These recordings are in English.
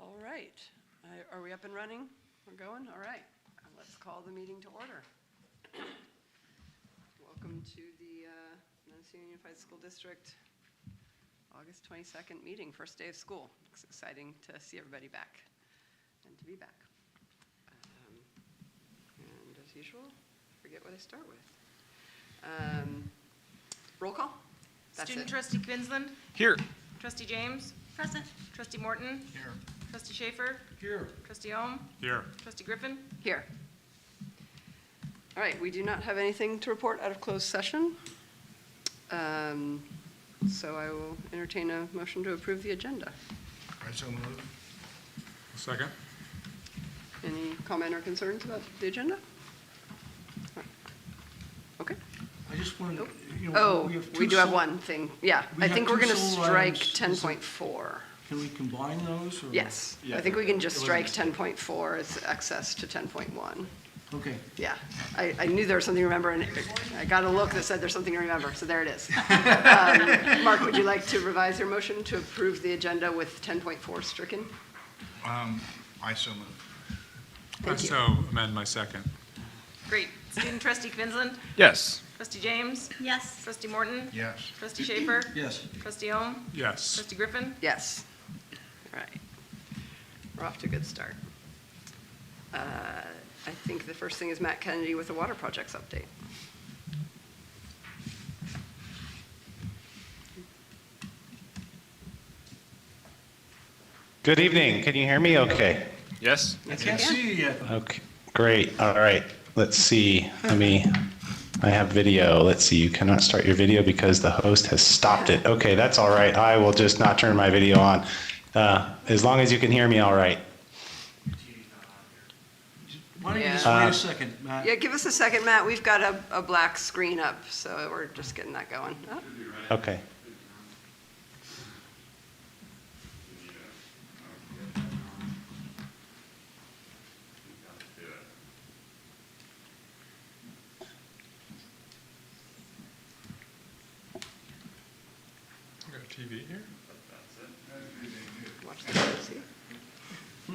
All right. Are we up and running? We're going? All right. Let's call the meeting to order. Welcome to the Mendocino Unified School District August 22nd meeting, first day of school. It's exciting to see everybody back and to be back. And as usual, forget what I start with. Roll call? That's Student it. Trustee Quinlan. Here. Trustee James. Present. Trustee Morton. Here. Trustee Schaefer. Here. Trustee Ohm. Here. Trustee Griffin. Here. All right, we do not have anything to report out of closed session. So I will entertain a motion to approve the agenda. I so move. Second. Any comment or concerns about the agenda? Okay. I just wanted, Nope. you know. Oh, have we two do have sol- one thing. Yeah, we I have think two we're going to sole strike items. 10.4. Can we combine those? Or? Yes, Yeah, I think we can just it strike wasn't- 10.4 as access to 10.1. Okay. Yeah, I knew there was something to remember, and I got a look that said there's something to remember, so there it is. Mark, would you like to revise your motion to approve the agenda with 10.4 stricken? I so move. Thank you. So amend my second. Great. Student Trustee Quinlan. Yes. Trustee James. Yes. Trustee Morton. Yes. Trustee Schaefer. Yes. Trustee Ohm. Yes. Trustee Griffin. Yes. All right. We're off to a good start. I think the first thing is Matt Kennedy with the water projects update. Good evening. Can you hear me okay? Yes. I can't see you yet. Okay, great. All right. Let's see. I have video. Let's see. You cannot start your video because the host has stopped it. Okay, that's all right. I will just not turn my video on. As long as you can hear me all right. Why don't you just Yeah. wait a second, Matt? Yeah, give us a second, Matt. We've got a black screen up, so we're just getting that going. Oh, Okay. Got a TV here? watch the see. As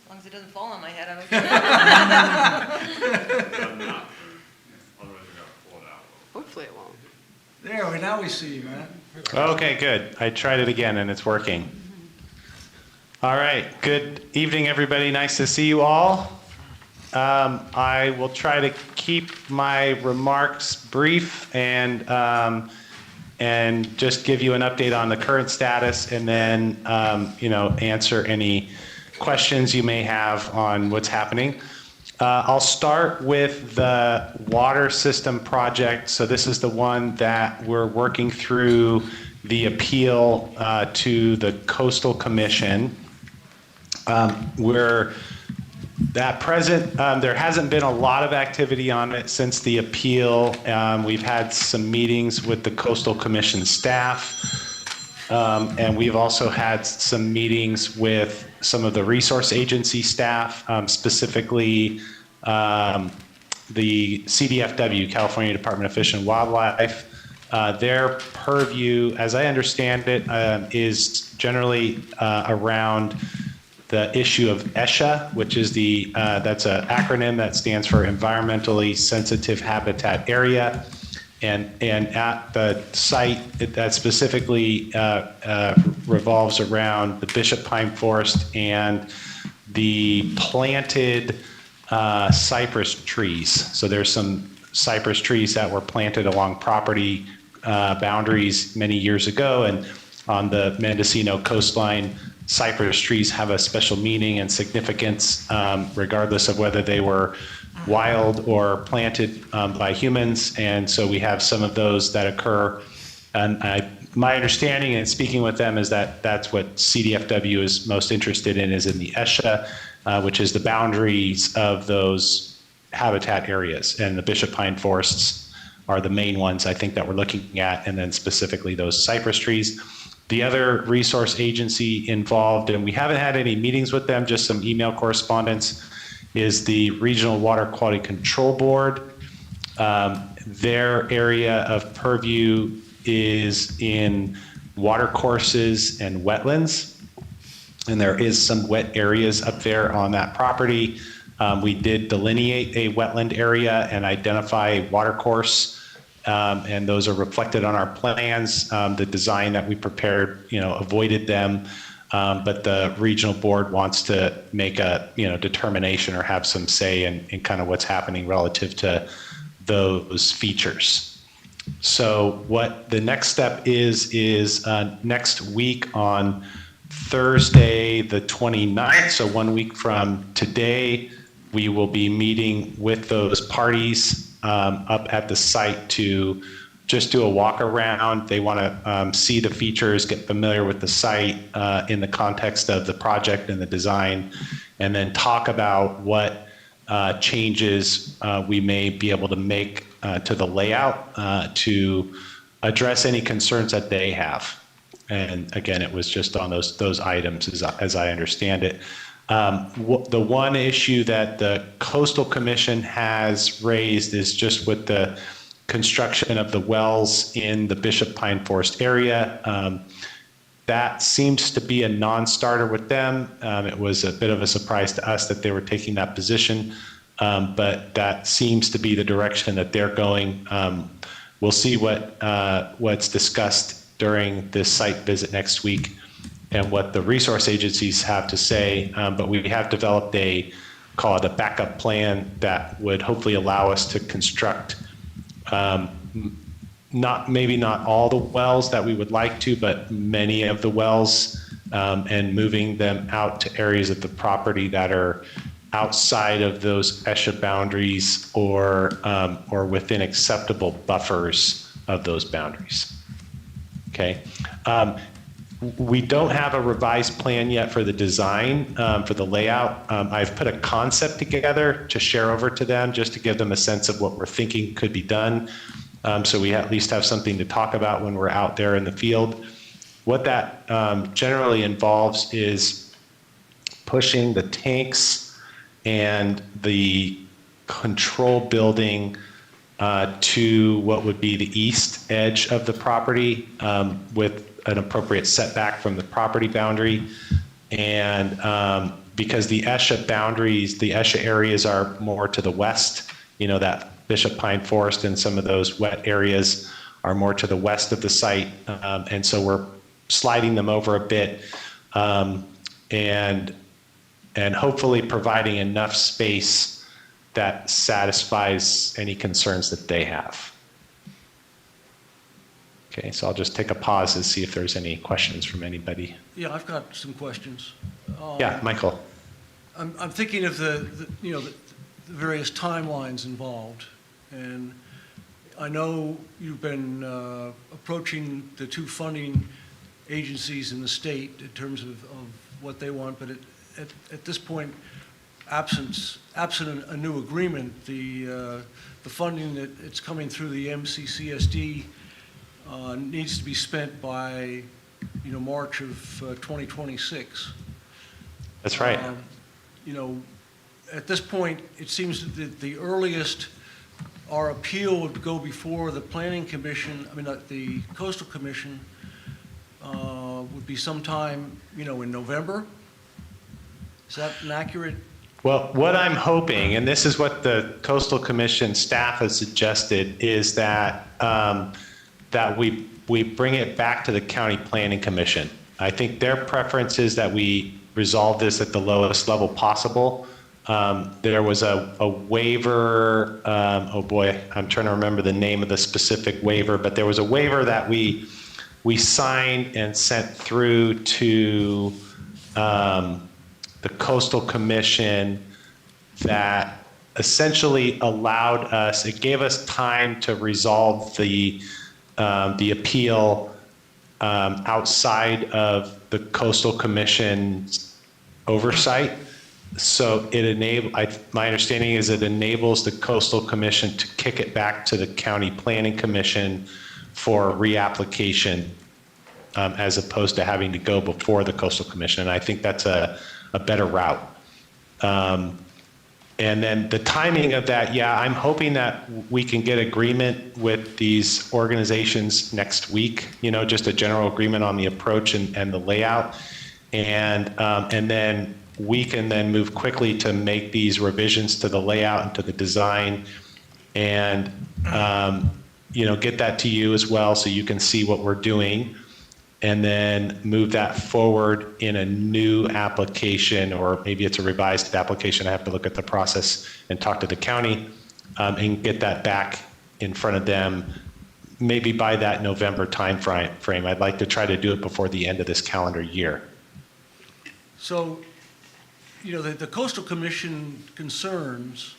long as it doesn't fall on my head, I don't care. Hopefully it won't. There, now we see you, Matt. Okay, good. I tried it again and it's working. All right. Good evening, everybody. Nice to see you all. I will try to keep my remarks brief and just give you an update on the current status, and then answer any questions you may have on what's happening. I'll start with the water system project. So this is the one that we're working through the appeal to the Coastal Commission. At present, there hasn't been a lot of activity on it since the appeal. We've had some meetings with the Coastal Commission staff, and we've also had some meetings with some of the resource agency staff, specifically the CDFW, California Department of Fish and Wildlife. Their purview, as I understand it, is generally around the issue of ESHA, which is that's an acronym that stands for Environmentally Sensitive Habitat Area. And at the site that specifically revolves around the Bishop Pine Forest and the planted cypress trees. So there's some cypress trees that were planted along property boundaries many years ago, and on the Mendocino coastline, cypress trees have a special meaning and significance, regardless of whether they were wild or planted by humans. And so we have some of those that occur. And my understanding and speaking with them is that that's what CDFW is most interested in, is in the ESHA, which is the boundaries of those habitat areas. And the Bishop Pine Forests are the main ones I think that we're looking at, and then specifically those cypress trees. The other resource agency involved, and we haven't had any meetings with them, just some email correspondence, is the Regional Water Quality Control Board. Their area of purview is in water courses and wetlands. And there is some wet areas up there on that property. We did delineate a wetland area and identify a water course, and those are reflected on our plans. The design that we prepared, avoided them, but the regional board wants to make a, determination or have some say in kind of what's happening relative to those features. So what the next step is next week on Thursday, the 29th, so 1 week from today, we will be meeting with those parties up at the site to just do a walk around. They want to see the features, get familiar with the site in the context of the project and the design, and then talk about what changes we may be able to make to the layout to address any concerns that they have. And again, it was just on those items as I understand it. The one issue that the Coastal Commission has raised is just with the construction of the wells in the Bishop Pine Forest area. That seems to be a non-starter with them. It was a bit of a surprise to us that they were taking that position, but that seems to be the direction that they're going. We'll see what's discussed during this site visit next week and what the resource agencies have to say, but we have developed call it a backup plan that would hopefully allow us to construct maybe not all the wells that we would like to, but many of the wells, and moving them out to areas of the property that are outside of those ESHA boundaries or within acceptable buffers of those boundaries. Okay. We don't have a revised plan yet for the design, for the layout. I've put a concept together to share over to them just to give them a sense of what we're thinking could be done. So we at least have something to talk about when we're out there in the field. What that generally involves is pushing the tanks and the control building to what would be the east edge of the property with an appropriate setback from the property boundary. And because the ESHA boundaries, the ESHA areas are more to the west, that Bishop Pine Forest and some of those wet areas are more to the west of the site. And so we're sliding them over a bit and hopefully providing enough space that satisfies any concerns that they have. Okay, so I'll just take a pause and see if there's any questions from anybody. Yeah, I've got some questions. Yeah, Michael. I'm thinking of the various timelines involved, and I know you've been approaching the two funding agencies in the state in terms of what they want, but at this point, absent a new agreement, the funding that it's coming through the MCCSD needs to be spent by, March of 2026. That's right. At this point, it seems that the earliest our appeal would go before the Planning Commission, the Coastal Commission, would be sometime, in November. Is that an accurate? Well, what I'm hoping, and this is what the Coastal Commission staff has suggested, is that that we bring it back to the County Planning Commission. I think their preference is that we resolve this at the lowest level possible. There was a waiver, oh boy, I'm trying to remember the name of the specific waiver, but there was a waiver that we signed and sent through to the Coastal Commission that essentially allowed us, it gave us time to resolve the appeal outside of the Coastal Commission's oversight. So my understanding is it enables the Coastal Commission to kick it back to the County Planning Commission for reapplication as opposed to having to go before the Coastal Commission. And I think that's a better route. And then the timing of that, yeah, I'm hoping that we can get agreement with these organizations next week, just a general agreement on the approach and the layout. And then we can then move quickly to make these revisions to the layout and to the design and, get that to you as well so you can see what we're doing. And then move that forward in a new application, or maybe it's a revised application. I have to look at the process and talk to the county and get that back in front of them, maybe by that November time frame. I'd like to try to do it before the end of this calendar year. So, the Coastal Commission concerns,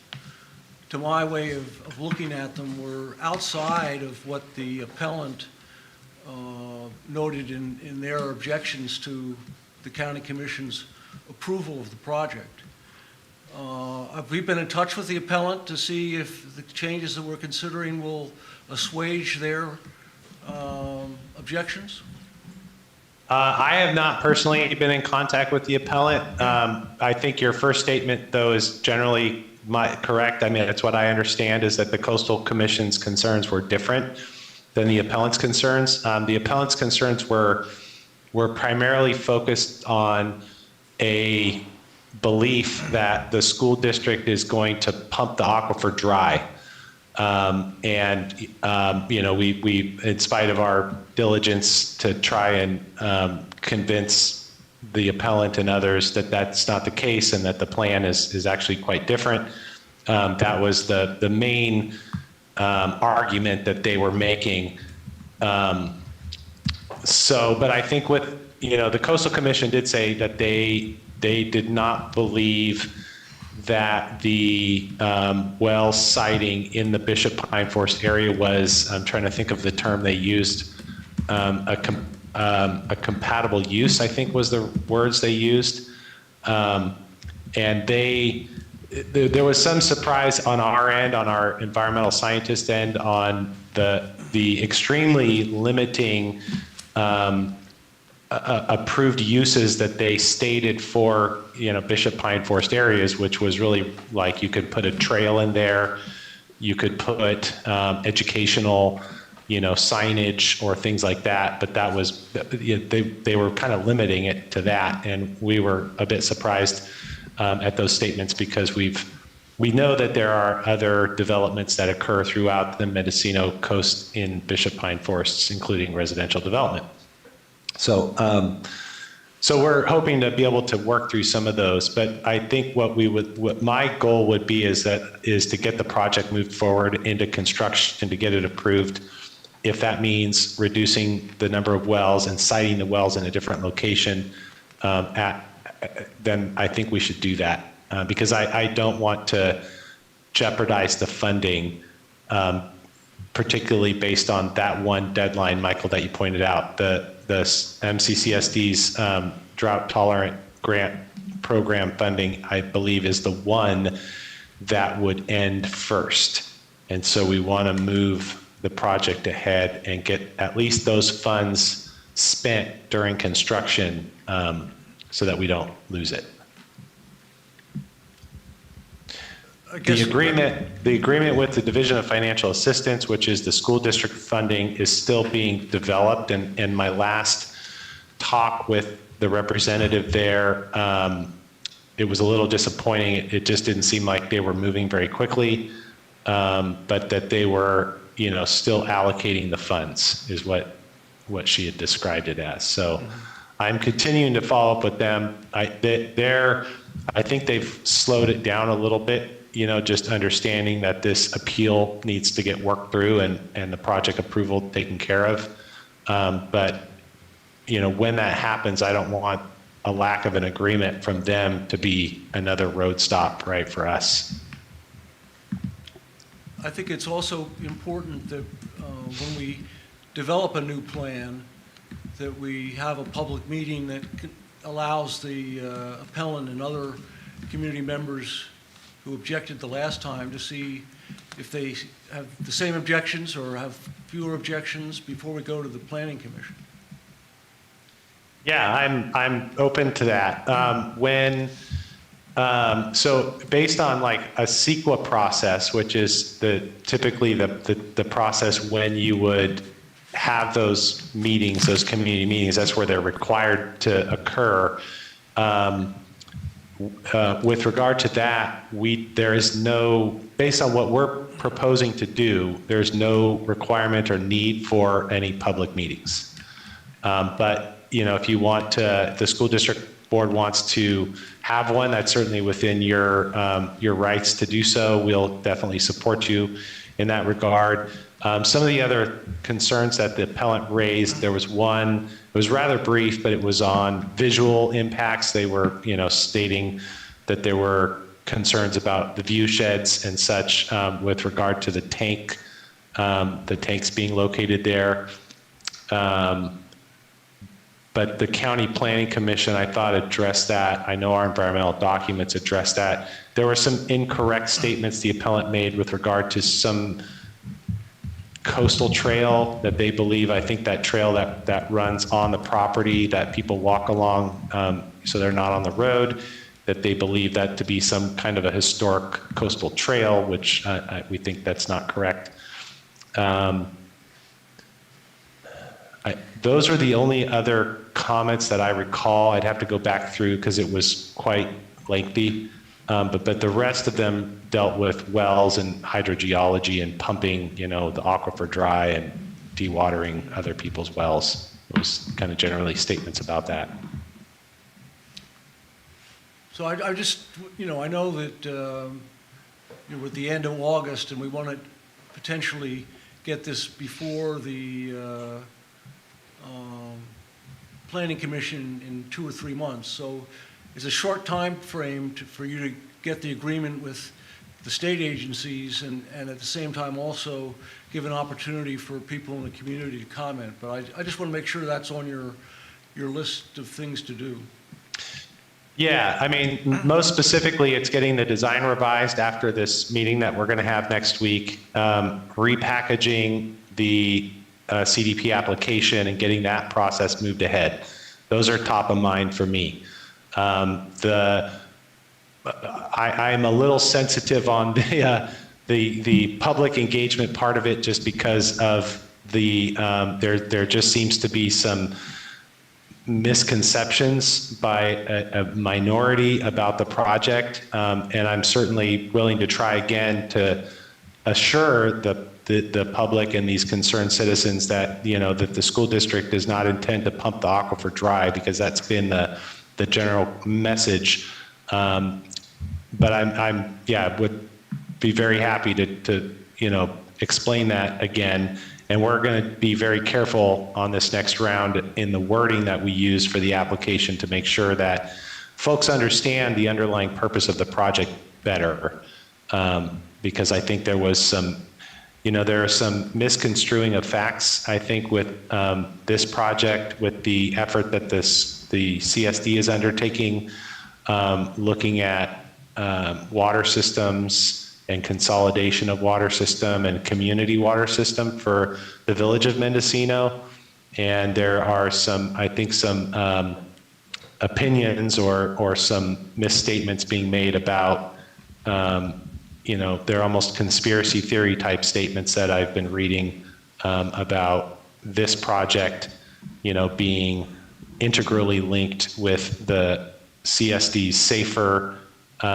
to my way of looking at them, were outside of what the appellant noted in their objections to the county commission's approval of the project. Have we been in touch with the appellant to see if the changes that we're considering will assuage their objections? I have not personally been in contact with the appellant. I think your first statement, though, is generally correct. I mean, that's what I understand, is that the Coastal Commission's concerns were different than the appellant's concerns. The appellant's concerns were primarily focused on a belief that the school district is going to pump the aquifer dry. We, in spite of our diligence to try and convince the appellant and others that that's not the case and that the plan is actually quite different, that was the main argument that they were making. But I think the Coastal Commission did say that they did not believe that the well siting in the Bishop Pine Forest area was, I'm trying to think of the term they used, a compatible use, I think was the words they used. And there was some surprise on our end, on our environmental scientist end, on the extremely limiting approved uses that they stated for Bishop Pine Forest areas, which was really like you could put a trail in there, you could put educational signage or things like that, but that was they were kind of limiting it to that, and we were a bit surprised at those statements because we know that there are other developments that occur throughout the Mendocino coast in Bishop Pine Forests, including residential development. So we're hoping to be able to work through some of those, but I think what my goal would be is to get the project moved forward into construction, to get it approved. If that means reducing the number of wells and siting the wells in a different location, then I think we should do that because I don't want to jeopardize the funding, particularly based on that one deadline, Michael, that you pointed out. The MCCSD's drought tolerant grant program funding, I believe, is the one that would end first. And so we want to move the project ahead and get at least those funds spent during construction so that we don't lose it. The agreement with the Division of Financial Assistance, which is the school district funding, is still being developed. And my last talk with the representative there, it was a little disappointing. It just didn't seem like they were moving very quickly, but that they were, still allocating the funds is what she had described it as. So I'm continuing to follow up with them. I think they've slowed it down a little bit. Just understanding that this appeal needs to get worked through and the project approval taken care of. But when that happens, I don't want a lack of an agreement from them to be another road stop, right, for us. I think it's also important that when we develop a new plan, that we have a public meeting that allows the appellant and other community members who objected the last time to see if they have the same objections or have fewer objections before we go to the Planning Commission. Yeah, I'm open to that. When So based on like a CEQA process, which is typically the process when you would have those meetings, those community meetings, that's where they're required to occur. With regard to that, there is no, based on what we're proposing to do, there's no requirement or need for any public meetings. But, if you want to, if the school district board wants to have one, that's certainly within your rights to do so. We'll definitely support you in that regard. Some of the other concerns that the appellant raised, there was one, it was rather brief, but it was on visual impacts. They were, stating that there were concerns about the view sheds and such with regard to the tanks being located there. But the County Planning Commission, I thought, addressed that. I know our environmental documents addressed that. There were some incorrect statements the appellant made with regard to some coastal trail that they believe, I think that trail that runs on the property that people walk along, so they're not on the road, that they believe that to be some kind of a historic coastal trail, which we think that's not correct. Those are the only other comments that I recall. I'd have to go back through because it was quite lengthy. But the rest of them dealt with wells and hydrogeology and pumping, the aquifer dry and dewatering other people's wells. It was kind of generally statements about that. So I just, I know that we're at the end of August and we want to potentially get this before the Planning Commission in 2 or 3 months. So it's a short time frame for you to get the agreement with the state agencies and at the same time also give an opportunity for people in the community to comment. But I just want to make sure that's on your list of things to do. Yeah, I mean, most specifically, it's getting the design revised after this meeting that we're going to have next week, repackaging the CDP application and getting that process moved ahead. Those are top of mind for me. I'm a little sensitive on the public engagement part of it, just because of there just seems to be some misconceptions by a minority about the project, and I'm certainly willing to try again to assure the public and these concerned citizens that that the school district does not intend to pump the aquifer dry, because that's been the general message. But I'm would be very happy to explain that again. And we're going to be very careful on this next round in the wording that we use for the application to make sure that folks understand the underlying purpose of the project better. Because I think there was some, there are some misconstruing of facts, I think, with this project, with the effort that the CSD is undertaking, looking at water systems and consolidation of water system and community water system for the village of Mendocino. And there are some, I think, some opinions or some misstatements being made about, they're almost conspiracy theory type statements that I've been reading about this project, being integrally linked with the CSD's safer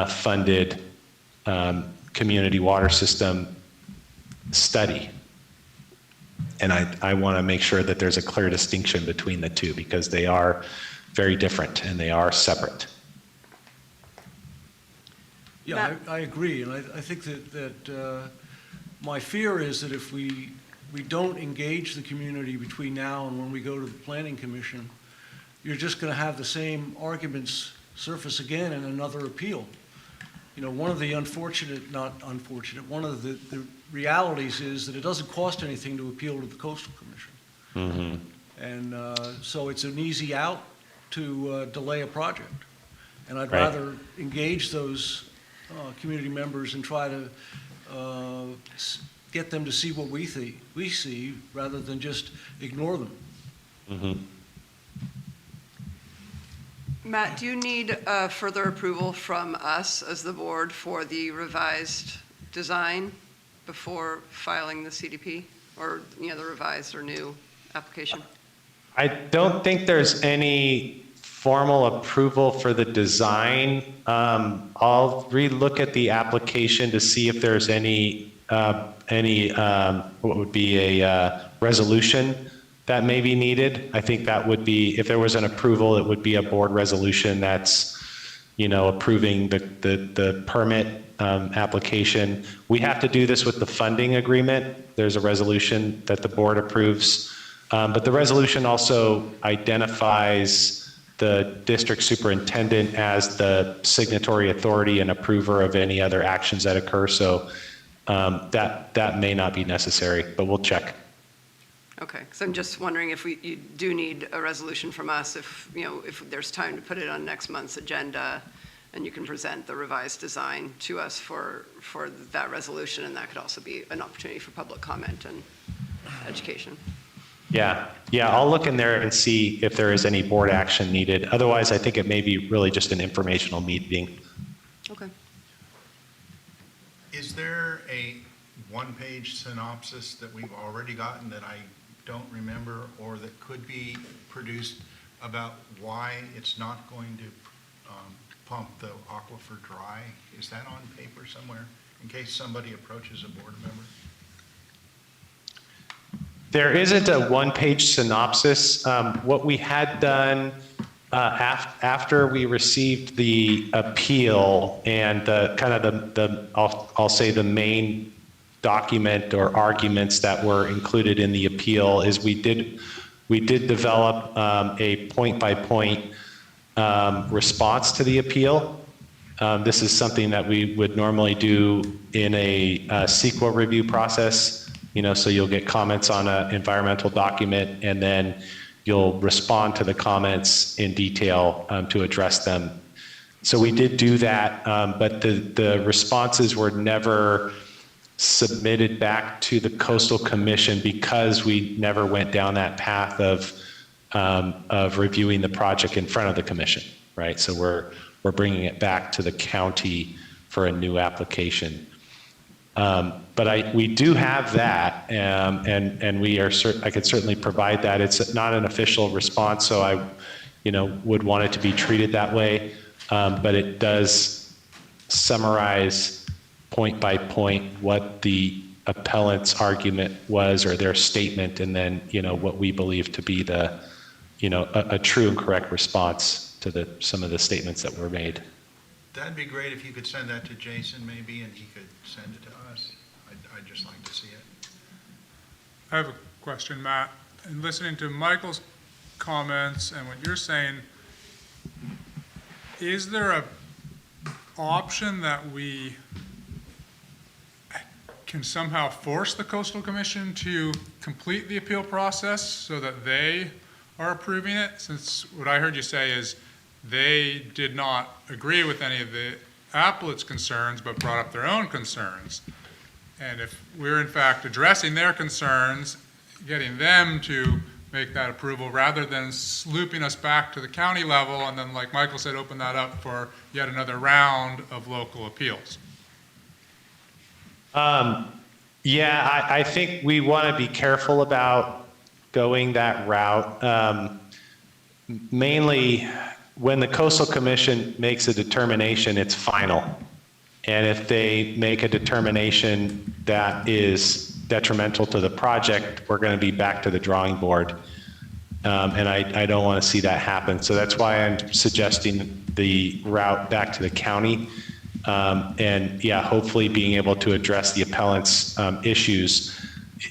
funded community water system study. And I want to make sure that there's a clear distinction between the two, because they are very different and they are separate. Yeah, I agree, and I think that my fear is that if we don't engage the community between now and when we go to the Planning Commission, you're just going to have the same arguments surface again in another appeal. One of the one of the realities is that it doesn't cost anything to appeal to the Coastal Commission. Mm-hmm. And so it's an easy out to delay a project. And I'd rather engage those community members and try to get them to see what we see rather than just ignore them. Mm-hmm. Matt, do you need further approval from us as the board for the revised design before filing the CDP or, the revised or new application? I don't think there's any formal approval for the design. I'll relook at the application to see if there's any what would be a resolution that may be needed. I think that would be, if there was an approval, it would be a board resolution that's, approving the permit application. We have to do this with the funding agreement. There's a resolution that the board approves. But the resolution also identifies the district superintendent as the signatory authority and approver of any other actions that occur. So that may not be necessary, but we'll check. Okay, so I'm just wondering if you do need a resolution from us, if there's time to put it on next month's agenda, and you can present the revised design to us for that resolution, and that could also be an opportunity for public comment and education. Yeah, I'll look in there and see if there is any board action needed. Otherwise, I think it may be really just an informational meeting. Okay. Is there a one-page synopsis that we've already gotten that I don't remember or that could be produced about why it's not going to pump the aquifer dry? Is that on paper somewhere in case somebody approaches a board member? There isn't a one-page synopsis. What we had done after we received the appeal and I'll say the main document or arguments that were included in the appeal is we did develop a point-by-point response to the appeal. This is something that we would normally do in a CEQA review process. So you'll get comments on an environmental document, and then you'll respond to the comments in detail to address them. So we did do that, but the responses were never submitted back to the Coastal Commission because we never went down that path of reviewing the project in front of the commission, right? So we're bringing it back to the county for a new application. But we do have that, and we are I could certainly provide that. It's not an official response, so I, would want it to be treated that way. But it does summarize point by point what the appellant's argument was or their statement, and then what we believe to be the, a true and correct response to some of the statements that were made. That'd be great if you could send that to Jason maybe, and he could send it to us. I'd just like to see it. I have a question, Matt. In listening to Michael's comments and what you're saying, is there a option that we can somehow force the Coastal Commission to complete the appeal process so that they are approving it? Since what I heard you say is they did not agree with any of the appellant's concerns, but brought up their own concerns. And if we're in fact addressing their concerns, getting them to make that approval rather than looping us back to the county level, and then, like Michael said, open that up for yet another round of local appeals. Yeah, I think we want to be careful about going that route. Mainly, when the Coastal Commission makes a determination, it's final. And if they make a determination that is detrimental to the project, we're going to be back to the drawing board. And I don't want to see that happen. So that's why I'm suggesting the route back to the county. And yeah, hopefully being able to address the appellant's issues.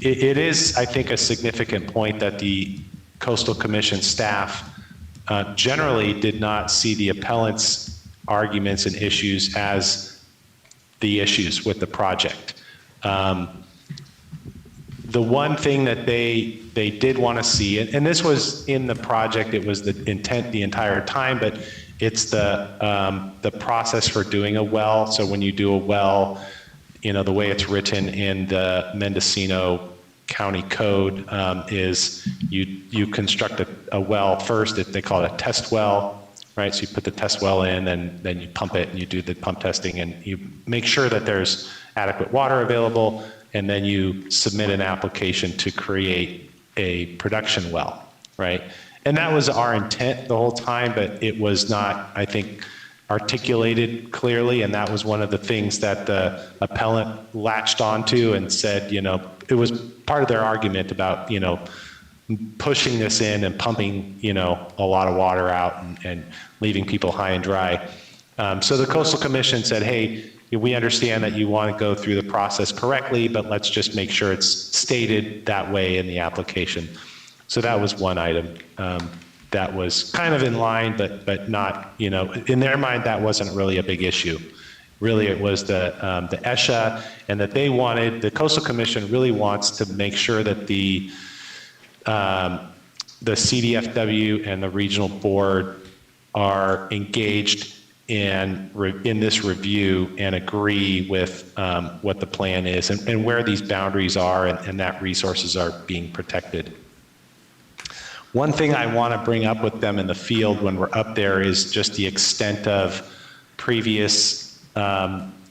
It is, I think, a significant point that the Coastal Commission staff generally did not see the appellant's arguments and issues as the issues with the project. The one thing that they did want to see, and this was in the project, it was the intent the entire time, but it's the process for doing a well. So when you do a well, the way it's written in the Mendocino County Code is you construct a well first. They call it a test well, right? So you put the test well in, and then you pump it, and you do the pump testing, and you make sure that there's adequate water available, and then you submit an application to create a production well, right? And that was our intent the whole time, but it was not, I think, articulated clearly, and that was one of the things that the appellant latched onto and said, it was part of their argument about, pushing this in and pumping, a lot of water out and leaving people high and dry. So the Coastal Commission said, hey, we understand that you want to go through the process correctly, but let's just make sure it's stated that way in the application. So that was one item that was kind of in line, but not, in their mind, that wasn't really a big issue. Really, it was the ESHA, and that the Coastal Commission really wants to make sure that the CDFW and the regional board are engaged in this review and agree with what the plan is and where these boundaries are, and that resources are being protected. One thing I want to bring up with them in the field when we're up there is just the extent of previous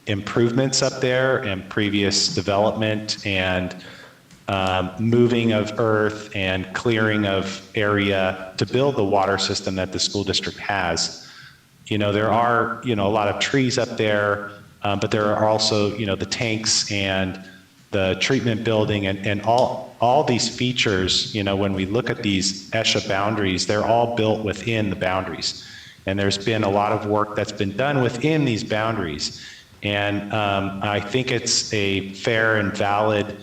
improvements up there and previous development and moving of earth and clearing of area to build the water system that the school district has. There are, a lot of trees up there, but there are also, the tanks and the treatment building and all these features, when we look at these ESHA boundaries, they're all built within the boundaries. And there's been a lot of work that's been done within these boundaries. And I think it's a fair and valid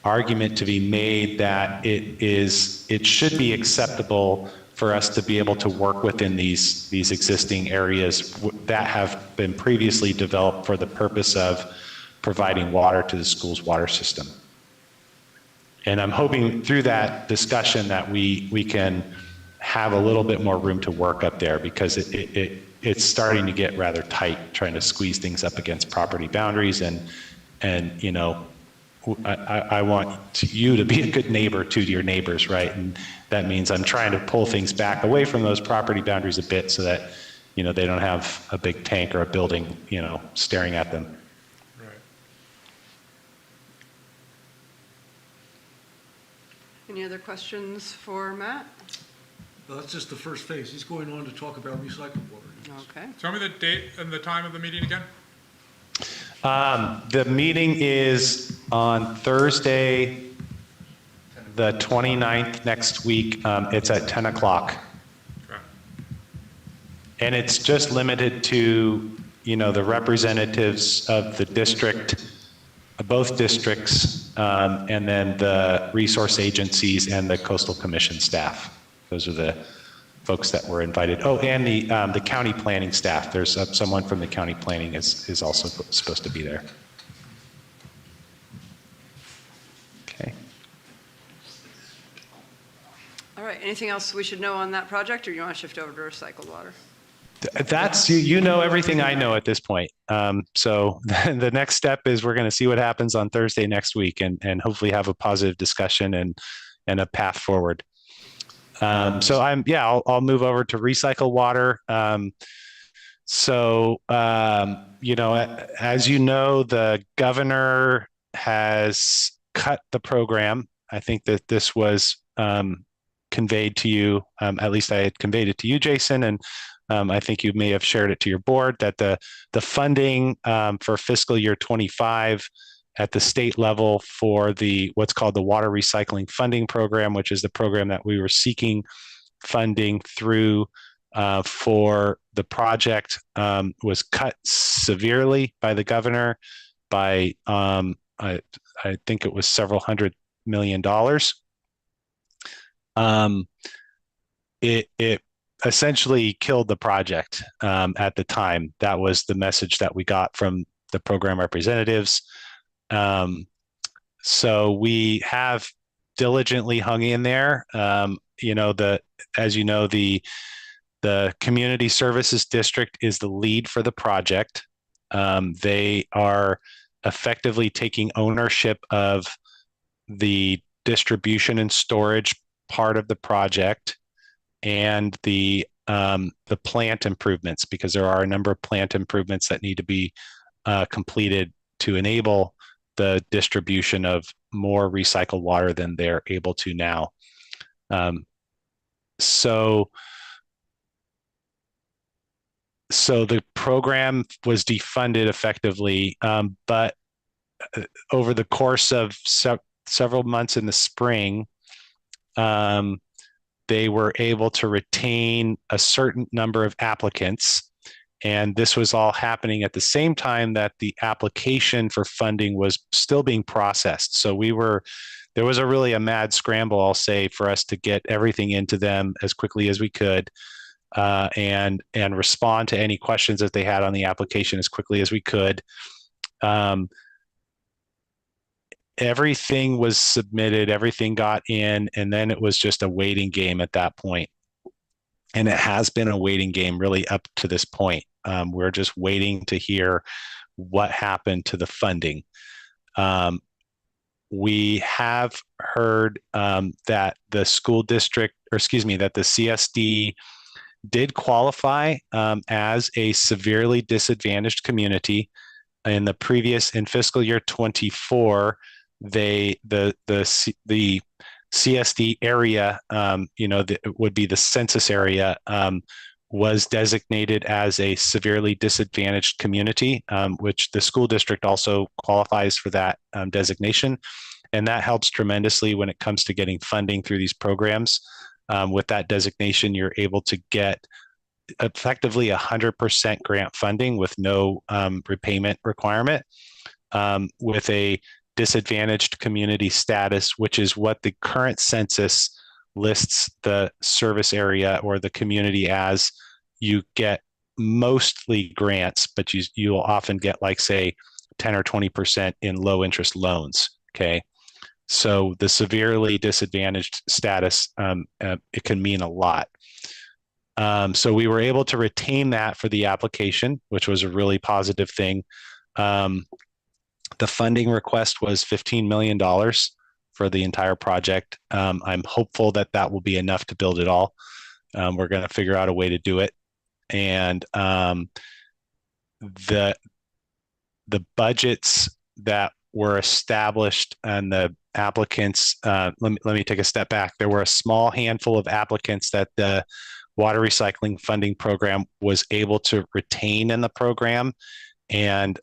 argument to be made that it should be acceptable for us to be able to work within these existing areas that have been previously developed for the purpose of providing water to the school's water system. And I'm hoping through that discussion that we can have a little bit more room to work up there, because it's starting to get rather tight trying to squeeze things up against property boundaries. And I want you to be a good neighbor to your neighbors, right? And that means I'm trying to pull things back away from those property boundaries a bit so that, they don't have a big tank or a building, staring at them. Right. Any other questions for Matt? Well, that's just the first phase. He's going on to talk about recycled water. Okay. Tell me the date and the time of the meeting again. The meeting is on Thursday, the 29th next week. It's at 10 o'clock. Okay. And it's just limited to, the representatives of the district, both districts, and then the resource agencies and the Coastal Commission staff. Those are the folks that were invited. Oh, and the county planning staff. There's someone from the county planning is also supposed to be there. Okay. All right, anything else we should know on that project, or you want to shift over to recycled water? That's, you know everything I know at this point. So the next step is we're going to see what happens on Thursday next week and hopefully have a positive discussion and a path forward. So I'll move over to recycle water. As you know, the governor has cut the program. I think that this was conveyed to you, at least I had conveyed it to you, Jason, and I think you may have shared it to your board, that the funding for fiscal year 25 at the state level for what's called the Water Recycling Funding Program, which is the program that we were seeking funding through for the project, was cut severely by the governor by, I think it was several $100 million. It essentially killed the project at the time. That was the message that we got from the program representatives. So we have diligently hung in there. As you know, the Community Services District is the lead for the project. They are effectively taking ownership of the distribution and storage part of the project and the the plant improvements, because there are a number of plant improvements that need to be completed to enable the distribution of more recycled water than they're able to now. So the program was defunded effectively, but over the course of several months in the spring, they were able to retain a certain number of applicants. And this was all happening at the same time that the application for funding was still being processed. So there was a mad scramble, I'll say, for us to get everything into them as quickly as we could, and respond to any questions that they had on the application as quickly as we could. Everything was submitted, everything got in, and then it was just a waiting game at that point. And it has been a waiting game really up to this point. We're just waiting to hear what happened to the funding. We have heard that the school district, that the CSD did qualify as a severely disadvantaged community. In fiscal year 24, the CSD area, would be the census area, was designated as a severely disadvantaged community, which the school district also qualifies for that designation. And that helps tremendously when it comes to getting funding through these programs. With that designation, you're able to get effectively 100% grant funding with no repayment requirement, with a disadvantaged community status, which is what the current census lists the service area or the community as. You get mostly grants, but you'll often get, like, say, 10 or 20% in low interest loans. Okay. So the severely disadvantaged status, it can mean a lot. So we were able to retain that for the application, which was a really positive thing. The funding request was $15 million for the entire project. I'm hopeful that that will be enough to build it all. We're going to figure out a way to do it. And the budgets that were established and the applicants, let me take a step back. There were a small handful of applicants that the water recycling funding program was able to retain in the program. And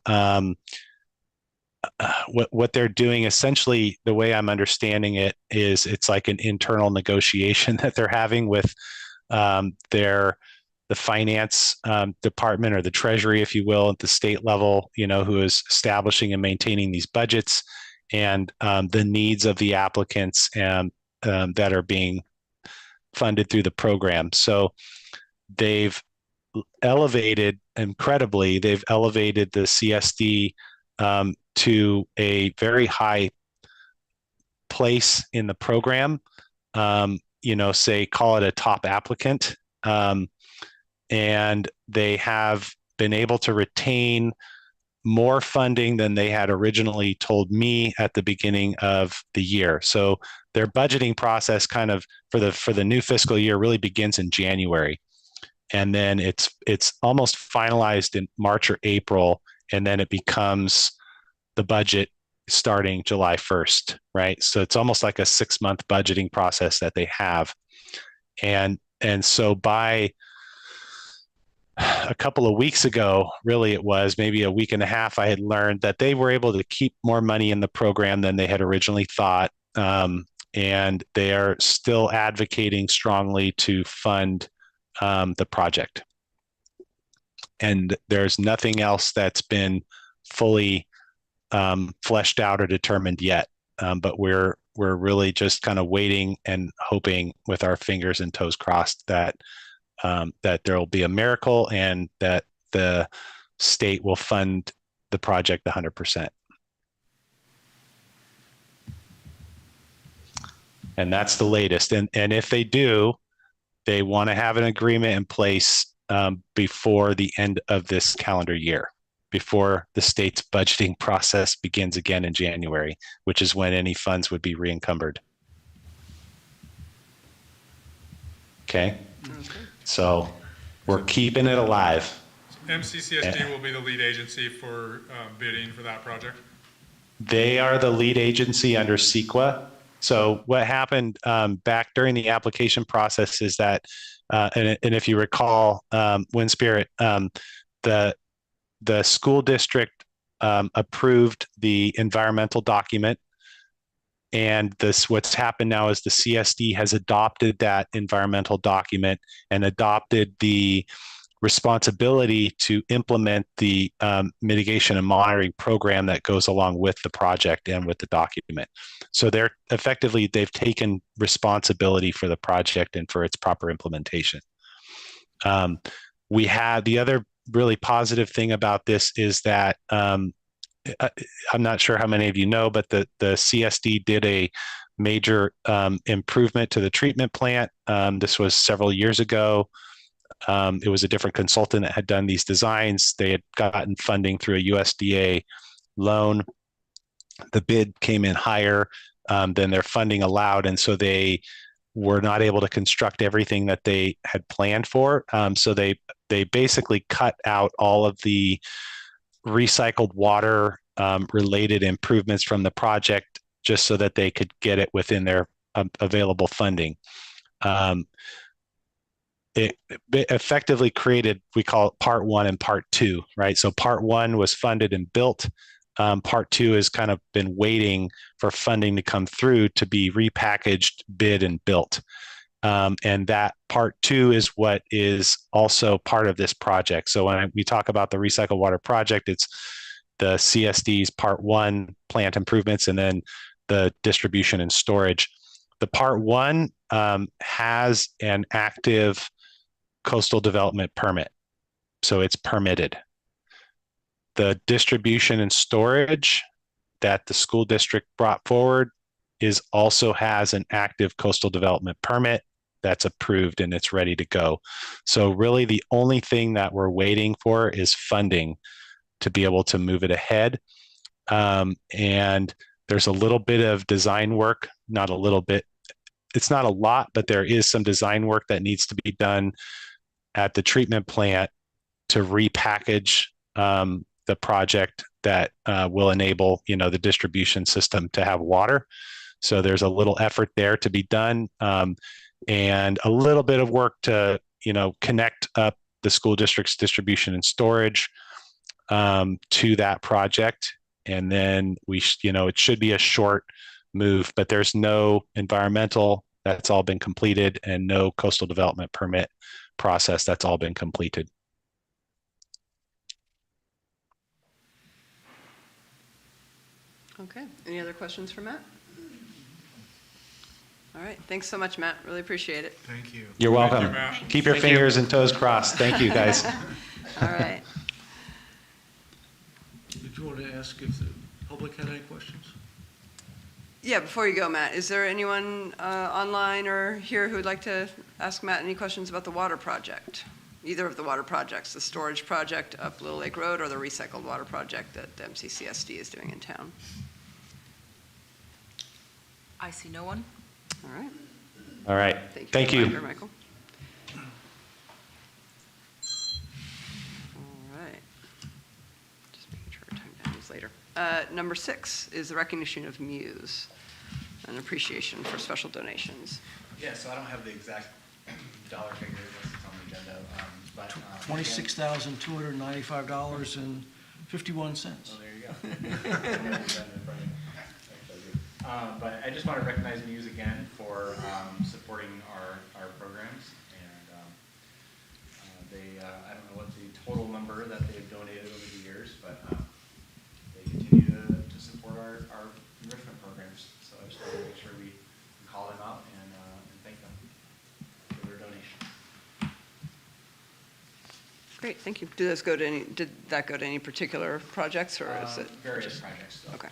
what they're doing, essentially, the way I'm understanding it, is it's like an internal negotiation that they're having with the finance department, or the treasury, if you will, at the state level, who is establishing and maintaining these budgets, and the needs of the applicants that are being funded through the program. So they've elevated the CSD to a very high place in the program, say, call it a top applicant. And they have been able to retain more funding than they had originally told me at the beginning of the year. So their budgeting process kind of for the new fiscal year really begins in January. And then it's almost finalized in March or April, and then it becomes the budget starting July 1st, right? So it's almost like a 6-month budgeting process that they have. And so by a couple of weeks ago, really it was maybe a week and a half, I had learned that they were able to keep more money in the program than they had originally thought. And they are still advocating strongly to fund the project. And there's nothing else that's been fully fleshed out or determined yet. But we're really just kind of waiting and hoping with our fingers and toes crossed that there will be a miracle and that the state will fund the project 100%. And that's the latest. And if they do, they want to have an agreement in place before the end of this calendar year, before the state's budgeting process begins again in January, which is when any funds would be re-encumbered. Okay. So we're keeping it alive. MCCSD will be the lead agency for bidding for that project? They are the lead agency under CEQA. So what happened back during the application process is that, and if you recall, Wind Spirit, the school district approved the environmental document. And what's happened now is the CSD has adopted that environmental document and adopted the responsibility to implement the mitigation and monitoring program that goes along with the project and with the document. So they've taken responsibility for the project and for its proper implementation. We had the other really positive thing about this is that I'm not sure how many of you know, but the CSD did a major improvement to the treatment plant. This was several years ago. It was a different consultant that had done these designs. They had gotten funding through a USDA loan. The bid came in higher than their funding allowed, and so they were not able to construct everything that they had planned for. So they basically cut out all of the recycled water related improvements from the project just so that they could get it within their available funding. It effectively created, we call it part one and part two, right? So part one was funded and built. Part two has kind of been waiting for funding to come through to be repackaged, bid, and built. And that part two is what is also part of this project. So when we talk about the recycled water project, it's the CSD's part one, plant improvements, and then the distribution and storage. The part one has an active coastal development permit, so it's permitted. The distribution and storage that the school district brought forward also has an active coastal development permit that's approved and it's ready to go. So really the only thing that we're waiting for is funding to be able to move it ahead. And there's a little bit of design work, not a little bit, it's not a lot, but there is some design work that needs to be done at the treatment plant to repackage the project that will enable, the distribution system to have water. So there's a little effort there to be done, and a little bit of work to, connect up the school district's distribution and storage to that project. And then it should be a short move, but there's no environmental, that's all been completed, and no coastal development permit process, that's all been completed. Okay, any other questions for Matt? All right, thanks so much, Matt. Really appreciate it. Thank you. You're welcome. you, Matt. Keep your fingers and toes crossed. Thank you, guys. All right. Did you want to ask if the public had any questions? Yeah, before you go, Matt, is there anyone online or here who would like to ask Matt any questions about the water project? Either of the water projects, the storage project up Little Lake Road or the recycled water project that the MCCSD is doing in town? I see no one. All right. All right. Thank for the you. reminder, Michael. All right. Just making sure we're talking about these later. Number 6 is the recognition of Muse, an appreciation for special donations. Yeah, so I don't have the exact dollar figure that's on the agenda, but. $26,295.51. Oh, there you go. But I just want to recognize Muse again for supporting our programs. And I don't know what the total number that they've donated over the years, but they continue to support our enrichment programs. So I just want to make sure we call them out and thank them for their donation. Great, thank you. Did that go to any particular projects, or is it? Various projects. Okay.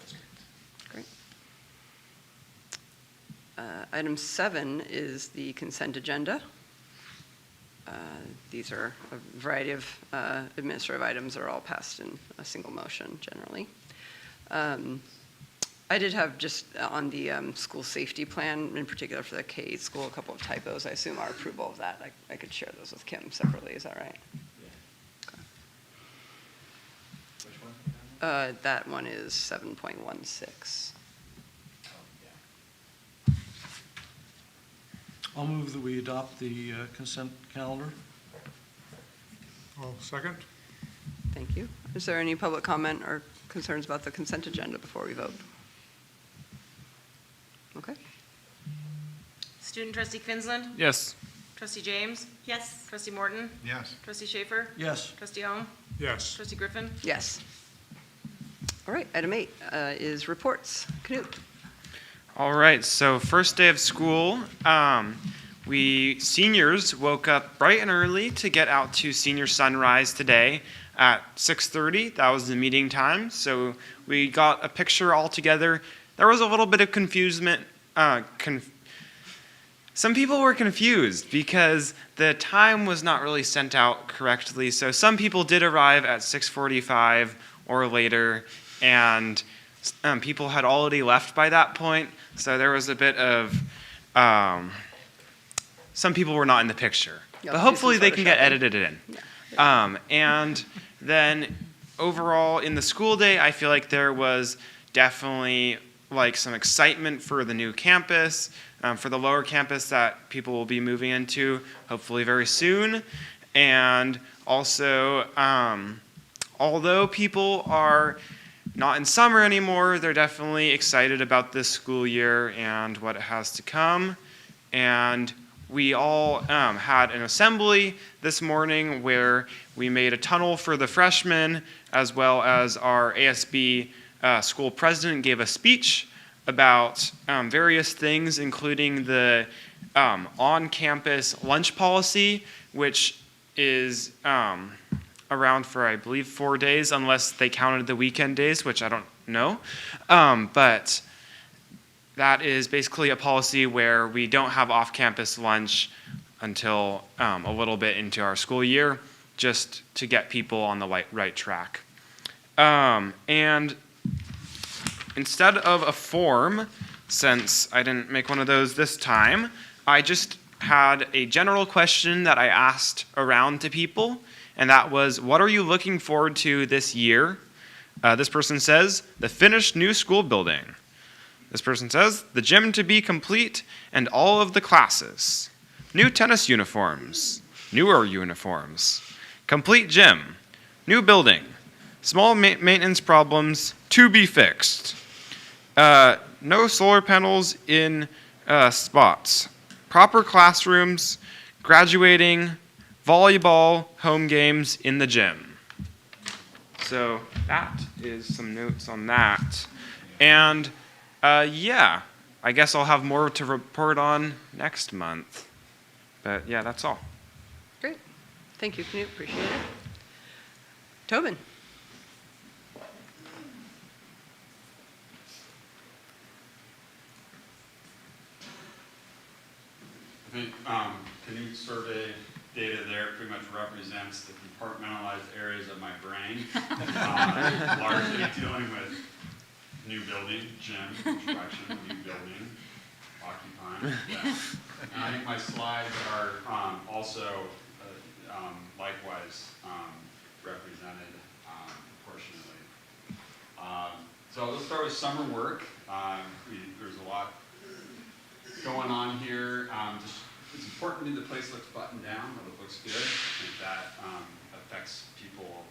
Great. Item 7 is the consent agenda. These are a variety of administrative items that are all passed in a single motion generally. I did have just on the school safety plan, in particular for the K-8 school, a couple of typos. I assume our approval of that, I could share those with Kim separately. Is that right? Which one? That one is 7.16. Oh, yeah. I'll move that we adopt the consent calendar. Well, second? Thank you. Is there any public comment or concerns about the consent agenda before we vote? Okay. Student trustee Kinsland? Yes. Trustee James? Yes. Trustee Morton? Yes. Trustee Schaefer? Yes. Trustee Ohm? Yes. Trustee Griffin? Yes. All right, item 8 is reports. Knut? All right, so first day of school, we seniors woke up bright and early to get out to senior sunrise today at 6:30. That was the meeting time, so we got a picture all together. There was a little bit of confusement. Some people were confused because the time was not really sent out correctly. So some people did arrive at 6:45 or later, and people had already left by that point. So there was a bit of, some people were not in the picture. Yeah, But do hopefully some they can get photoshopping. edited in. And then overall in the school day, I feel like there was definitely like some excitement for the new campus, for the lower campus that people will be moving into hopefully very soon. And also, although people are not in summer anymore, they're definitely excited about this school year and what it has to come. And we all had an assembly this morning where we made a tunnel for the freshmen, as well as our ASB school president gave a speech about various things, including the on-campus lunch policy, which is around for, I believe, 4 days, unless they counted the weekend days, which I don't know. But that is basically a policy where we don't have off-campus lunch until a little bit into our school year, just to get people on the right track. And instead of a form, since I didn't make one of those this time, I just had a general question that I asked around to people, and that was, what are you looking forward to this year? This person says, the finished new school building. This person says, the gym to be complete and all of the classes. New tennis uniforms, newer uniforms, complete gym, new building, small maintenance problems to be fixed. No solar panels in spots, proper classrooms, graduating, volleyball, home games in the gym. So that is some notes on that. And yeah, I guess I'll have more to report on next month. But yeah, that's all. Great. Thank you, Knut. Appreciate it. Tobin? I think Canute survey data there pretty much represents the compartmentalized areas of my brain, largely dealing with new building, gym, construction, new building, occupying. Yeah. And I think my slides are also likewise represented proportionately. So let's start with summer work. There's a lot going on here. It's important that the place looks buttoned down, that it looks good. I think that affects people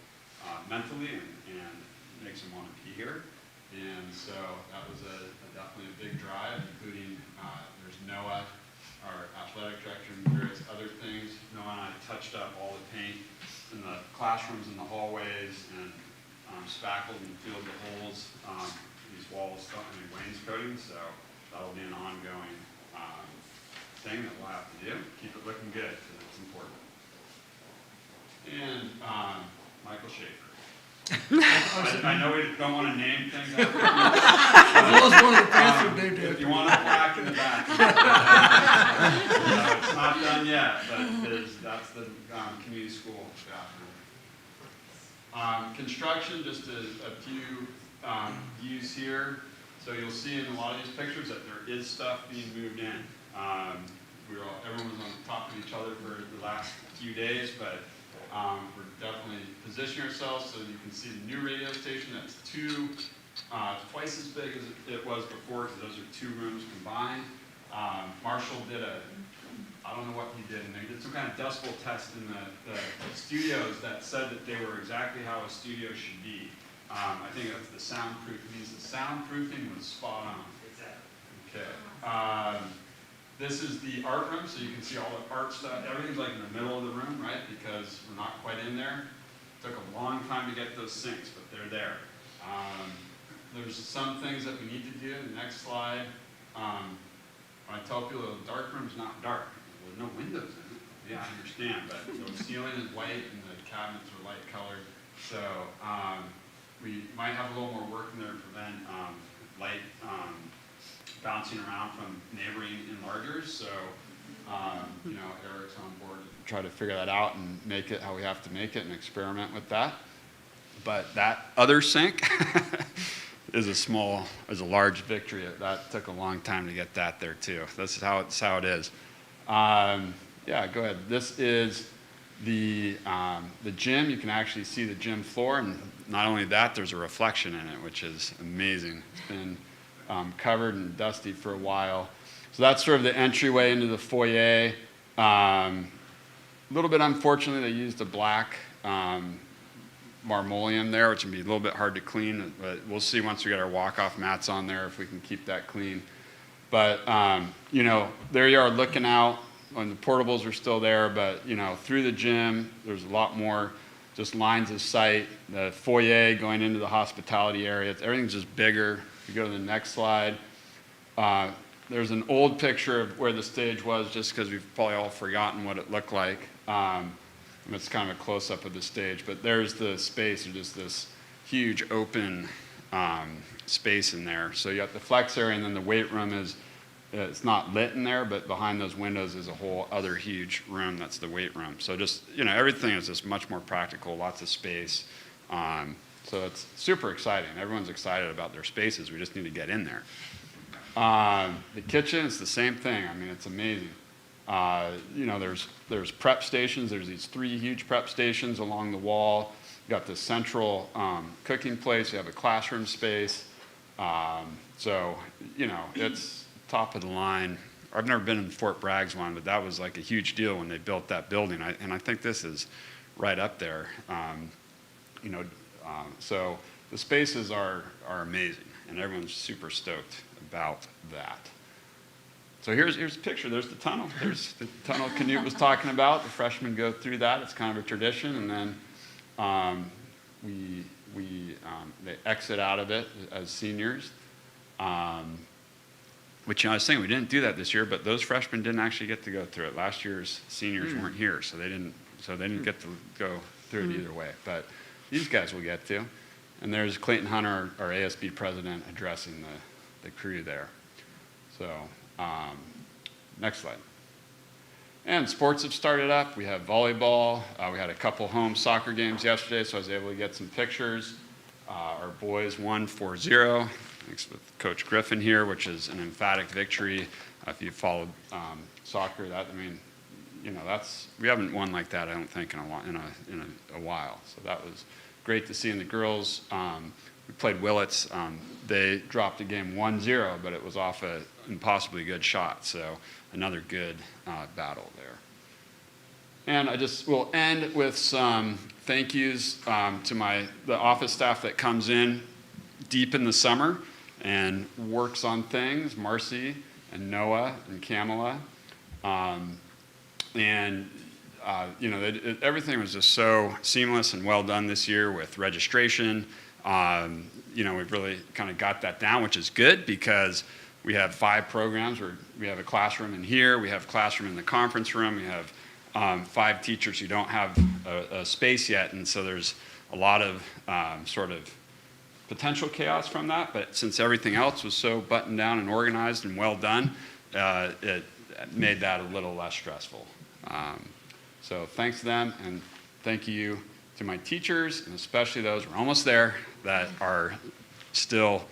mentally and makes them want to be here. And so that was definitely a big drive, including there's Noah, our athletic director, and various other things. Noah and I touched up all the paint in the classrooms and the hallways and spackled and filled the holes. These walls in wainscoting, so that'll be an ongoing thing that we'll have to do. Keep it looking good, because it's important. And Michael Schaefer. I know we don't want to name things after him. If you want a plaque in the back. It's not done yet, but that's the community school bathroom. Construction, just a few views here. So you'll see in a lot of these pictures that there is stuff being moved in. Everyone was on top of each other for the last few days, but we're definitely positioning ourselves so you can see the new radio station that's twice as big as it was before, because those are 2 rooms combined. Marshall did I don't know what he did, and he did some kind of decibel test in the studios that said that they were exactly how a studio should be. I think that's the soundproof. It means the soundproofing was spot on. Exactly. Okay. This is the art room, so you can see all the art stuff. Everything's like in the middle of the room, right? Because we're not quite in there. It took a long time to get those sinks, but they're there. There's some things that we need to do. The next slide. When I tell people the dark room's not dark, there's no windows in it. Yeah, I understand, but the ceiling is white and the cabinets are light colored. So we might have a little more work in there to prevent light bouncing around from neighboring enlargers. So, Eric's on board to try to figure that out and make it how we have to make it and experiment with that. But that other sink is a large victory. That took a long time to get that there too. This is how it is. Yeah, go ahead. This is the gym. You can actually see the gym floor, and not only that, there's a reflection in it, which is amazing. It's been covered and dusty for a while. So that's sort of the entryway into the foyer. A little bit unfortunately, they used a black marmoleum there, which would be a little bit hard to clean, but we'll see once we get our walk-off mats on there if we can keep that clean. But, there you are looking out, and the portables are still there, but, through the gym, there's a lot more just lines of sight. The foyer going into the hospitality area, everything's just bigger. If you go to the next slide, there's an old picture of where the stage was, just because we've probably all forgotten what it looked like. It's kind of a close-up of the stage, but there's the space, or just this huge open space in there. So you got the flex area, and then the weight room it's not lit in there, but behind those windows is a whole other huge room that's the weight room. So just, everything is just much more practical, lots of space. So it's super exciting. Everyone's excited about their spaces. We just need to get in there. The kitchen is the same thing. I mean, it's amazing. There's prep stations. There's these 3 huge prep stations along the wall. You got the central cooking place. You have a classroom space. It's top of the line. I've never been in Fort Bragg's one, but that was like a huge deal when they built that building. And I think this is right up there. So the spaces are amazing, and everyone's super stoked about that. So here's a picture. There's the tunnel. There's the tunnel Canute was talking about. The freshmen go through that. It's kind of a tradition, and then they exit out of it as seniors. Which I was saying, we didn't do that this year, but those freshmen didn't actually get to go through it. Last year's seniors weren't here, so they didn't get to go through it either way. But these guys will get to. And there's Clayton Hunter, our ASB president, addressing the crew there. So next slide. And sports have started up. We have volleyball. We had a couple home soccer games yesterday, so I was able to get some pictures. Our boys won 4-0. Thanks with Coach Griffin here, which is an emphatic victory. If you followed soccer, we haven't won like that, I don't think, in a while. So that was great to see. And the girls, we played Willits. They dropped the game 1-0, but it was off an impossibly good shot. So another good battle there. And we'll end with some thank yous to the office staff that comes in deep in the summer and works on things, Marcy and Noah and Kamala. Everything was just so seamless and well done this year with registration. We've really kind of got that down, which is good because we have 5 programs. We have a classroom in here. We have a classroom in the conference room. We have 5 teachers who don't have a space yet, and so there's a lot of sort of potential chaos from that, but since everything else was so buttoned down and organized and well done, it made that a little less stressful. So thanks to them, and thank you to my teachers, and especially those, we're almost there, that are still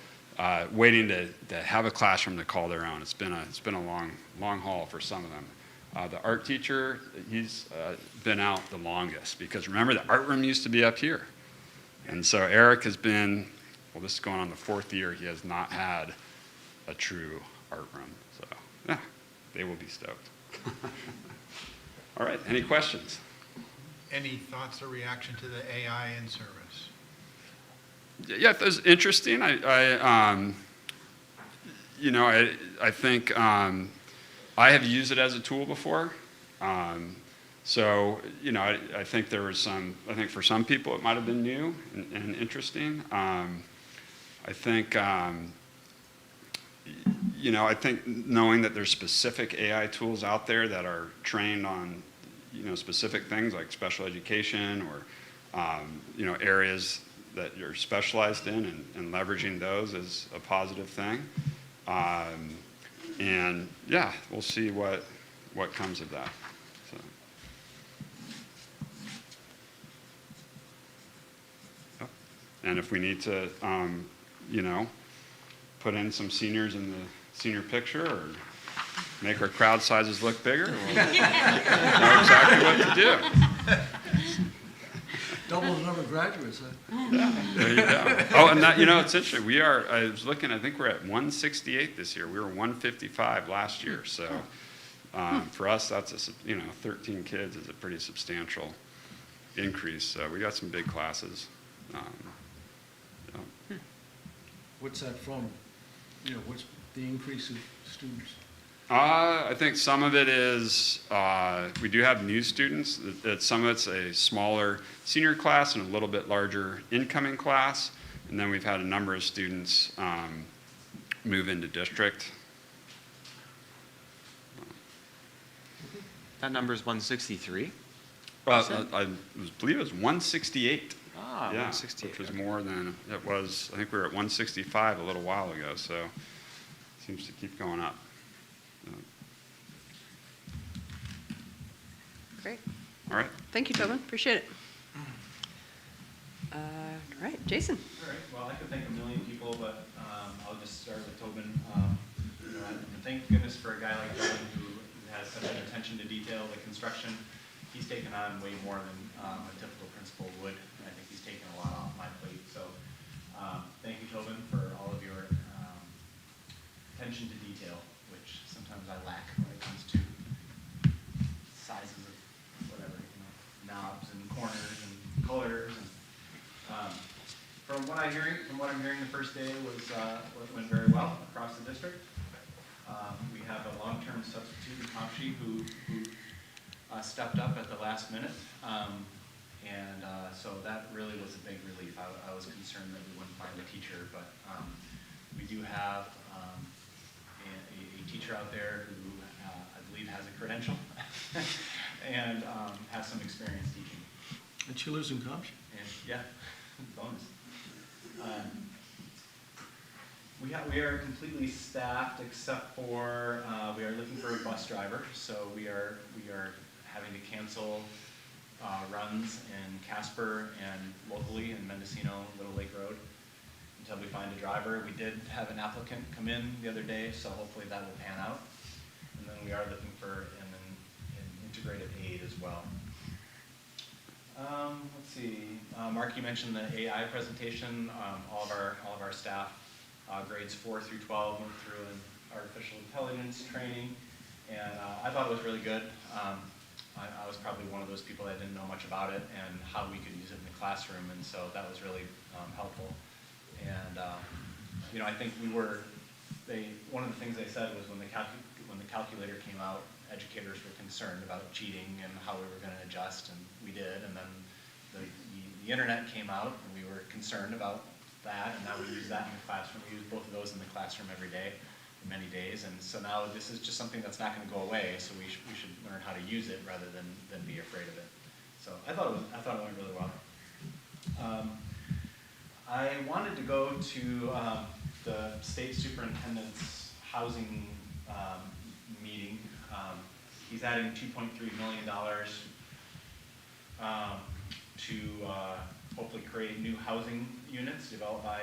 waiting to have a classroom to call their own. It's been a long haul for some of them. The art teacher, he's been out the longest because remember the art room used to be up here. And so Eric has been, well, this is going on the 4th year, he has not had a true art room. So yeah, they will be stoked. All right, any questions? Any thoughts or reaction to the AI in service? Yeah, it was interesting. I think I have used it as a tool before. So, I think there was I think for some people it might have been new and interesting. I think knowing that there's specific AI tools out there that are trained on, specific things like special education or, areas that you're specialized in and leveraging those is a positive thing. And yeah, we'll see what comes of that. So. Yep. And if we need to, put in some seniors in the senior picture or make our crowd sizes look bigger, we'll know exactly what to do. Double the number of graduates, huh? Yeah, there you go. Oh, and that, it's interesting. I was looking, I think we're at 168 this year. We were 155 last year. So for us, that's 13 kids is a pretty substantial increase. So we got some big classes. What's that from? What's the increase of students? I think some of it is, we do have new students. Some of it's a smaller senior class and a little bit larger incoming class. And then we've had a number of students move into district. That number is 163? Well, I believe it was 168. Ah, Yeah, 168. which was more than it was. I think we were at 165 a little while ago, so it seems to keep going up. Great. All right. Thank you, Tobin. Appreciate it. All right, Jason. All right, well, I could thank a million people, but I'll just start with Tobin. And thank goodness for a guy like Tobin who has such an attention to detail. The construction, he's taken on way more than a typical principal would. And I think he's taken a lot off my plate. So thank you, Tobin, for all of your attention to detail, which sometimes I lack when it comes to sizes of whatever, knobs and corners and colors. And from what I'm hearing, the first day went very well across the district. We have a long-term substitute in Kopshi who stepped up at the last minute, so that really was a big relief. I was concerned that we wouldn't find a teacher, but we do have a teacher out there who I believe has a credential and has some experience teaching. And she lives in Compton. And yeah, bonus. We are completely staffed except for we are looking for a bus driver. So we are having to cancel runs in Casper and locally in Mendocino, Little Lake Road until we find a driver. We did have an applicant come in the other day, so hopefully that will pan out. And then we are looking for an integrated aid as well. Let's see. Mark, you mentioned the AI presentation. All of our staff, grades 4 through 12, went through an artificial intelligence training, and I thought it was really good. I was probably one of those people that didn't know much about it and how we could use it in the classroom, and so that was really helpful. And I think one of the things they said was when the calculator came out, educators were concerned about cheating and how we were going to adjust, and we did. And then the internet came out, and we were concerned about that, and now we use that in the classroom. We use both of those in the classroom every day, many days, and so now this is just something that's not going to go away. So we should learn how to use it rather than be afraid of it. So I thought it went really well. I wanted to go to the state superintendent's housing meeting. He's adding $2.3 million to hopefully create new housing units developed by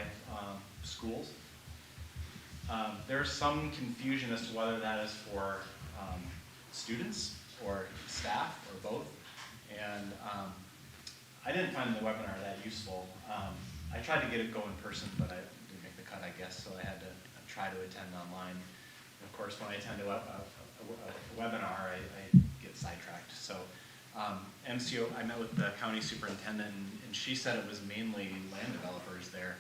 schools. There's some confusion as to whether that is for students or staff or both. And I didn't find the webinar that useful. I tried to get it go in person, but I didn't make the cut, I guess, so I had to try to attend online. And of course, when I attend a webinar, I get sidetracked. So MCO, I met with the county superintendent, and she said it was mainly land developers there.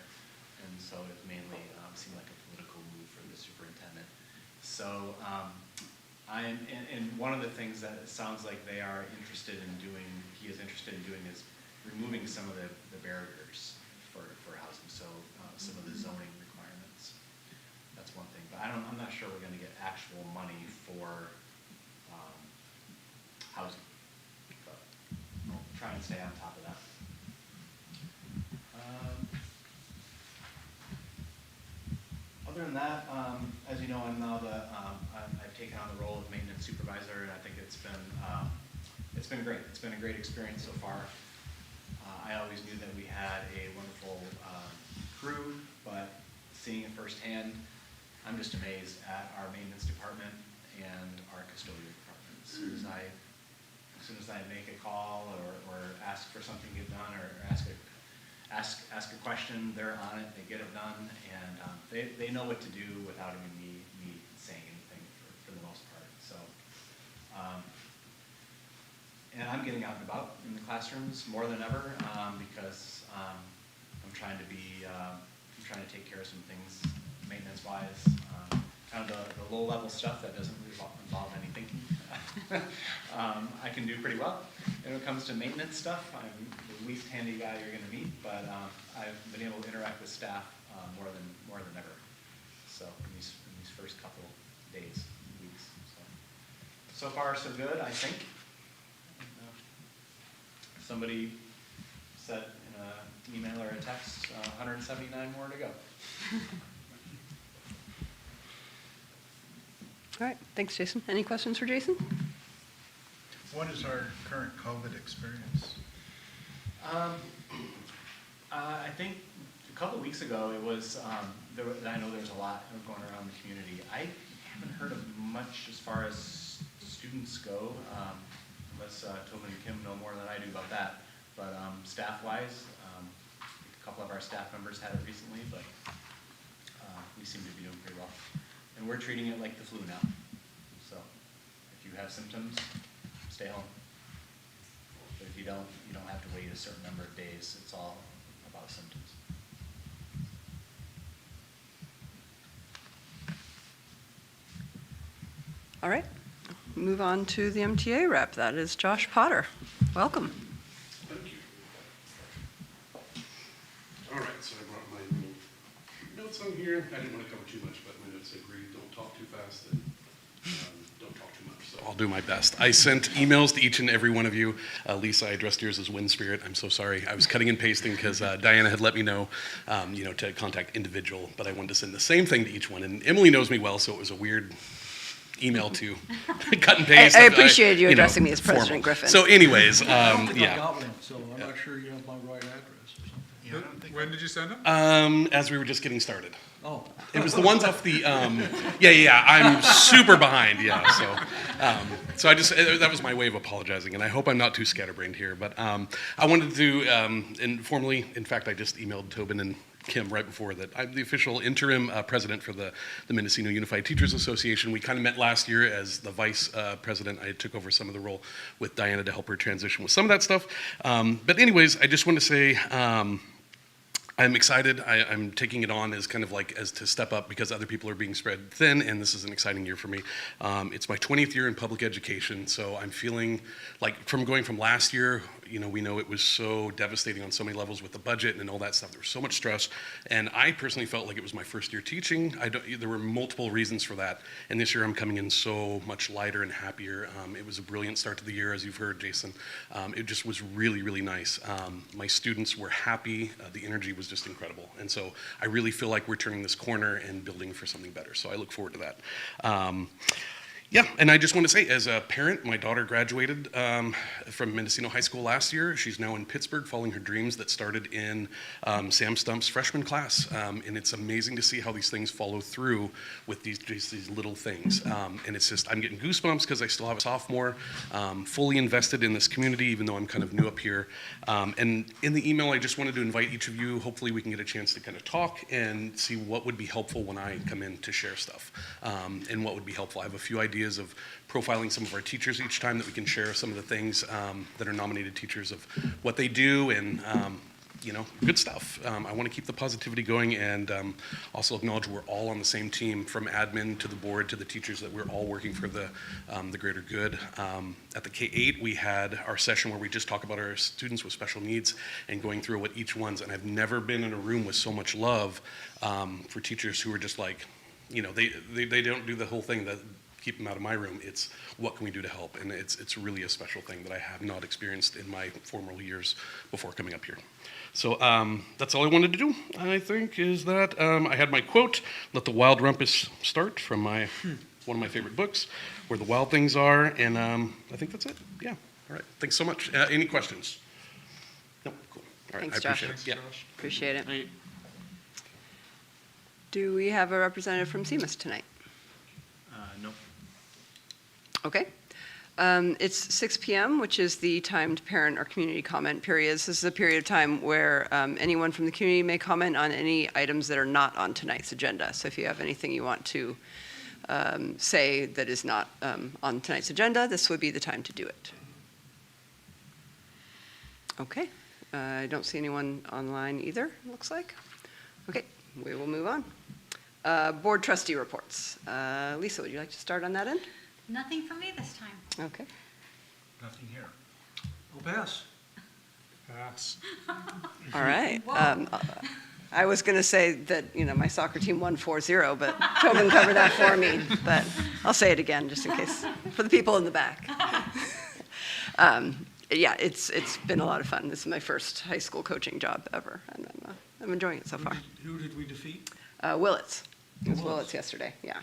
And so it mainly seemed like a political move for the superintendent. So and one of the things that it sounds like they are interested in doing, he is interested in doing, is removing some of the barriers for housing. So some of the zoning requirements. That's one thing. But I'm not sure we're going to get actual money for housing. But I'll try and stay on top of that. Other than that, as you know, I'm now I've taken on the role of maintenance supervisor, and I think it's been great. It's been a great experience so far. I always knew that we had a wonderful crew, but seeing it firsthand, I'm just amazed at our maintenance department and our custodial department. As soon as I make a call or ask for something to get done, or ask a question, they're on it, they get it done, and they know what to do without even me saying anything for the most part. So, and I'm getting out and about in the classrooms more than ever because I'm trying to take care of some things maintenance-wise, kind of the low-level stuff that doesn't involve any thinking. I can do pretty well. And when it comes to maintenance stuff, I'm the least handy guy you're going to meet, but I've been able to interact with staff more than ever. So in these first couple days, weeks. So far so good, I think. Somebody said in an email or a text, 179 more to go. All right, thanks, Jason. Any questions for Jason? What is our current COVID experience? I think a couple of weeks ago it was, I know there's a lot going around the community. I haven't heard of much as far as students go, unless Tobin and Kim know more than I do about that. But staff-wise, a couple of our staff members had it recently, but we seem to be doing pretty well. And we're treating it like the flu now. So if you have symptoms, stay home. But if you don't have to wait a certain number of days. It's all about symptoms. All right, move on to the MTA rep. That is Josh Potter. Welcome. Thank you. All right, so I brought my little notes on here. I didn't want to cover too much, but my notes say, "Agree, don't talk too fast, and don't talk too much." So I'll do my best. I sent emails to each and every one of you. Lisa, I addressed yours as Wind Spirit. I'm so sorry. I was cutting and pasting because Diana had let me know, to contact individual, but I wanted to send the same thing to each one. And Emily knows me well, so it was a weird email to cut and paste. I appreciate you addressing me as formal. President Griffin. So anyways, I don't think I yeah. got one, so I'm not sure you have my right address or something. Yeah, I don't think When did you send them? As we were just getting started. Oh, It was the ones off the, yeah, I'm super behind, yeah, so I just, that was my way of apologizing, and I hope I'm not too scatterbrained here, but I wanted to informally, in fact, I just emailed Tobin and Kim right before that. I'm the official interim president for the Mendocino Unified Teachers Association. We kind of met last year as the vice president. I took over some of the role with Diana to help her transition with some of that stuff. But anyways, I just want to say, I'm excited. I'm taking it on as kind of like as to step up because other people are being spread thin, and this is an exciting year for me. It's my 20th year in public education, so I'm feeling like from going from last year, we know it was so devastating on so many levels with the budget and all that stuff. There was so much stress, and I personally felt like it was my first year teaching. There were multiple reasons for that, and this year I'm coming in so much lighter and happier. It was a brilliant start to the year, as you've heard, Jason. It just was really, really nice. My students were happy. The energy was just incredible, and so I really feel like we're turning this corner and building for something better, so I look forward to that. Yeah, and I just want to say, as a parent, my daughter graduated from Mendocino High School last year. She's now in Pittsburgh following her dreams that started in Sam Stump's freshman class. And it's amazing to see how these things follow through with these little things. And it's just, I'm getting goosebumps because I still have a sophomore, fully invested in this community, even though I'm kind of new up here. And in the email, I just wanted to invite each of you, hopefully we can get a chance to kind of talk and see what would be helpful when I come in to share stuff, and what would be helpful. I have a few ideas of profiling some of our teachers each time that we can share some of the things that are nominated teachers of what they do and good stuff. I want to keep the positivity going and also acknowledge we're all on the same team, from admin to the board to the teachers, that we're all working for the greater good. At the K-8, we had our session where we just talk about our students with special needs and going through what each one's, and I've never been in a room with so much love for teachers who are just like, they don't do the whole thing that keep them out of my room. It's what can we do to help? And it's really a special thing that I have not experienced in my formal years before coming up here. So that's all I wanted to do, I think, is that I had my quote, "Let the wild rumpus start," from one of my favorite books, Where the Wild Things Are, and I think that's it. Yeah, all right, thanks so much. Any questions? No, cool. All right, Thanks, I appreciate Josh. it. Yeah. Appreciate it. Do we have a representative from CMUS tonight? No. Okay. It's 6 p.m., which is the timed parent or community comment periods. This is a period of time where anyone from the community may comment on any items that are not on tonight's agenda. So if you have anything you want to say that is not on tonight's agenda, this would be the time to do it. Okay. I don't see anyone online either, it looks like. Okay, we will move on. Board trustee reports. Lisa, would you like to start on that end? Nothing for me this time. Okay. Nothing here. I'll pass. Pass. All right. I was going to say that, my soccer team won 4-0, but Tobin covered that for me. But I'll say it again just in case, for the people in the back. Yeah, it's been a lot of fun. This is my first high school coaching job ever, and I'm enjoying it so far. Who did we defeat? Willits. It was Willits yesterday, yeah.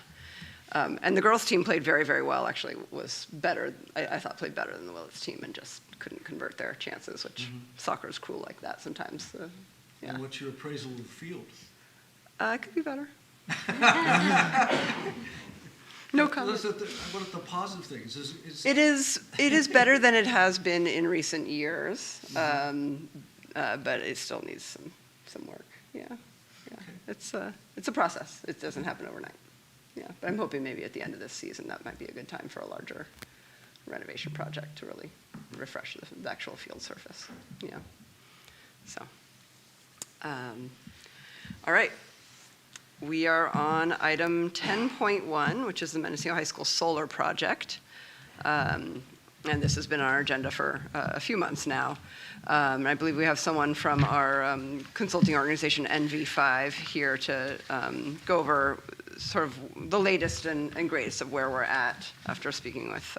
And the girls' team played very, very well, actually, was better, I thought played better than the Willits team, and just couldn't convert their chances, which soccer is cruel like that sometimes. Yeah. And what's your appraisal of the field? It could be better. No comment. What are the positive things? It is better than it has been in recent years, but it still needs some work, yeah. Okay. It's a process. It doesn't happen overnight. Yeah, but I'm hoping maybe at the end of this season that might be a good time for a larger renovation project to really refresh the actual field surface. Yeah. So, all right. We are on item 10.1, which is the Mendocino High School Solar Project. And this has been on our agenda for a few months now. I believe we have someone from our consulting organization, NV5, here to go over sort of the latest and greatest of where we're at after speaking with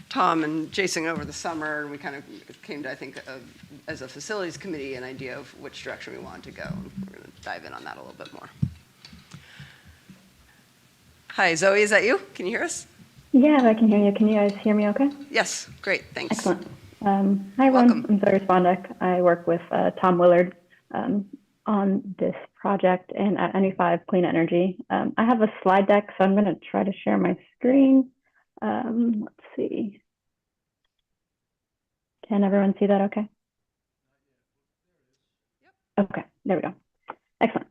Tom and Jason over the summer. And we kind of came to, I think, as a facilities committee, an idea of which direction we wanted to go. And we're going to dive in on that a little bit more. Hi, Zoe, is that you? Can you hear us? Yeah, I can hear you. Can you guys hear me okay? Yes, great, thanks. Excellent. Hi, everyone. Welcome. I'm Zoe Spondek. I work with Tom Willard on this project and at NE5 Clean Energy. I have a slide deck, so I'm going to try to share my screen. Let's see. Can everyone see that okay? Yep. Okay, there we go. Excellent.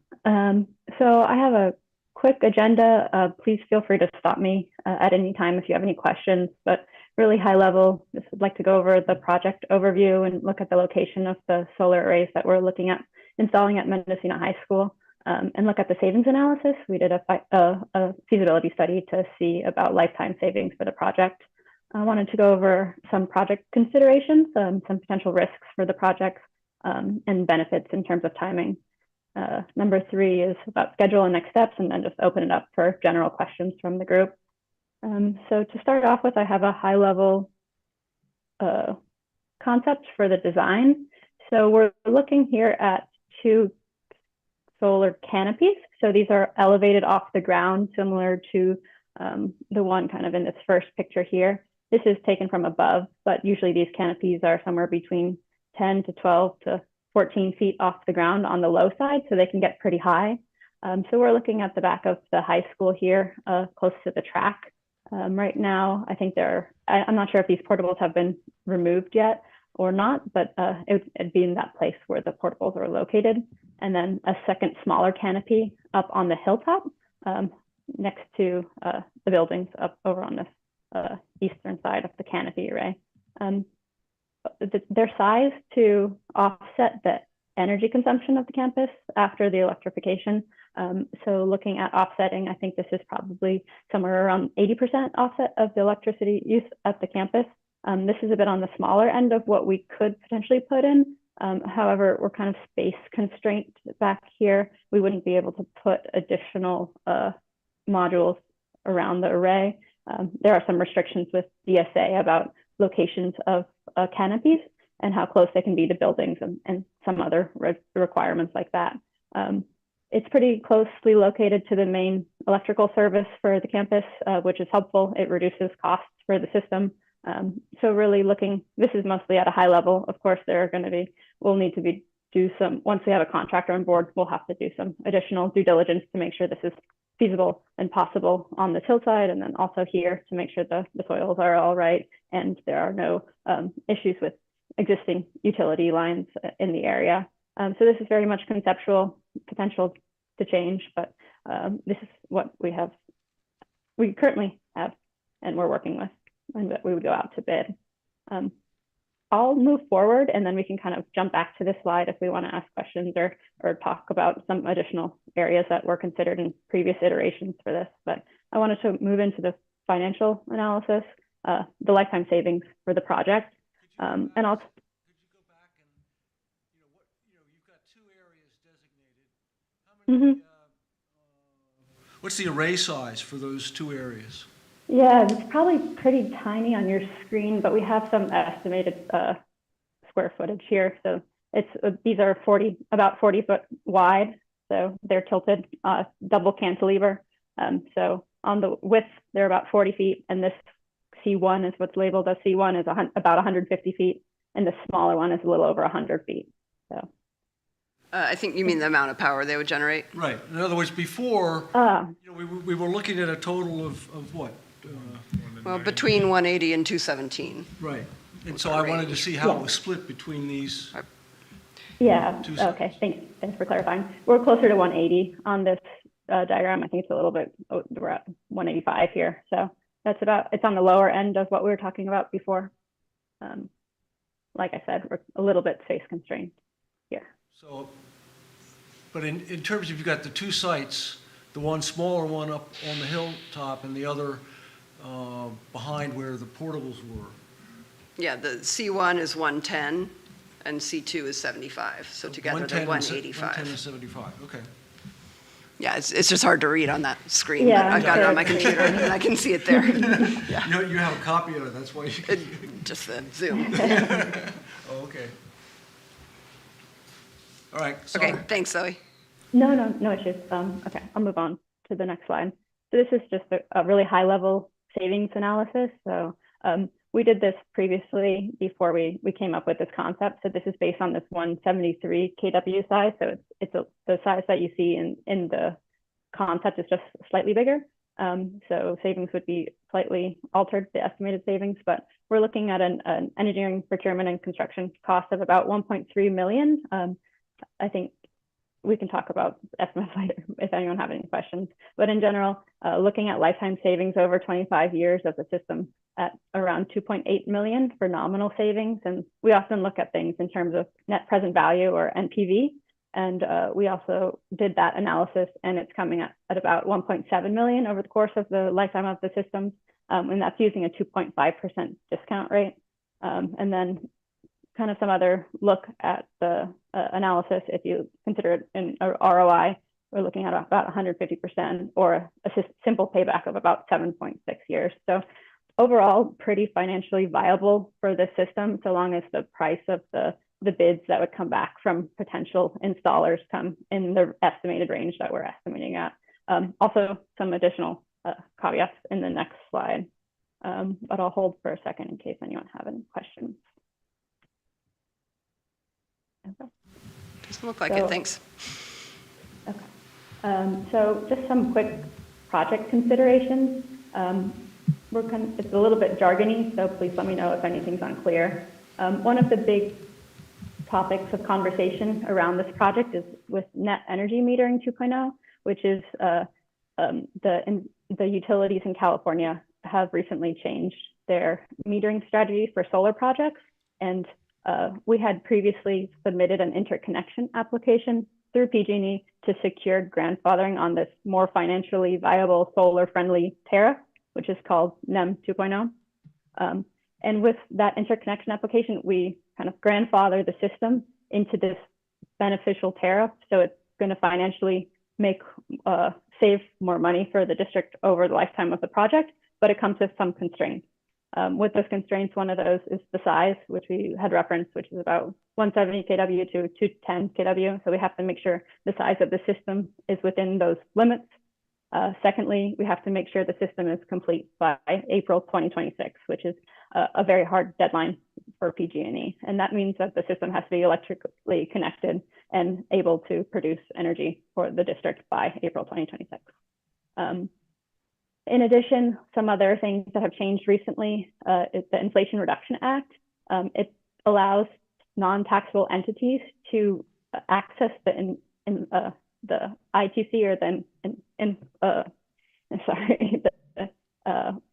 So I have a quick agenda. Please feel free to stop me at any time if you have any questions, but really high level, just would like to go over the project overview and look at the location of the solar arrays that we're looking at installing at Mendocino High School, and look at the savings analysis. We did a feasibility study to see about lifetime savings for the project. I wanted to go over some project considerations, some potential risks for the project, and benefits in terms of timing. Number 3 is about schedule and next steps, and then just open it up for general questions from the group. So to start off with, I have a high level concept for the design. So we're looking here at 2 solar canopies. So these are elevated off the ground, similar to the one kind of in this first picture here. This is taken from above, but usually these canopies are somewhere between 10 to 12 to 14 feet off the ground on the low side, so they can get pretty high. So we're looking at the back of the high school here, close to the track. Right now, I think I'm not sure if these portables have been removed yet or not, but it'd be in that place where the portables are located. And then a second smaller canopy up on the hilltop next to the buildings up over on this eastern side of the canopy array. They're sized to offset the energy consumption of the campus after the electrification. So looking at offsetting, I think this is probably somewhere around 80% offset of the electricity use at the campus. This is a bit on the smaller end of what we could potentially put in. However, we're kind of space constrained back here. We wouldn't be able to put additional modules around the array. There are some restrictions with DSA about locations of canopies and how close they can be to buildings and some other requirements like that. It's pretty closely located to the main electrical service for the campus, which is helpful. It reduces costs for the system. So really this is mostly at a high level. Of course, we'll need to do some, once we have a contractor on board, we'll have to do some additional due diligence to make sure this is feasible and possible on the hillside, and then also here to make sure the soils are all right and there are no issues with existing utility lines in the area. So this is very much conceptual, potential to change, but this is what we currently have and we're working with, and that we would go out to bid. I'll move forward and then we can kind of jump back to this slide if we want to ask questions or talk about some additional areas that were considered in previous iterations for this. But I wanted to move into the financial analysis, the lifetime savings for the project. And I'll. Could you go back and, you've got 2 areas designated. How many, what's the array size for those 2 areas? Yeah, it's probably pretty tiny on your screen, but we have some estimated square footage here. So these are about 40 foot wide. So they're tilted double cantilever. So on the width, they're about 40 feet, and this C1 is what's labeled as C1 is about 150 feet, and the smaller one is a little over 100 feet. So. I think you mean the amount of power they would generate? Right. In other words, before, we were looking at a total of what? Well, between 180 and 217. Right. And so I wanted to see how it was split between these. Yeah. Okay. Thanks for clarifying. We're closer to 180 on this diagram. I think it's a little bit, we're at 185 here. So it's on the lower end of what we were talking about before. Like I said, we're a little bit space constrained here. So, but in terms of, you've got the 2 sites, the one smaller one up on the hilltop and the other behind where the portables were. Yeah, the C1 is 110 and C2 is 75. So together they're 185. 110 and 75, okay. Yeah, it's just hard to read on that screen. Yeah, but I've got it on my computer and I can see it there. Yeah. You have a copy of it, that's why you Just the Zoom. Oh, okay. All right, sorry. Okay, thanks, Zoe. No issues. Okay, I'll move on to the next slide. So this is just a really high level savings analysis. So we did this previously before we came up with this concept. So this is based on this 173 kW size. So it's the size that you see in the concept is just slightly bigger. So savings would be slightly altered, the estimated savings, but we're looking at an engineering, procurement, and construction cost of about 1.3 million. I think we can talk about estimates later if anyone have any questions. But in general, looking at lifetime savings over 25 years of the system at around 2.8 million for nominal savings. And we often look at things in terms of net present value or NPV. And we also did that analysis, and it's coming at about 1.7 million over the course of the lifetime of the systems. And that's using a 2.5% discount rate. And then kind of some other look at the analysis. If you consider it an ROI, we're looking at about 150% or a simple payback of about 7.6 years. So overall, pretty financially viable for the system, so long as the price of the bids that would come back from potential installers come in the estimated range that we're estimating at. Also, some additional caveats in the next slide. But I'll hold for a second in case anyone have any questions. Okay. Doesn't look like So- it, thanks. Okay. So just some quick project considerations. It's a little bit jargony, so please let me know if anything's unclear. One of the big topics of conversation around this project is with net energy metering 2.0, which is the utilities in California have recently changed their metering strategy for solar projects. And we had previously submitted an interconnection application through PG&E to secure grandfathering on this more financially viable solar-friendly tariff, which is called NEM 2.0. And with that interconnection application, we kind of grandfather the system into this beneficial tariff. So it's going to financially make save more money for the district over the lifetime of the project, but it comes with some constraints. With those constraints, one of those is the size, which we had referenced, which is about 170 kW to 210 kW. So we have to make sure the size of the system is within those limits. Secondly, we have to make sure the system is complete by April 2026, which is a very hard deadline for PG&E. And that means that the system has to be electrically connected and able to produce energy for the district by April 2026. In addition, some other things that have changed recently is the Inflation Reduction Act. It allows non-taxable entities to access the ITC or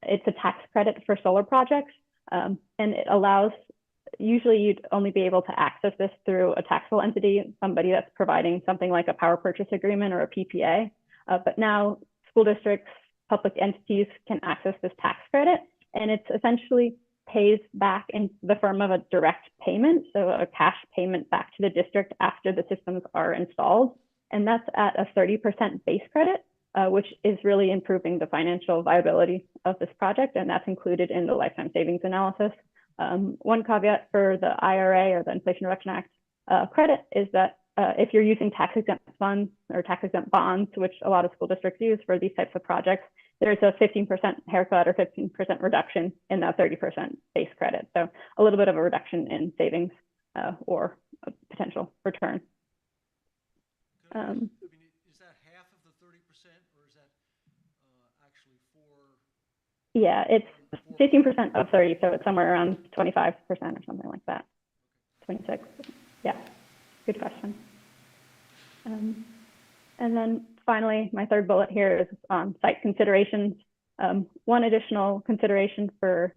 it's a tax credit for solar projects, and it allows, usually you'd only be able to access this through a taxable entity, somebody that's providing something like a power purchase agreement or a PPA, but now school districts, public entities can access this tax credit, and it's essentially pays back in the form of a direct payment, so a cash payment back to the district after the systems are installed. And that's at a 30% base credit, which is really improving the financial viability of this project, and that's included in the lifetime savings analysis. One caveat for the IRA or the Inflation Reduction Act credit is that if you're using tax-exempt funds or tax-exempt bonds, which a lot of school districts use for these types of projects, there's a 15% haircut or 15% reduction in that 30% base credit. So a little bit of a reduction in savings or a potential return. Is that half of the 30% or is that actually for? Yeah, it's 15% of 30, so it's somewhere around 25% or something like that. 26, yeah, good question. And then finally, my third bullet here is on site considerations. One additional consideration for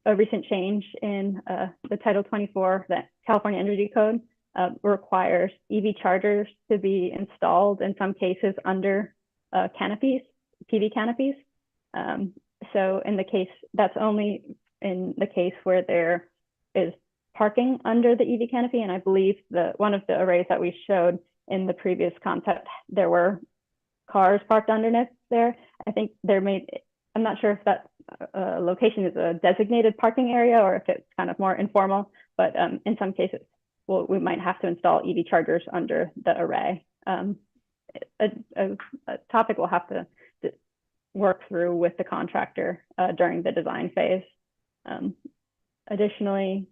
a recent change in the Title 24, the California Energy Code, requires EV chargers to be installed in some cases under canopies, PV canopies. So in the case, that's only in the case where there is parking under the EV canopy. And I believe one of the arrays that we showed in the previous concept, there were cars parked underneath there. I think I'm not sure if that location is a designated parking area or if it's kind of more informal, but in some cases, we might have to install EV chargers under the array. A topic we'll have to work through with the contractor during the design phase. Additionally,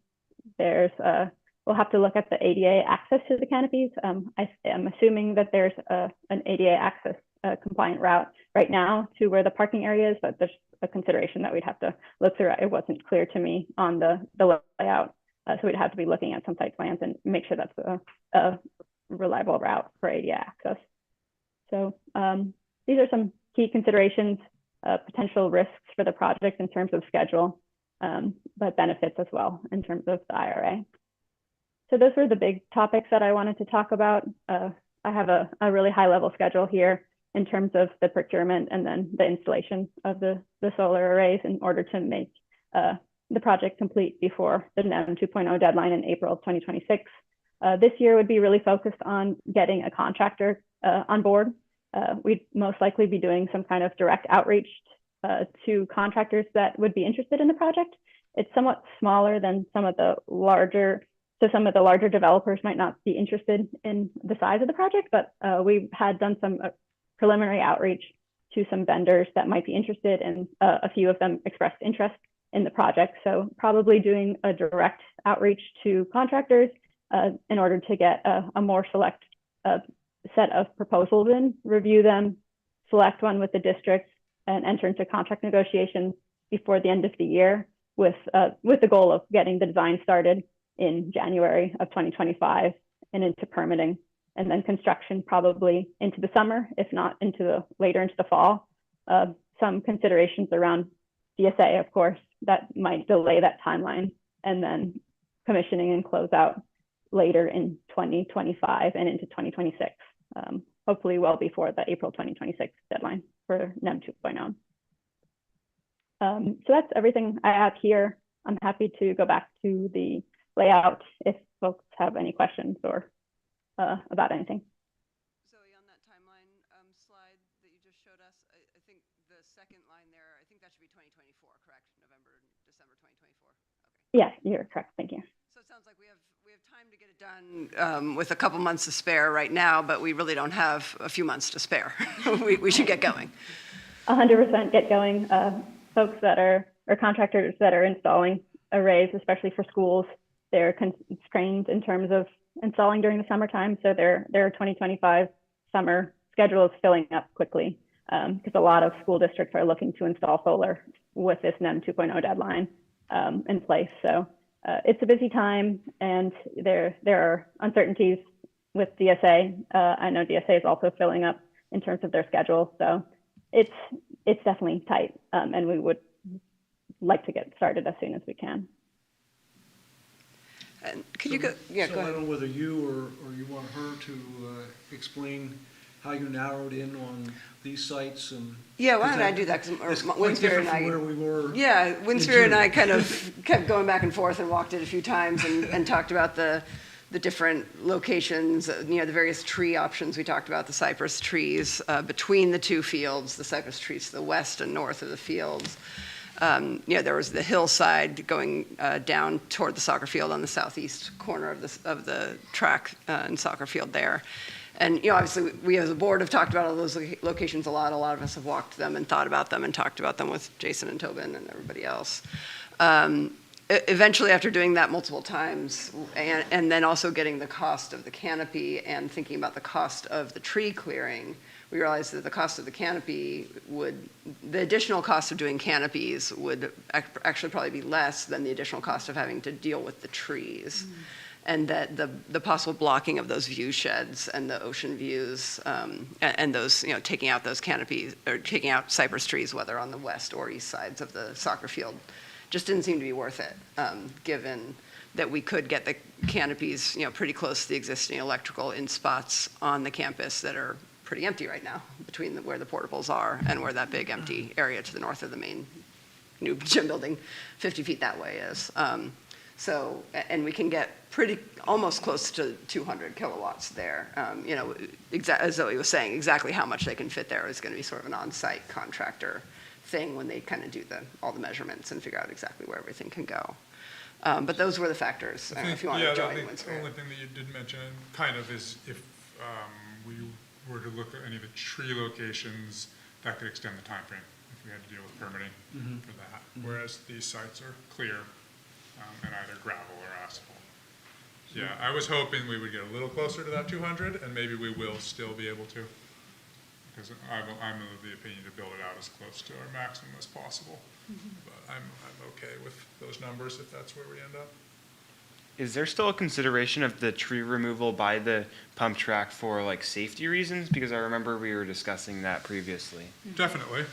we'll have to look at the ADA access to the canopies. I'm assuming that there's an ADA access compliant route right now to where the parking area is, but there's a consideration that we'd have to look through. It wasn't clear to me on the layout. So we'd have to be looking at some site plans and make sure that's a reliable route for ADA access. So these are some key considerations, potential risks for the project in terms of schedule, but benefits as well in terms of the IRA. So those were the big topics that I wanted to talk about. I have a really high level schedule here in terms of the procurement and then the installation of the solar arrays in order to make the project complete before the NEM 2.0 deadline in April 2026. This year would be really focused on getting a contractor on board. We'd most likely be doing some kind of direct outreach to contractors that would be interested in the project. It's somewhat smaller than some of the larger, so some of the larger developers might not be interested in the size of the project, but we've had done some preliminary outreach to some vendors that might be interested, and a few of them expressed interest in the project. So probably doing a direct outreach to contractors in order to get a more select set of proposals in, review them, select one with the district, and enter into contract negotiations before the end of the year with the goal of getting the design started in January of 2025 and into permitting, and then construction probably into the summer, if not later into the fall. Some considerations around DSA, of course, that might delay that timeline, and then commissioning and closeout later in 2025 and into 2026, hopefully well before the April 2026 deadline for NEM 2.0. So that's everything I have here. I'm happy to go back to the layout if folks have any questions or about anything. Zoe, on that timeline slide that you just showed us, I think the second line there, I think that should be 2024, correct? November, December 2024. Okay. Yeah, you're correct. Thank you. So it sounds like we have time to get it done with a couple months to spare right now, but we really don't have a few months to spare. we should get going. 100% get going. Folks that are, or contractors that are installing arrays, especially for schools, they're constrained in terms of installing during the summertime. So their 2025 summer schedule is filling up quickly because a lot of school districts are looking to install solar with this NEM 2.0 deadline in place. So it's a busy time, and there are uncertainties with DSA. I know DSA is also filling up in terms of their schedule. So it's definitely tight, and we would like to get started as soon as we can. And could you go? Yeah, so go I ahead. don't know whether you or you want her to explain how you narrowed in on these sites and. Yeah, why don't I do that? It's quite Winspear different and from I. where we were. Yeah, in Winspear and June. I kind of kept going back and forth and walked it a few times and talked about the different locations, the various tree options we talked about, the cypress trees between the two fields, the cypress trees to the west and north of the fields. There was the hillside going down toward the soccer field on the southeast corner of the track and soccer field there. And obviously, we as a board have talked about all those locations a lot. A lot of us have walked them and thought about them and talked about them with Jason and Tobin and everybody else. Eventually, after doing that multiple times, and then also getting the cost of the canopy and thinking about the cost of the tree clearing, we realized that the cost of the canopy the additional cost of doing canopies would actually probably be less than the additional cost of having to deal with the trees. Mm-hmm. And that the possible blocking of those view sheds and the ocean views and those, taking out those canopies or taking out cypress trees, whether on the west or east sides of the soccer field, just didn't seem to be worth it, given that we could get the canopies, pretty close to the existing electrical in spots on the campus that are pretty empty right now, between where the portables are and where that big empty area to the north of the main new gym building, 50 feet that way is. So, and we can get almost close to 200 kilowatts there. As Zoe was saying, exactly how much they can fit there is going to be sort of an on-site contractor thing when they kind of do all the measurements and figure out exactly where everything can go. But those were the factors, if you want to join Winspear. The only thing that you did mention, kind of, is if we were to look at any of the tree locations, that could extend the time frame if we had to deal with permitting for that. Whereas these sites are clear and either gravel or asphalt. Yeah, I was hoping we would get a little closer to that 200, and maybe we will still be able to, because I'm of the opinion to build it out as close to our maximum as possible. But I'm okay with those numbers if that's where we end up. Is there still a consideration of the tree removal by the pump track for like safety reasons? Because I remember we were discussing that previously. Definitely.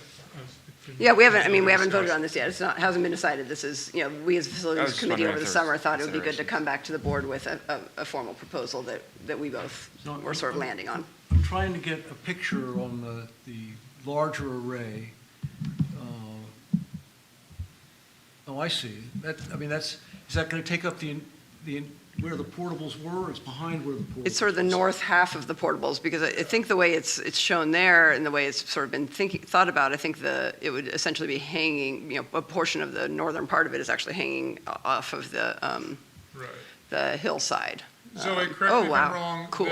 Yeah, we haven't voted on this yet. Hasn't been decided. This is, we as a facilities committee over the summer thought it would be good to come back to the board with a formal proposal that we both were sort of landing on. I'm trying to get a picture on the larger array. Oh, I see. Is that going to take up the where the portables were? It's behind where the portables. It's sort of the north half of the portables, because I think the way it's shown there and the way it's sort of been thought about, I think it would essentially be hanging. A portion of the northern part of it is actually hanging off of the hillside. Zoe, correct me if I'm wrong. Cool.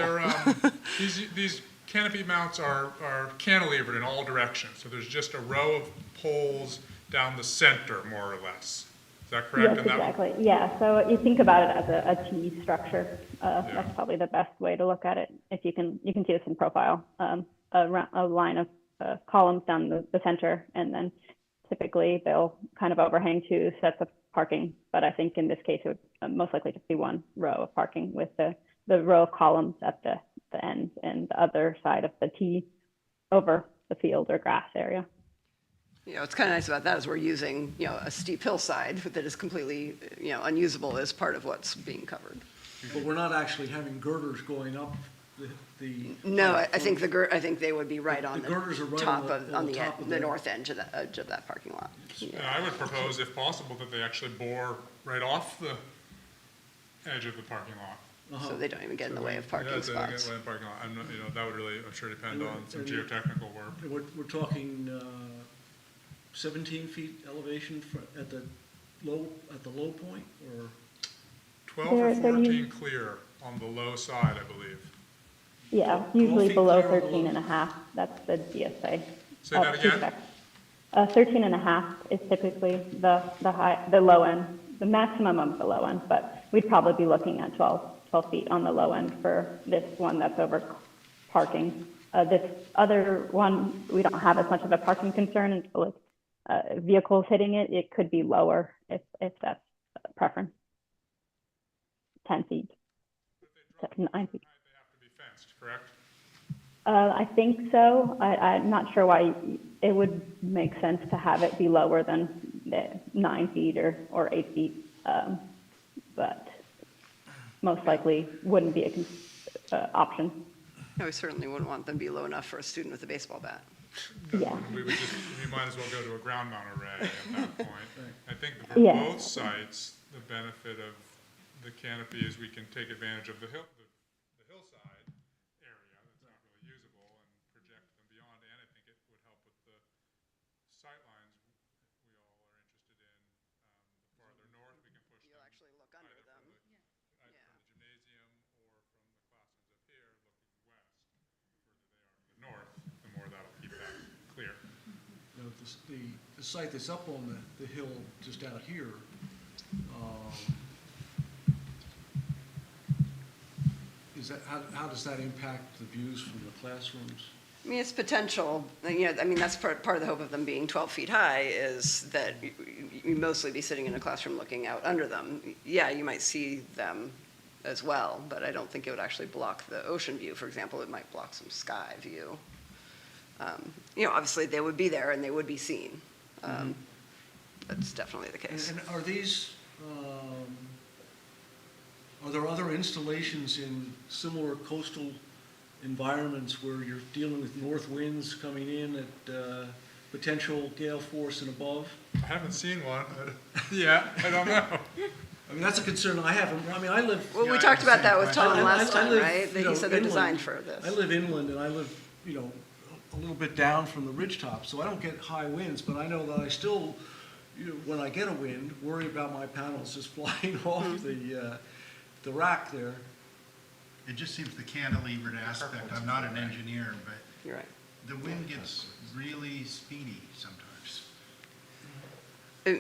These canopy mounts are cantilevered in all directions, so there's just a row of poles down the center, more or less. Is that correct? Yes, in that one? exactly. Yeah, so you think about it as a T structure. That's probably the best way to look at it. If you can see this in profile, a line of columns down the center, and then typically they'll kind of overhang two sets of parking. But I think in this case, it would most likely just be one row of parking with the row of columns at the end and the other side of the T over the field or grass area. You know, what's kind of nice about that is we're using, you know, a steep hillside that is completely, you know, unusable as part of what's being covered. But we're not actually having girders going up the. No, I think I think they would be right on The girders are the right top on of, the- on the the top of the the- north edge of that parking lot. And I would propose, if possible, that they actually bore right off the edge of the parking lot. So they don't even get in the way of Yeah, parking so they don't get in spots. the way of parking lot. I'm not, you know, that would really, I'm sure, depend on some And- geotechnical work. We're talking 17 feet elevation at the low point, or? 12 or They're 14 usually- clear on the low side, I believe. Yeah, 12 usually feet below clear on the 13 and a half. That's the DSA. Say that Two again? specs. 13 and a half is typically the low end, the maximum of the low end, but we'd probably be looking at 12 feet on the low end for this one that's over parking. This other one, we don't have as much of a parking concern until it's vehicles hitting it. It could be lower if that's a preference. 10 feet, 9 feet. They have to be fenced, correct? I think so. I'm not sure why it would make sense to have it be lower than the 9 feet or 8 feet, but most likely wouldn't be a option. No, we certainly wouldn't want them to be low enough for a student with a baseball bat. Yeah. We might as well go to a ground mount array at that point. I think that for Yeah. both sites, the benefit of the canopy is we can take advantage of the hillside area that's not really usable and project them beyond, and I think it would help with the sight lines we all are interested in. The farther north we can push You'll them, actually look under either them. from the gymnasium or from the classrooms up here looking west. The further they are to the north, the more that'll keep that clear. You know, the site that's up on the hill just out here, how does that impact the views from the classrooms? I mean, it's potential, you know, I mean, that's part of the hope of them being 12 feet high is that you mostly be sitting in a classroom looking out under them. Yeah, you might see them as well, but I don't think it would actually block the ocean view. For example, it might block some sky view. You know, obviously they would be there and they would be seen. That's definitely the case. And are these, are there other installations in similar coastal environments where you're dealing with north winds coming in at potential gale force and above? I haven't seen one. Yeah, I don't know. I mean, that's a concern I have. I mean, I live. Well, we Yeah, talked about that with question. Tom last I time, live, right? That you know, you said they're inland. designed for this. I live inland and I live, you know, a little bit down from the ridgetop, so I don't get high winds, but I know that I still, you know, when I get a wind, worry about my panels just flying off the rack there. It just seems the cantilevered aspect, I'm not an engineer, but You're right. the wind gets really speedy sometimes.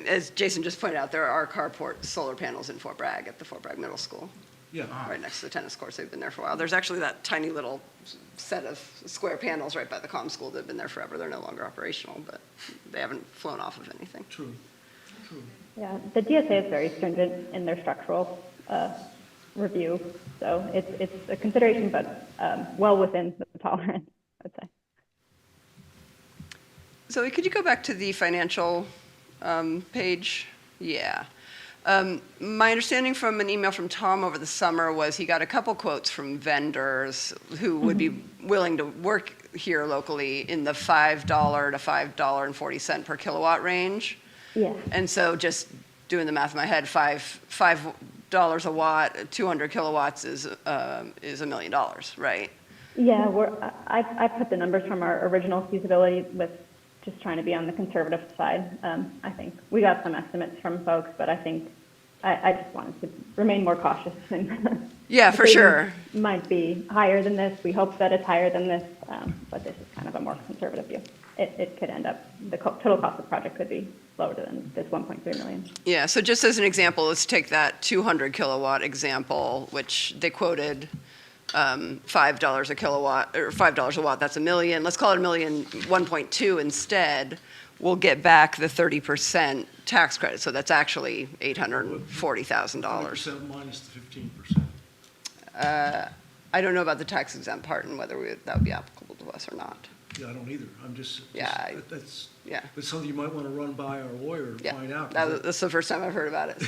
As Jason just pointed out, there are carport solar panels in Fort Bragg at the Fort Bragg Middle School, Yeah. right next to the tennis courts. They've been there for a while. There's actually that tiny little set of square panels right by the comm school that have been there forever. They're no longer operational, but they haven't flown off of anything. True. Yeah, the DSA is very stringent in their structural review, so it's a consideration, but well within the tolerance, I'd say. Zoe, could you go back to the financial page? Yeah. My understanding from an email from Tom over the summer was he got a couple quotes from vendors who would be willing to work here locally in the $5 to $5.40 per kilowatt range. Yeah. And so just doing the math in my head, $5 a watt, 200 kilowatts is $1 million, right? Yeah, I put the numbers from our original feasibility with just trying to be on the conservative side. I think we got some estimates from folks, but I think I just wanted to remain more cautious and Yeah, the for savings sure. might be higher than this. We hope that it's higher than this, but this is kind of a more conservative view. It could end up, the total cost of the project could be lower than this 1.3 million. Yeah, so just as an example, let's take that 200 kilowatt example, which they quoted $5 a kilowatt, or $5 a watt, that's $1 million. Let's call it $1 million, 1.2 instead. We'll get back the 30% tax credit, so that's actually $840,000. 20% minus the 15%. I don't know about the tax exempt part and whether that would be applicable to us or not. Yeah, I don't either. I'm just, Yeah, that's Yeah, something you might want to run by our lawyer to yeah. find out. That's the first time I've heard about it,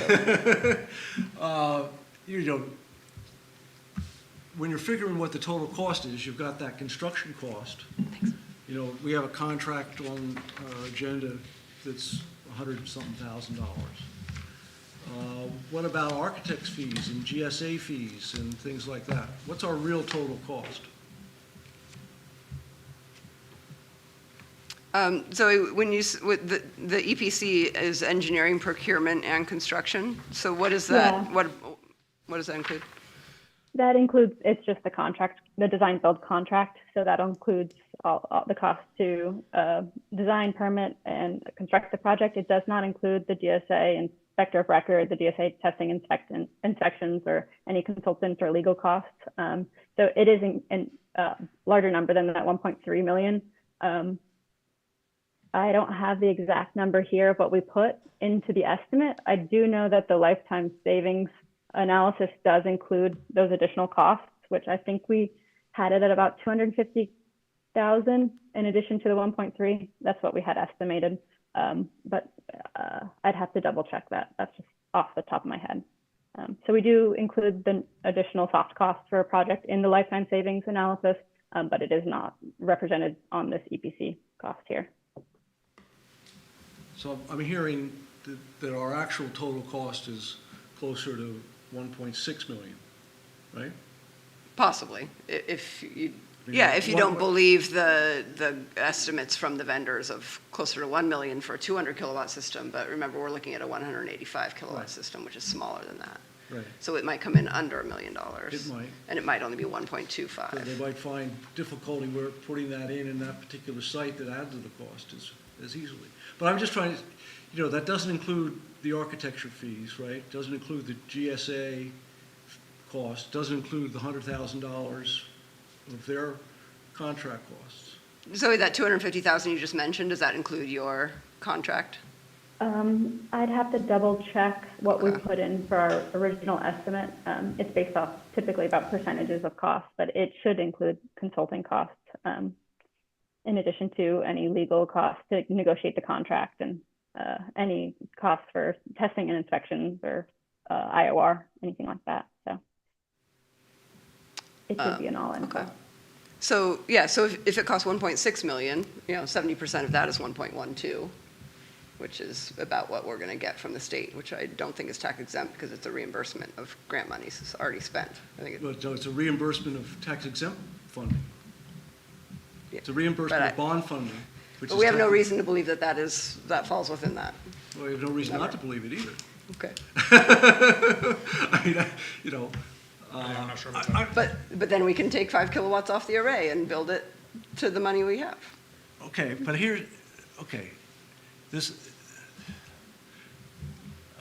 so. You know, when you're figuring what the total cost is, you've got that construction cost. You know, we have a contract on our agenda that's $100-something thousand. What about architect's fees and GSA fees and things like that? What's our real total cost? So when you, with the EPC is engineering, procurement, and construction, so what is that? Yeah. What does that include? That includes, it's just the contract, the design build contract. So that includes all the costs to design, permit, and construct the project. It does not include the DSA inspector of record, the DSA testing inspections, or any consultants or legal costs. So it is a larger number than that 1.3 million. I don't have the exact number here, but we put into the estimate. I do know that the lifetime savings analysis does include those additional costs, which I think we had it at about 250,000 in addition to the 1.3. That's what we had estimated. But I'd have to double check that. That's just off the top of my head. So we do include the additional soft costs for a project in the lifetime savings analysis, but it is not represented on this EPC cost here. So I'm hearing that our actual total cost is closer to 1.6 million, right? Possibly, if you, mean, yeah, if you what- don't believe the estimates from the vendors of closer to 1 million for a 200 kilowatt system, but remember, we're looking at a 185 kilowatt Right. system, which is smaller than that. Right. So it might come in under $1 million. It might. And it might only be So 1.25. they might find difficulty where putting that in that particular site that adds to the cost as easily. But I'm just trying to, you know, that doesn't include the architecture fees, right? Doesn't include the GSA cost, doesn't include the $100,000 of their contract costs. Zoe, that 250,000 you just mentioned, does that include your contract? I'd have to double check what we Okay. put in for our original estimate. It's based off typically about percentages of costs, but it should include consulting costs in addition to any legal costs to negotiate the contract and any costs for testing and inspections or IOR, anything like that. So it should be an all-in Okay. cost. So, yeah, so if it costs 1.6 million, 70% of that is 1.12, which is about what we're going to get from the state, which I don't think is tax exempt because it's a reimbursement of grant monies it's already spent. I think But so it's a reimbursement of tax exempt funding. Yeah. It's a reimbursement But of bond funding. Which But is we have no tax- reason to believe that that falls within that. Well, we have no reason not to believe it either. Okay. I mean, you know. I'm not sure about that. But then we can take 5 kilowatts off the array and build it to the money we have. Okay, but here, okay, this,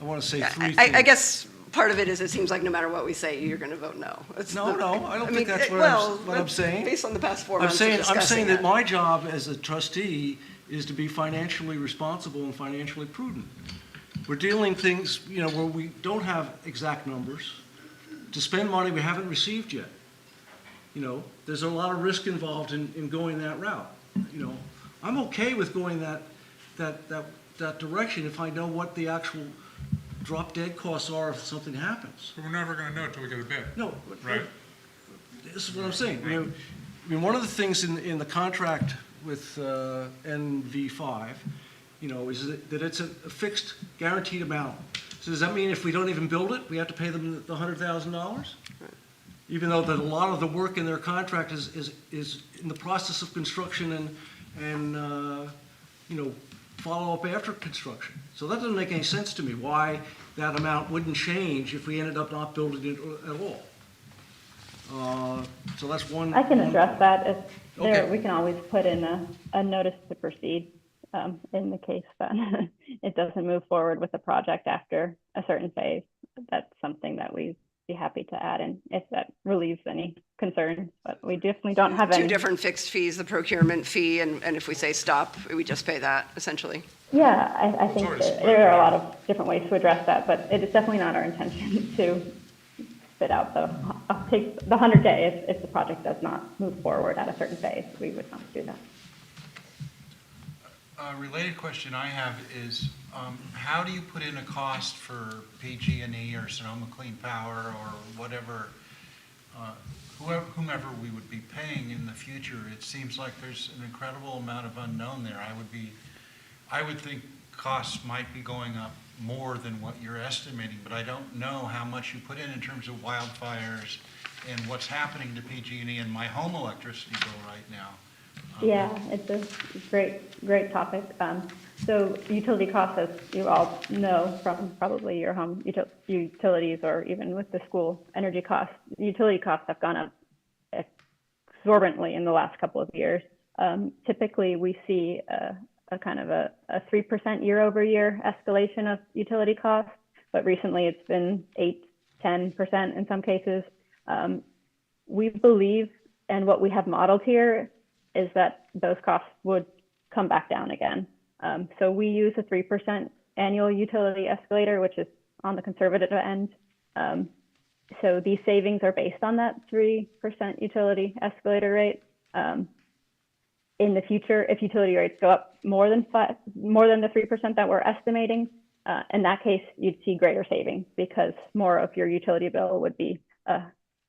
I want to say three things. I guess part of it is it seems like no matter what we say, you're going to vote no. No, I don't think that's what I'm saying. Based on the past 4 I'm months of saying discussing that it. my job as a trustee is to be financially responsible and financially prudent. We're dealing things, you know, where we don't have exact numbers, to spend money we haven't received yet. You know, there's a lot of risk involved in going that route. You know, I'm okay with going that direction if I know what the actual drop dead costs are if something happens. But we're never going to know until we get a bid, No, right? this is what I'm saying. You know, I mean, one of the things in the contract with NV5, you know, is that it's a fixed guaranteed amount. So does that mean if we don't even build it, we have to pay them the $100,000? Even though that a lot of the work in their contract is in the process of construction and you know, follow up after construction. So that doesn't make any sense to me, why that amount wouldn't change if we ended up not building it at all. So that's one. I can one address point. that if there, Okay. we can always put in a notice to proceed in the case that it doesn't move forward with the project after a certain phase. That's something that we'd be happy to add in if that relieves any concerns, but we definitely don't have any. Two different fixed fees, the procurement fee, and if we say stop, we just pay that, essentially. Yeah, I think already that split, there are a right? lot of different ways to address that, but it is definitely not our intention to spit out take the 100K if the project does not move forward at a certain phase. We would not do that. A related question I have is, how do you put in a cost for PG&E or Sonoma Clean Power or whatever, whomever we would be paying in the future? It seems like there's an incredible amount of unknown there. I would think costs might be going up more than what you're estimating, but I don't know how much you put in terms of wildfires and what's happening to PG&E and my home electricity bill right now. Yeah, it's a great topic. So utility costs, as you all know from probably your home utilities or even with the school energy costs, utility costs have gone up exorbitantly in the last couple of years. Typically, we see a kind of a 3% year-over-year escalation of utility costs, but recently it's been 8-10% in some cases. We believe, and what we have modeled here, is that those costs would come back down again. So we use a 3% annual utility escalator, which is on the conservative end. So these savings are based on that 3% utility escalator rate. In the future, if utility rates go up more than the 3% that we're estimating, in that case, you'd see greater savings because more of your utility bill would be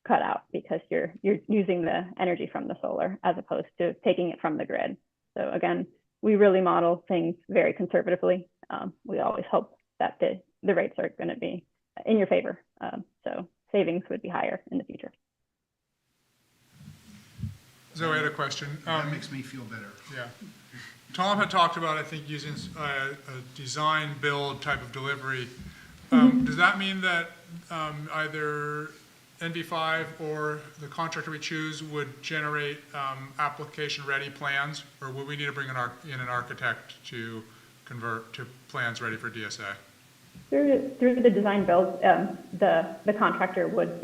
cut out because you're using the energy from the solar as opposed to taking it from the grid. So again, we really model things very conservatively. We always hope that the rates are going to be in your favor. So savings would be higher in the future. Zoe had a question. That makes me feel better. Yeah. Tom had talked about, I think, using a design build type of delivery. Does that mean that either NV5 or the contractor we choose would generate application-ready plans, or would we need to bring in an architect to convert to plans ready for DSA? Through the design build, the contractor would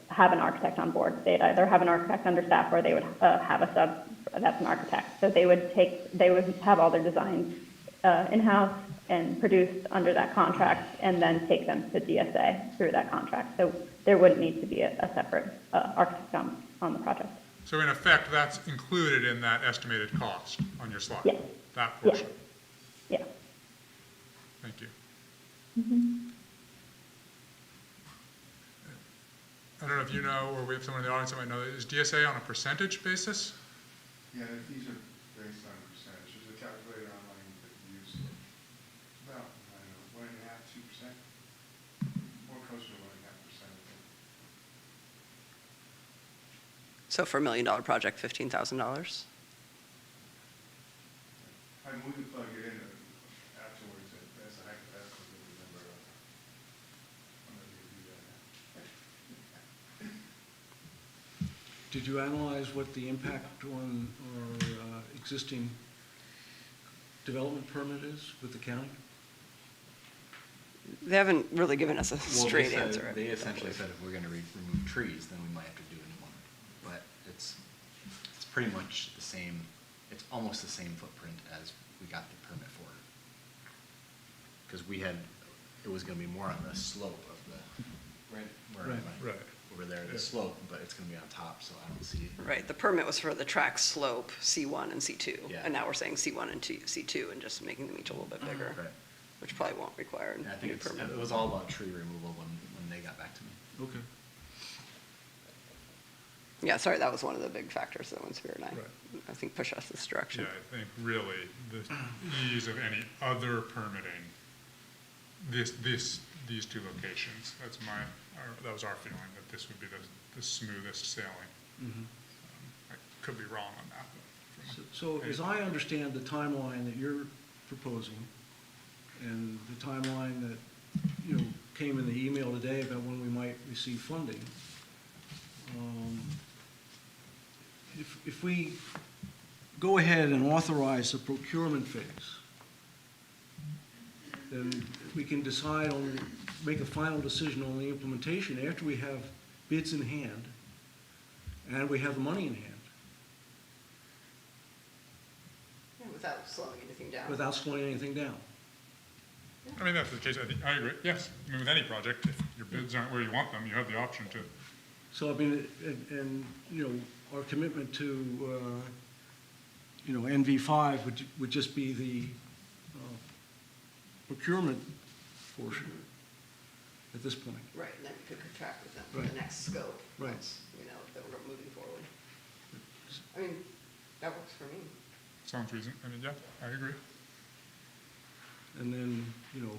have an architect on board. They'd either have an architect under staff or they would have a sub that's an architect. So they would have all their designs in-house and produced under that contract and then take them to DSA through that contract. So there wouldn't need to be a separate architect on the project. So in effect, that's included in that estimated cost on your slide? Yes. That portion? Yeah. Thank you. I don't know if you know, or we have someone in the audience that might know, is DSA on a percentage basis? Yeah, these are based on percentage. There's a calculator online that you use about, I don't know, 1.5%, 2%, more closer to 1.5%, I think. So for $1 million project, $15,000? I mean, we can plug it in afterwards as a hypothetical to remember. I'm going to do that now. Did you analyze what the impact on our existing development permit is with the county? They haven't really given us a straight answer. They essentially said if we're going to remove trees, then we might have to do a new one. But it's pretty much the same, it's almost the same footprint as we got the permit for. Because it was going to be more on the slope of the, Right. over there, the slope, but it's going to be on top, so I don't see. Right, the permit was for the track slope, C1 and C2. Yeah. And now we're saying C1 and C2 and just making them each a little bit bigger, Right. which probably won't require a And I think new permit. it was all about tree removal when they got back to me. Okay. Yeah, sorry, that was one of the big factors that when Spirit and Right. I think, push us this direction. Yeah, I think really the ease of any other permitting, these two locations, that was our feeling, that this would be the smoothest sailing. I could be wrong on that. But So as I understand the timeline that you're proposing and the timeline that, came in the email today about when we might receive funding, If we go ahead and authorize the procurement phase, then we can decide on, make a final decision on the implementation after we have bids in hand and we have the money in hand, Yeah, without slowing anything down. without slowing anything down. I mean, that's the case, I agree, yes. I mean, with any project, if your bids aren't where you want them, you have the option to. So, I mean, and you know, our commitment to, you know, NV5 would just be the procurement portion at this point. Right, and then you could contract with them for Right. the next scope. Right. Once, you know, that we're moving forward. I mean, that works for me. Sounds reasonable, I mean, yeah, I agree. And then, you know,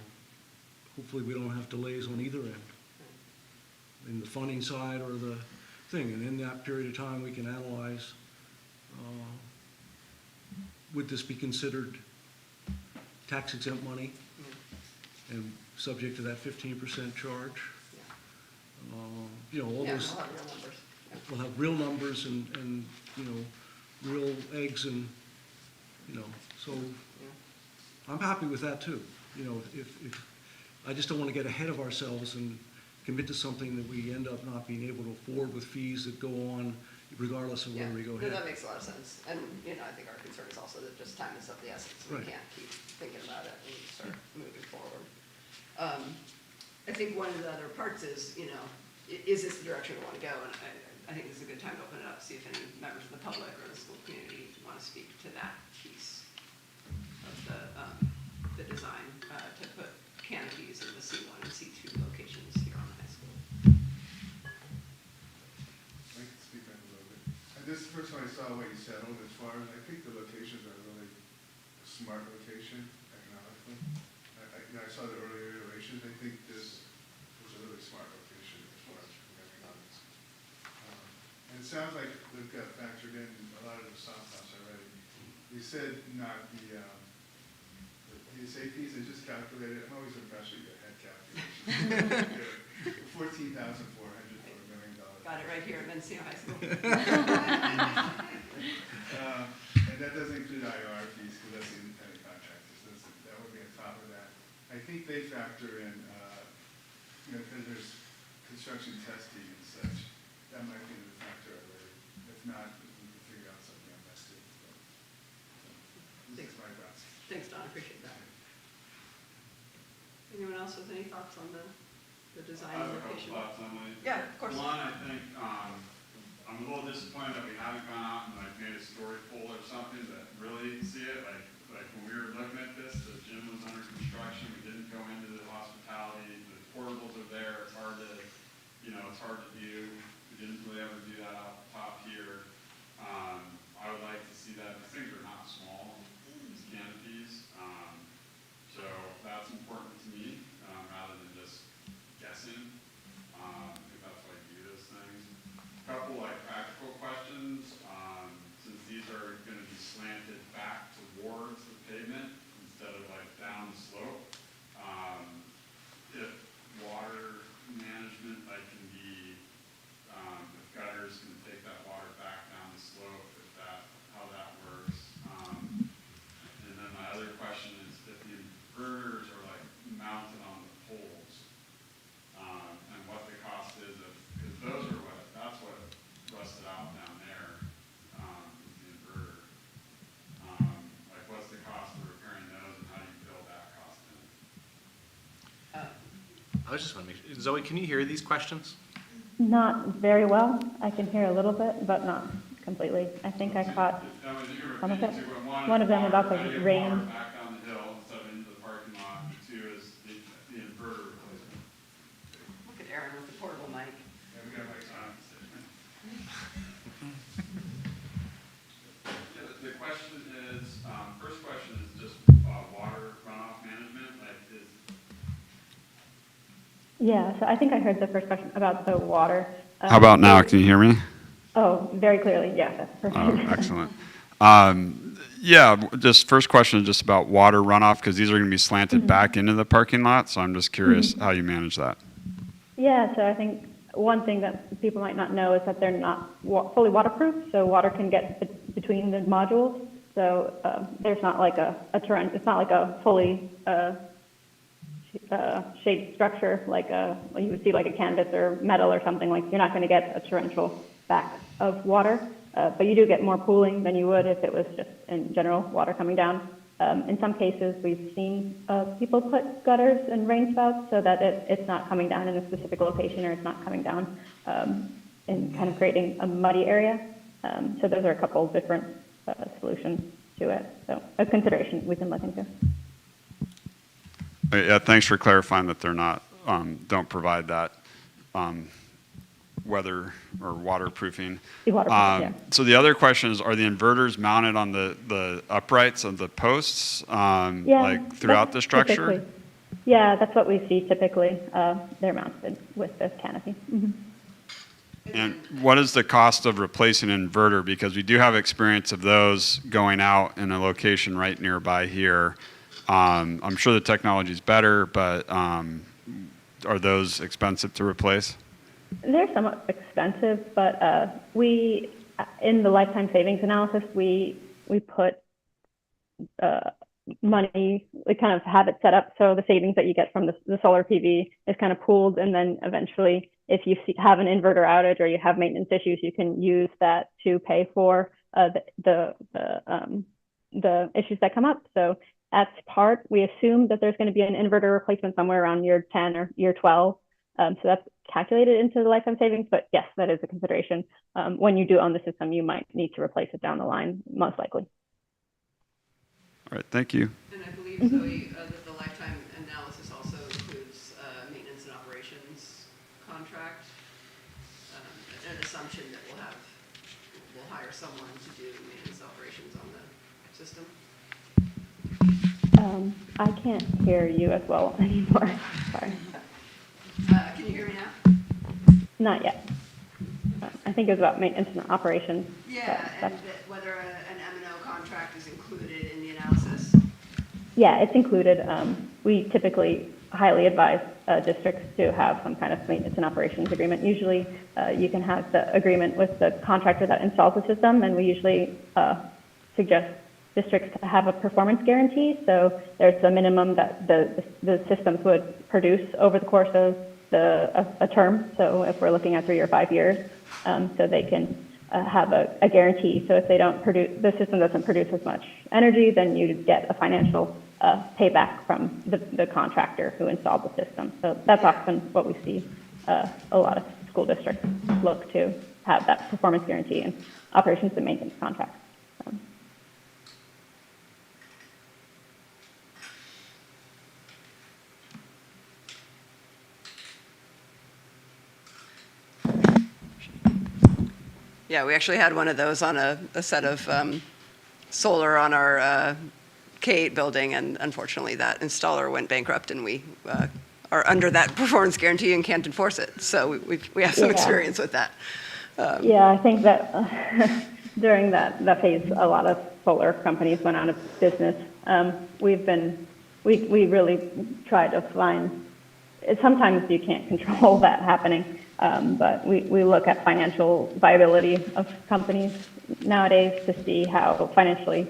hopefully we don't have delays on either end, in the funding side or the thing. And in that period of time, we can analyze, would this be considered tax exempt money and subject to that 15% charge? You know, all Yeah, those, we'll have real numbers. Yeah. we'll have real numbers and, you know, real eggs and, you know, so I'm happy with that too. You know, if I just don't want to get ahead of ourselves and commit to something that we end up not being able to afford with fees that go on regardless of whether we go No, ahead. that makes a lot of sense. And, you know, I think our concern is also that just time is of the essence. We Right. can't keep thinking about it and start moving forward. I think one of the other parts is, you know, is this the direction we want to go? And I think this is a good time to open it up, see if any members of the public or the school community want to speak to that piece of the design, to put canopies in the C1 and C2 locations here on the high school. I can speak on it a little bit. And this is the first time I saw what you settled as far as, I think the locations are really a smart location economically. I saw the earlier iterations, I think this was a really smart location as far as economics. And it sounds like they've got factored in a lot of the soft costs already. You said not the SAPs, they just calculated, I'm always impressed with your head calculations. 14,400 for $1 million. Got it right here at Mendocino High School. And that doesn't include IR fees, because that's the independent contractors, that would be on top of that. I think they factor in, you know, because there's construction testing and such, that might be the factor already. If not, we can figure out something on that too. So, this is my thoughts. Thanks, Don, appreciate that. Anyone else with any thoughts on the design I have and a couple location? thoughts, Emily. Yeah, of course. One, I think, I'm a little disappointed that we haven't gone out and like made a story poll or something that really see it. Like when we were looking at this, the gym was under construction, we didn't go into the hospitality, the portables are there, it's hard to, you know, it's hard to view. We didn't really ever do that off the top here. I would like to see that. These things are not small, these canopies. So that's important to me, rather than just guessing. I think that's why you do those things. Couple like practical questions. Since these are going to be slanted back towards the pavement instead of like down the slope, if water management like can be, if gutters can take that water back down the slope, if that, how that works. And then my other question is if the inverters are like mounted on the poles, and what the cost is of, because those are what, that's what rusted out down there, is the inverter. Like what's the cost of repairing those and how do you build that cost in? I was just want to make sure, Zoe, can you hear these questions? Not very well. I can hear a little bit, but not completely. I think I caught some of it. One of them about the rain. Back down the hill instead of into the parking lot, and two is the inverter replacement. Look at Aaron with the portable mic. Yeah, we got like the question is, first question is just water runoff management, like is. Yeah, so I think I heard the first question about the water. How about now? Can you hear me? Oh, very clearly. Yeah, that's perfect. Oh, excellent. Yeah, just first question is just about water runoff because these are going to be slanted back into the parking lot. So I'm just curious how you manage that. Yeah, so I think one thing that people might not know is that they're not fully waterproof, so water can get between the modules. So there's not like a torrent. It's not like a fully shaped structure like you would see like a canvas or metal or something. Like you're not going to get a torrential back of water, but you do get more pooling than you would if it was just in general water coming down. In some cases, we've seen people put gutters and rain spouts so that it's not coming down in a specific location, or it's not coming down and kind of creating a muddy area. So those are a couple of different solutions to it. So a consideration we can look into. Yeah, thanks for clarifying that they're not, don't provide that weather or waterproofing. Yeah. So the other question is, are the inverters mounted on the uprights of the posts, like throughout the structure? Typically. Yeah, that's what we see typically. They're mounted with the canopy. Mm-hmm. And what is the cost of replacing an inverter? Because we do have experience of those going out in a location right nearby here. I'm sure the technology is better, but are those expensive to replace? They're somewhat expensive, but we, in the lifetime savings analysis, we put money, we kind of have it set up so the savings that you get from the solar PV is kind of pooled, and then eventually if you have an inverter outage or you have maintenance issues, you can use that to pay for the issues that come up. So that's part, we assume that there's going to be an inverter replacement somewhere around year 10 or year 12. So that's calculated into the lifetime savings, but yes, that is a consideration. When you do own the system, you might need to replace it down the line, most likely. All right, thank you. And I believe, Zoe, that the lifetime analysis also includes maintenance and operations contract, an assumption that we'll hire someone to do maintenance operations on the system. I can't hear you as well anymore. Sorry. Can you hear me now? Not yet. I think it was about maintenance and operations. Yeah, and whether an M&O contract is included in the analysis. Yeah, it's included. We typically highly advise districts to have some kind of maintenance and operations agreement. Usually you can have the agreement with the contractor that installs the system, and we usually suggest districts to have a performance guarantee. So there's a minimum that the systems would produce over the course of a term. So if we're looking at 3 or 5 years, so they can have a guarantee. So if they don't produce, the system doesn't produce as much energy, then you get a financial payback from the contractor who installed the system. So that's often what we see a lot of school districts look to have, that performance guarantee and operations and maintenance contract. Yeah, we actually had one of those on a set of solar on our K8 building, and unfortunately that installer went bankrupt, and we are under that performance guarantee and can't enforce it. So we have some experience with that. Yeah, I think that during that phase, a lot of solar companies went out of business. We really try to find, sometimes you can't control that happening. But we look at financial viability of companies nowadays to see how financially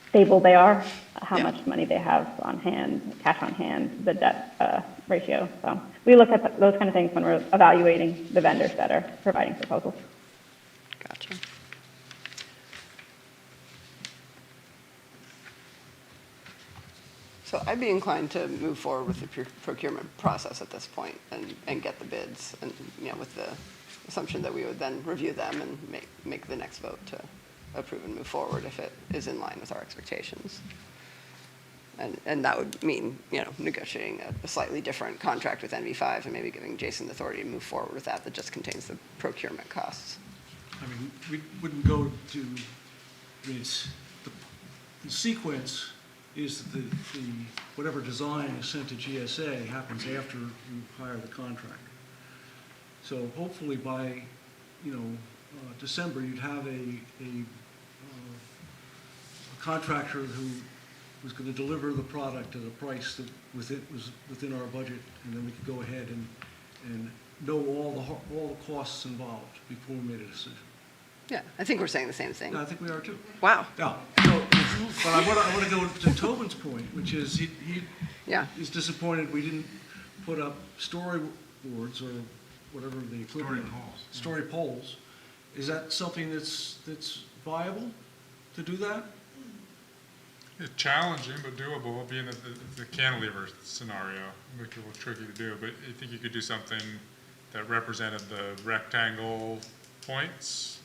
stable they are, how much money they have on hand, cash on hand, the debt ratio. So we look at those kind of things when we're evaluating the vendors that are providing proposals. Gotcha. So I'd be inclined to move forward with the procurement process at this point and get the bids, and with the assumption that we would then review them and make the next vote to approve and move forward if it is in line with our expectations. And that would mean negotiating a slightly different contract with NV5 and maybe giving Jason the authority to move forward with that just contains the procurement costs. I mean, we wouldn't go to, the sequence is that the whatever design is sent to GSA happens after you hire the contractor. So hopefully by, December, you'd have a contractor who was going to deliver the product at a price that was within our budget, and then we could go ahead and know all the costs involved before we made a decision. Yeah, I think we're saying the same thing. I think we are too. Wow. Yeah, so, but I want to go to Tobin's point, which is he Yeah. is disappointed we didn't put up storyboards or whatever the equivalent. Story poles. Is that something that's viable to do that? It's challenging but doable, being the cantilever scenario, which was tricky to do. But I think you could do something that represented the rectangle points.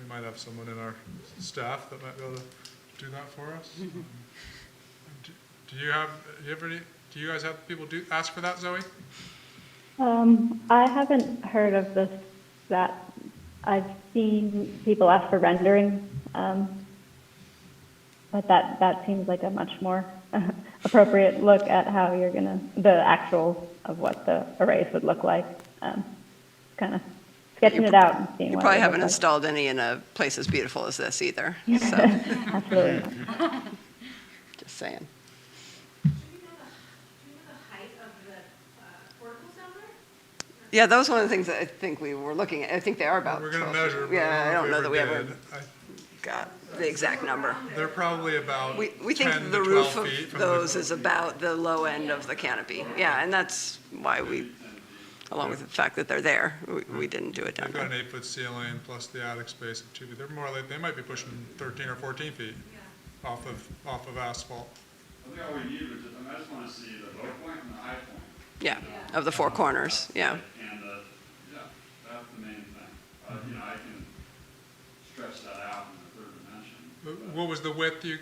We might have someone in our staff that might be able to do that for us. Do you guys have people ask for that, Zoe? I haven't heard of this, that I've seen people ask for rendering, but that seems like a much more appropriate look at how you're the actual of what the arrays would look like. Kind of sketching it out and seeing You what probably it haven't looks installed any in a place as beautiful as this either, like. so, Absolutely not. just saying. Yeah, that was one of the things that I think we were looking at. I think they are about We're gonna 12 measure. feet. but Yeah, I don't know that we ever ever did. got the exact number. They're probably about We 10 think the to 12 roof of feet from those is about the low end of the canopy. Yeah, and that's why we, along with the fact that they're there, we didn't do it down They've got there. an 8-foot ceiling plus the attic space of 2 feet. They're more like, they might be pushing 13 or 14 feet off of asphalt. I think all we need was just, I just want to see the low point and the high point. Yeah, of the four corners, yeah. And yeah, that's the main thing. I can stretch that out in the third dimension. What was the width you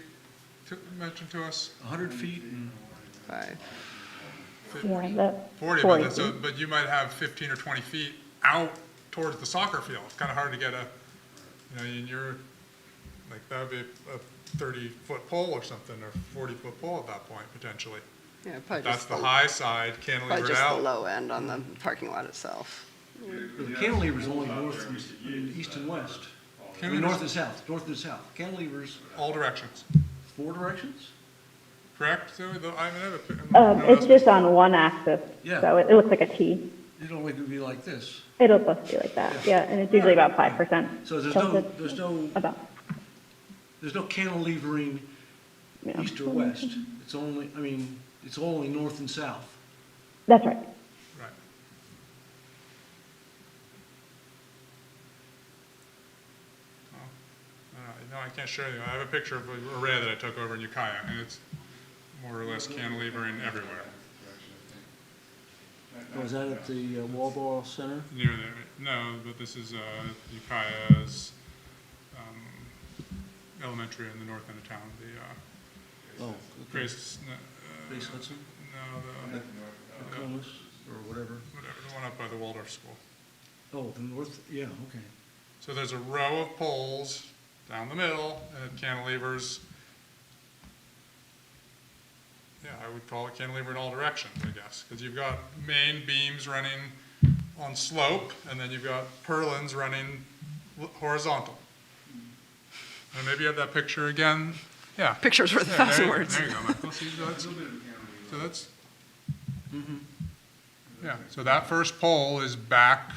mentioned to us? 100 feet and 5. Yeah, the 40, 40 but you might have 15 or 20 feet out towards the soccer field. It's kind of hard to get you're, like, that would be a 30-foot pole or something, or 40-foot pole at that point, potentially. Yeah, probably That's just the high side, probably cantilevered just the out. low end on the parking lot itself. the cantilever's only north and east and west. I mean, north and south. Cantilever's All directions, 4 directions? correct? Zoe? I have a pic- It's just on one axis, Yeah. so it looks like a T. It'll only be like this. It'll supposed to be like that, yeah, and it's usually about 5%. So there's tilted. no cantilevering Yeah. east or west. It's only north and south. That's right. Right. No, I can't show you. I have a picture of an array that I took over in Ukiah, and it's more or less cantilevering everywhere. Was that at the Walball Center? Near there, no, but this is Ukiah's elementary in the north end of town. Oh, okay. Grace, Grace Hudson? no, Columbus, or whatever. the one up by the Waldorf School. Oh, the north, yeah, okay. So there's a row of poles down the middle, and it cantilevers. Yeah, I would call it cantilever in all directions, I guess, because you've got main beams running on slope, and then you've got purlins running horizontal. And maybe you have that picture again. Yeah. Picture's worth a Yeah, thousand there you- words. There you go, Michael. See, that's, yeah, so that first pole is back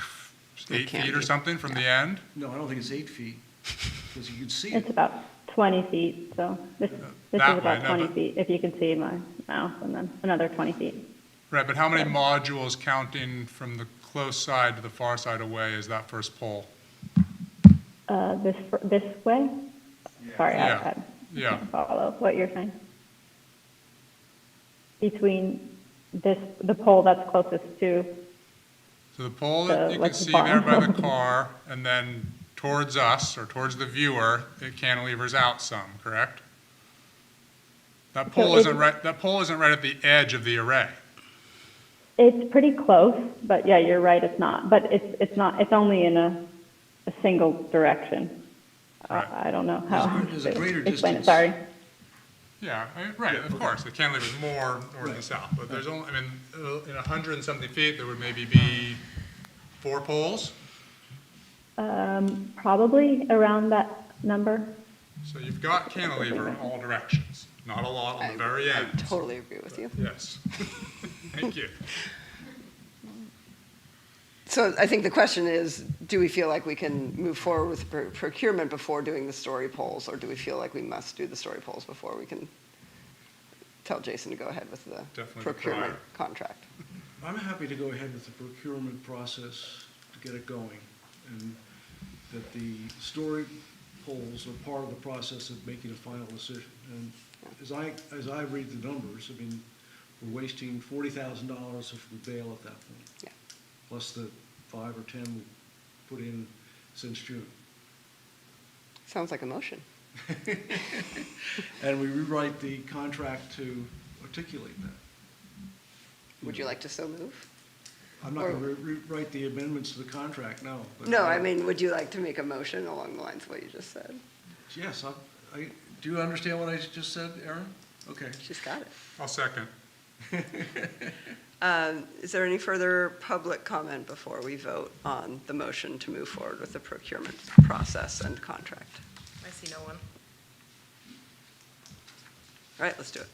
8 can't feet or be. something from the end. No, I don't think it's 8 feet, because you can see It's it. about 20 feet, so this is That about way, no, 20 but- feet, if you can see my mouse, and then another 20 feet. Right, but how many modules counting from the close side to the far side away is that first pole? This way? Sorry, Yeah. I Yeah. can't follow what you're saying. Between the pole that's closest to, So the pole that you can like the see there by the barn. car, and then towards us, or towards the viewer, it cantilevers out some, correct? That pole isn't right at the edge of the array. it's pretty close, but yeah, you're right, it's not. But it's only in a single direction. Right. I don't know how There's a greater to explain it, distance. sorry. Yeah, right, of course, the cantilever is more north and south, but there's only, in 100 and something feet, there would maybe be 4 poles. Probably around that number. So you've got cantilever in all directions, not a lot on the very I end. totally agree with you. Yes. Thank you. So I think the question is, do we feel like we can move forward with procurement before doing the story polls, or do we feel like we must do the story polls before we can tell Jason to go ahead with the Definitely procurement prior. contract? I'm happy to go ahead with the procurement process to get it going, and that the story polls are part of the process of making a final decision. And as I read the numbers, I mean, we're wasting $40,000 if we bail at that point. Yeah. Plus the 5 or 10 we put in since June. Sounds like a motion. And we rewrite the contract to articulate that. Would you like to so move? I'm not going to rewrite the amendments to the contract, no. But No, I mean, would you like to make a motion along the lines of what you just said? Yes, do you understand what I just said, Aaron? Okay. She's got it. I'll second. Is there any further public comment before we vote on the motion to move forward with the procurement process and contract? I see no one. All right, let's do it.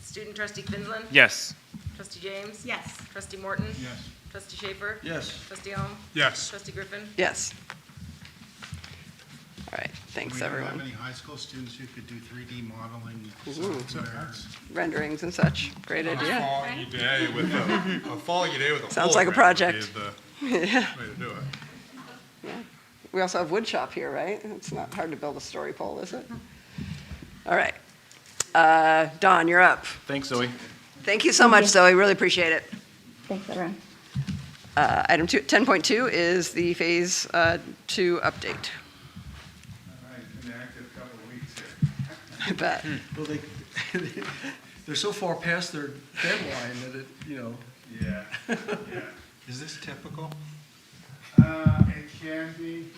Student trustee Finland? Yes. Trustee James? Yes. Trustee Morton? Yes. Trustee Schaefer? Yes. Trustee Holm? Yes. Trustee Griffin? Yes. All right, thanks, Do we everyone. have any high school students who could do 3D modeling Ooh. software? Renderings and such, great A idea. foggy day with a foggy day with a Sounds like a hologram project. would be the Yeah. way to do it. Yeah. We also have wood shop here, right? It's not hard to build a story pole, is it? All right. Dawn, you're up. Thanks, Zoe. Thank you so much, Zoe, really appreciate it. Thanks, everyone. Item 10.2 is the Phase 2 update. All right, been an active couple of weeks here. I bet. Well, they're so far past their deadline that it, you know. Yeah, yeah. Is this typical? It can be,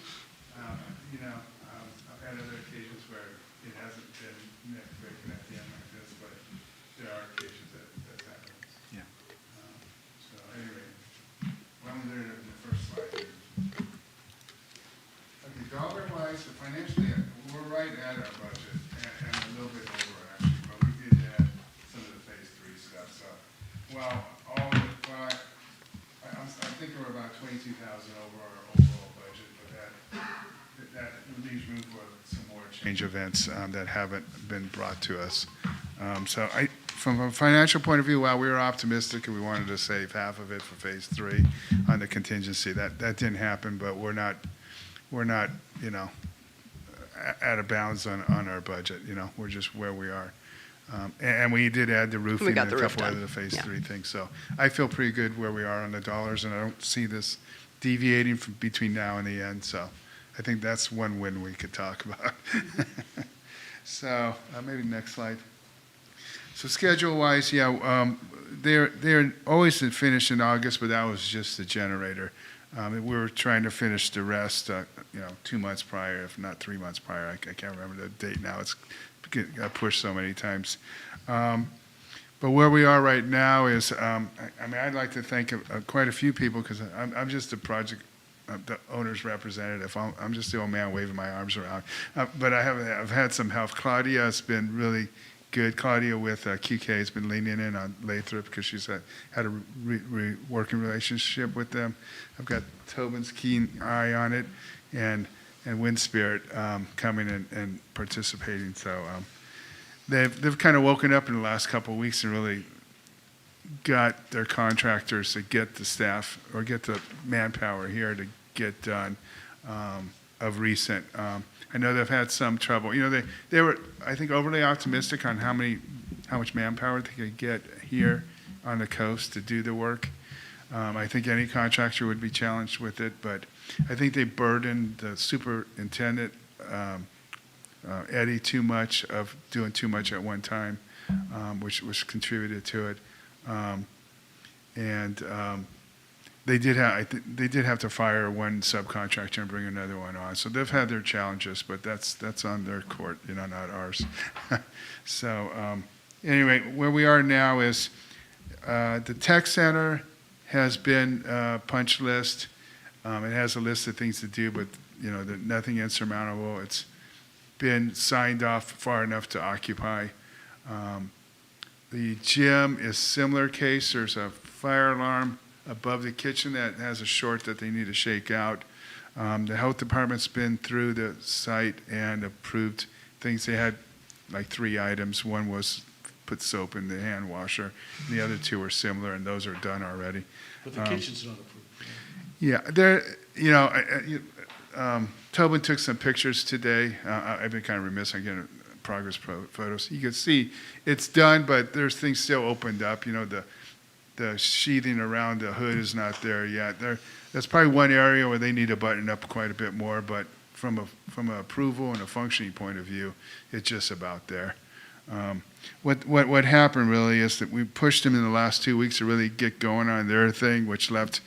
you know, I've had other occasions where it hasn't been breaking at the end like this, but there are occasions that happens. Yeah. So anyway, why don't we do it in the first slide? Okay, dollar wise, financially, we're right at our budget and a little bit over actually, but we did add some of the phase 3 stuff, so. Well, I think we're about 22,000 over our overall budget, but that leaves room for some more change events that haven't been brought to us. So from a financial point of view, while we were optimistic and we wanted to save half of it for phase 3 on the contingency, that didn't happen, but we're not, you know, out of bounds on our budget, you know, we're just where we are. And we did add the roofing and got a the roof couple done. other phase Yeah. 3 things. So I feel pretty good where we are on the dollars, and I don't see this deviating from between now and the end. So I think that's one win we could talk about. So maybe next slide. So schedule-wise, yeah, they're always finished in August, but that was just the generator. We were trying to finish the rest, you know, 2 months prior, if not 3 months prior. I can't remember the date now. It's got pushed so many times. But where we are right now is, I mean, I'd like to thank quite a few people because I'm just the project, the owner's representative. I'm just the old man waving my arms around. But I've had some help. Claudia has been really good. Claudia with QK has been leaning in on Lathrop because she's had a working relationship with them. I've got Tobin's keen eye on it, and Wind Spirit coming and participating. So they've kind of woken up in the last couple of weeks and really got their contractors to get the staff or get the manpower here to get done of recent. I know they've had some trouble. You know, they were, I think, overly optimistic on how much manpower they could get here on the coast to do the work. I think any contractor would be challenged with it, but I think they burdened the superintendent, Eddie, too much of doing too much at one time, which contributed to it. They did have to fire one subcontractor and bring another one on. So they've had their challenges, but that's on their court, you know, not ours. So anyway, where we are now is the tech center has been punch list. It has a list of things to do, but you know, nothing insurmountable. It's been signed off far enough to occupy. The gym is similar case. There's a fire alarm above the kitchen that has a short that they need to shake out. The health department's been through the site and approved things. They had like 3 items. One was put soap in the hand washer. And the other 2 were similar, and those are done already. But the kitchen's not approved. Yeah, Tobin took some pictures today. I've been kind of remiss on getting progress photos. You can see it's done, but there's things still opened up. The sheathing around the hood is not there yet. That's probably one area where they need to button up quite a bit more, but from an approval and a functioning point of view, it's just about there. What happened really is that we pushed them in the last 2 weeks to really get going on their thing, which left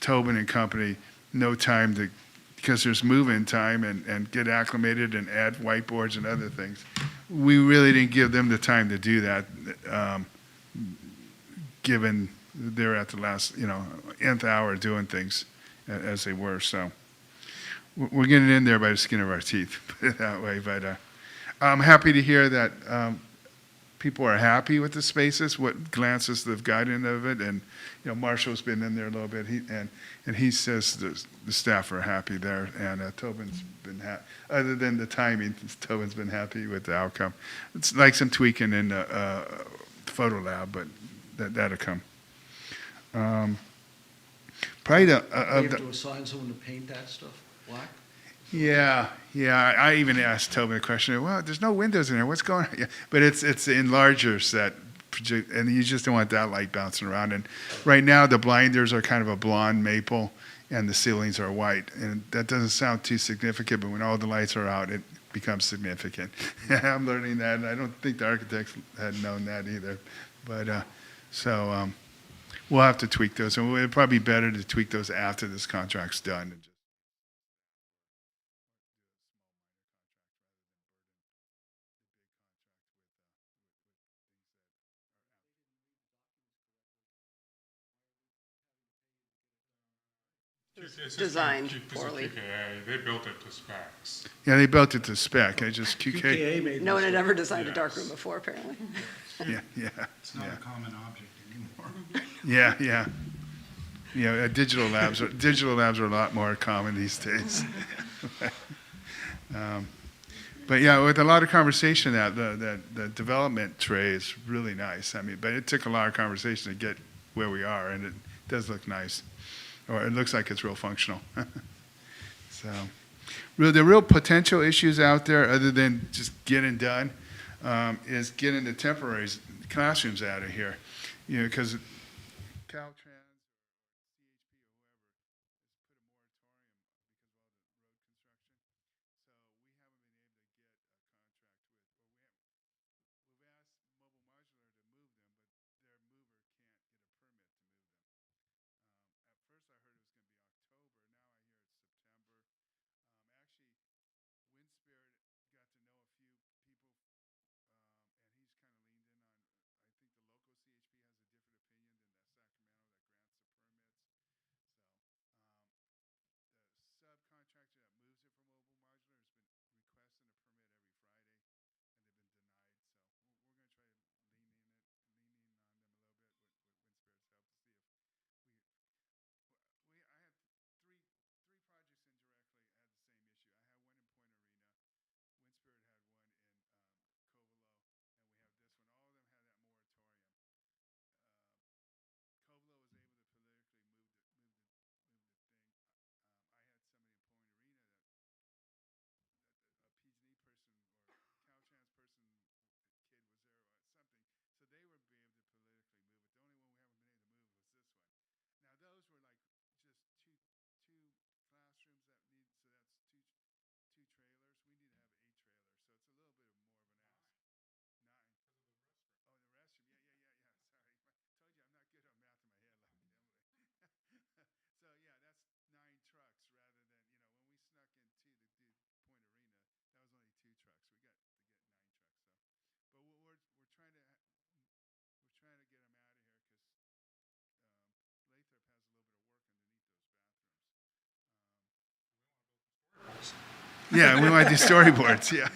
Tobin and company no time because there's move-in time and get acclimated and add whiteboards and other things. We really didn't give them the time to do that, given they're at the last, nth hour doing things as they were. So we're getting in there by the skin of our teeth, put it that way. But I'm happy to hear that people are happy with the spaces, what glances they've gotten of it. And, Marshall's been in there a little bit, and he says the staff are happy there. And Tobin's been happy. Other than the timing, Tobin's been happy with the outcome. It's like some tweaking in the photo lab, but that'll come. Probably You have to assign someone to paint that stuff black? Yeah. I even asked Tobin a question. Well, there's no windows in there. What's going on? Yeah. But it's enlargers that project, and you just don't want that light bouncing around. And right now, the blinders are kind of a blonde maple, and the ceilings are white. And that doesn't sound too significant, but when all the lights are out, it becomes significant. I'm learning that, and I don't think the architects had known that either. But we'll have to tweak those, and it'd probably be better to tweak those after this contract's done. Designed This is poorly. QKA. They built it to specs. Yeah, they built it to spec. I just QKA made No one had this. ever designed a darkroom before, apparently. Yeah. It's not a common object anymore. Yeah, digital labs are a lot more common these days. But yeah, with a lot of conversation, the development tray is really nice. But it took a lot of conversation to get where we are, and it does look nice, or it looks like it's real functional. So, the real potential issues out there, other than just getting done, is getting the temporary classrooms out of here. Because Caltrans. Yeah, we want to do storyboards, yeah,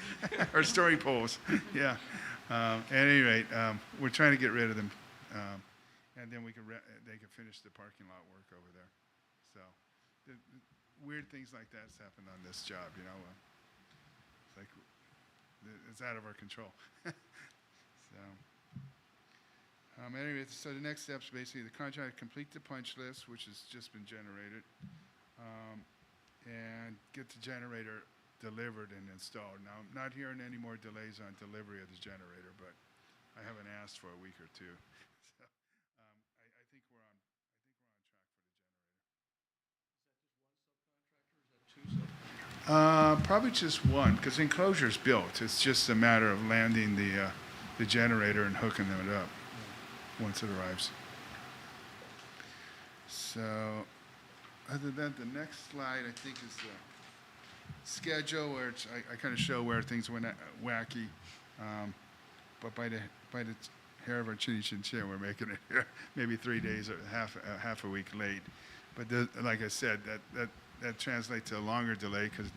or story poles, yeah. At any rate, we're trying to get rid of them. and then they could finish the parking lot work over there. So, weird things like that's happened on this job, you know. It's like, it's out of our control. Anyway, so the next step's basically the contract, complete the punch list, which has just been generated, and get the generator delivered and installed. Now, I'm not hearing any more delays on delivery of the generator, but I haven't asked for a week or two. So, I think we're on track for the generator. Probably just one, because the enclosure's built. It's just a matter of landing the generator and hooking it up once it arrives. So, other than the next slide, I think is the schedule, where I kind of show where things went wacky, but by the hair of our chinny chin chin, we're making it here maybe 3 days or half a week late. But like I said, that translates to a longer delay because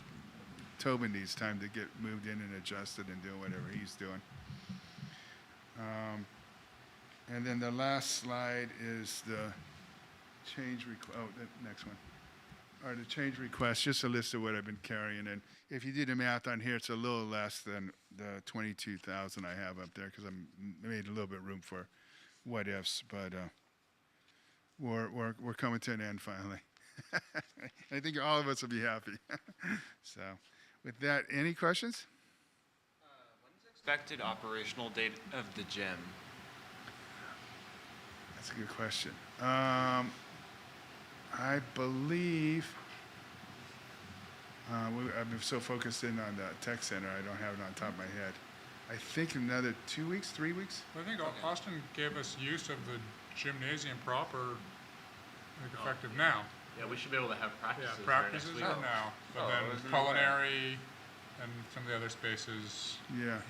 Tobin needs time to get moved in and adjusted and do whatever he's doing. And then the last slide is the change request. Oh, the next one. Or the change request, just a list of what I've been carrying. And if you do the math on here, it's a little less than the 22,000 I have up there because I made a little bit of room for what ifs. But we're coming to an end finally. I think all of us will be happy. So, with that, any questions? When's the expected operational date of the gym? That's a good question. I believe I've been so focused in on the tech center, I don't have it on top of my head. I think another 2 weeks, 3 weeks. I think Austin gave us use of the gymnasium proper, like, effective now. Yeah, we should be able to have practices. Yeah, practices there next are week. now, but Oh, then wasn't culinary and some of the other spaces. Yeah.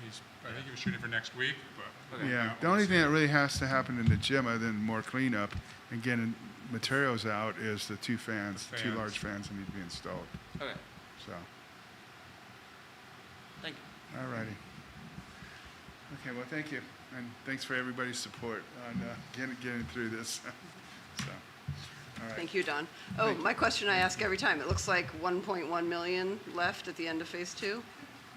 I think he was shooting for next week, but. Yeah, the only thing that really has to happen in the gym, other than more cleanup and getting materials out, is the two fans. large fans that need to be installed. Okay. So, Thank you. all righty. Okay, well, thank you, and thanks for everybody's support on getting through this. So, all right. Thank you, Don. Oh, my question I ask every time. It looks like 1.1 million left at the end of phase 2?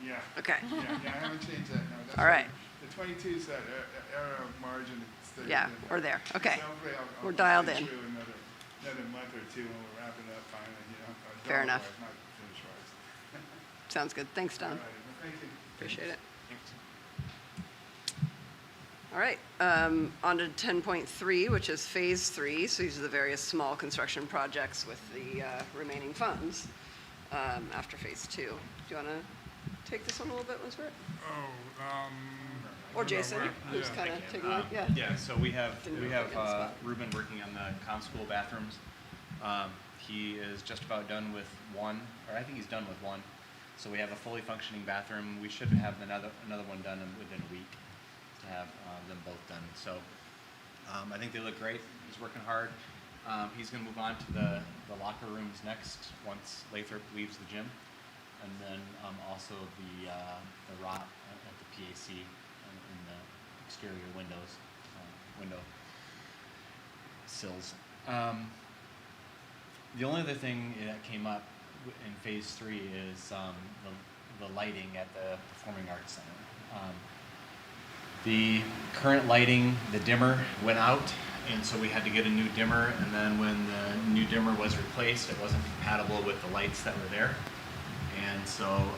Yeah. Okay. Yeah, I haven't changed that, no. That's All right. The 22 is that error of margin. Yeah, we're there. Okay. So hopefully I'll We're dialed stay in. true another month or two when we're wrapping up finally, you know. Fair enough. Dollar-wise, not finish-wise. Sounds good. Thanks, Don. All right, well, thank you. Appreciate it. All right, on to 10.3, which is phase 3. So these are the various small construction projects with the remaining funds after phase 2. Do you want to take this one a little bit, Winsbert? Or Jason, who's kind of taking it? Yeah. Yeah, so we have Didn't really get the spot. Ruben working on the school bathrooms. He is just about done with one, or I think he's done with one. So we have a fully functioning bathroom. We should have another one done within a week to have them both done. So I think they look great. He's working hard. He's going to move on to the locker rooms next once Lathrop leaves the gym, and then also the rot at the PAC in the exterior window sills. The only other thing that came up in phase 3 is the lighting at the Performing Arts Center. The current lighting, the dimmer went out, and so we had to get a new dimmer, and then when the new dimmer was replaced, it wasn't compatible with the lights that were there. And so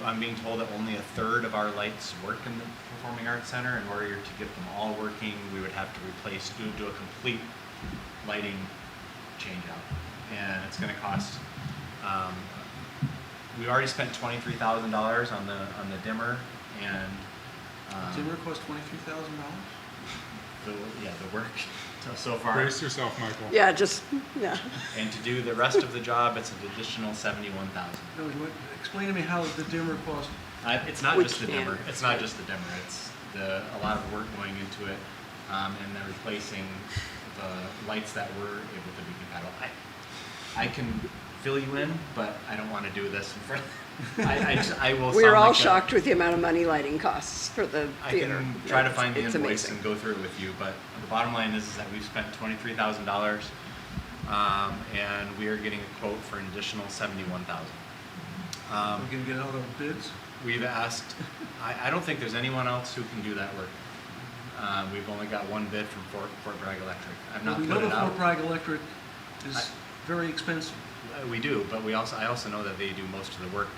I'm being told that only a third of our lights work in the Performing Arts Center. In order to get them all working, we would have to do a complete lighting change out. And it's going to cost, we already spent $23,000 on the dimmer, and Dimmer cost $23,000? the work so far. Brace yourself, Michael. Yeah, And to do the rest of the job, it's an additional $71,000. No, explain to me how the dimmer cost. It's not We just the can't. dimmer. It's not just the dimmer. It's a lot of work going into it, and then replacing the lights that were able to be compatible. I can fill you in, but I don't want to do this in front. I will. We were sound all like shocked with the amount of money lighting costs for the I theater. can try to find the It's invoice amazing. and go through it with you, but the bottom line is that we've spent $23,000, and we are getting a quote for an additional $71,000. We're going to get other bids? We've asked, I don't think there's anyone else who can do that work. We've only got one bid from Fort Bragg Electric. I've not We put know it that out. Fort Bragg Electric is very expensive. We do, but I also know that they do most of the work,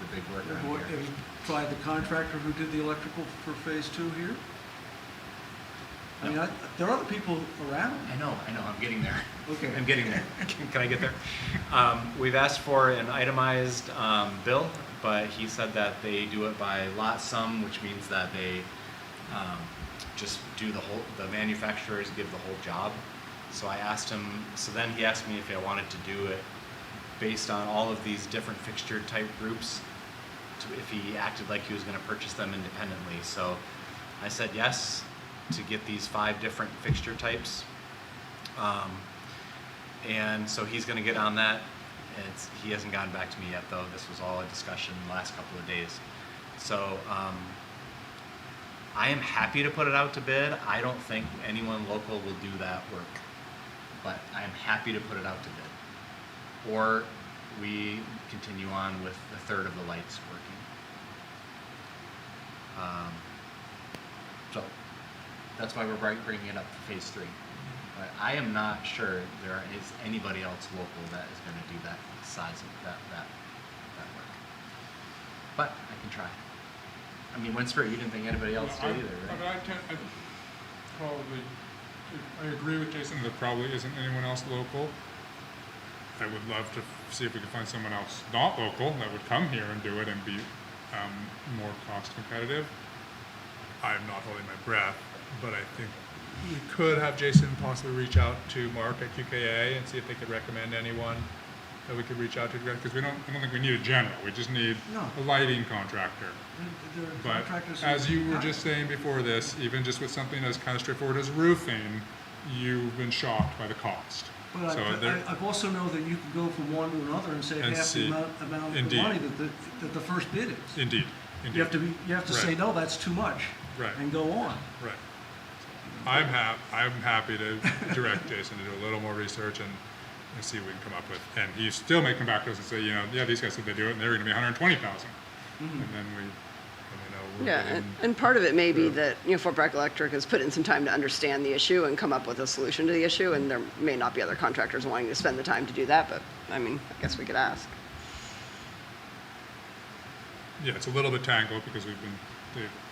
the big work around Have here. you tried the contractor who did the electrical for phase 2 here? I mean, there are other people around. I know, I'm getting there. Okay. I'm getting there. Can I get there? We've asked for an itemized bill, but he said that they do it by lot sum, which means that they just do the manufacturers give the whole job. So I asked him, so then he asked me if I wanted to do it based on all of these different fixture type groups, if he acted like he was going to purchase them independently. So I said yes to get these 5 different fixture types. And so he's going to get on that. He hasn't gotten back to me yet, though. This was all a discussion the last couple of days. So I am happy to put it out to bid. I don't think anyone local will do that work, but I am happy to put it out to bid. Or we continue on with a third of the lights working. So that's why we're bringing it up to phase 3. But I am not sure there is anybody else local that is going to do that size of that work. But I can try. I mean, Winsper, you didn't think anybody else did either, right? I agree with Jason, there probably isn't anyone else local. I would love to see if we could find someone else not local that would come here and do it and be more cost competitive. I'm not holding my breath, but I think we could have Jason possibly reach out to Mark at QKA and see if they could recommend anyone that we could reach out to, because I don't think we need a general, we just need a lighting contractor. But as you were just saying before this, even just with something as kind of straightforward as roofing, you've been shocked by the cost. But I also know that you can go from one to another and say half the amount of money that the first bid is. Indeed. You have to say, no, that's too much, and go on. Right. I'm happy to direct Jason to do a little more research and see what we can come up with. And he still may come back to us and say, yeah, these guys said they do it, and they're going to be $120,000. And then we're getting, and part of it may be that Fort Bragg Electric has put in some time to understand the issue and come up with a solution to the issue, and there may not be other contractors wanting to spend the time to do that, but I mean, I guess we could ask. Yeah, it's a little bit tangled because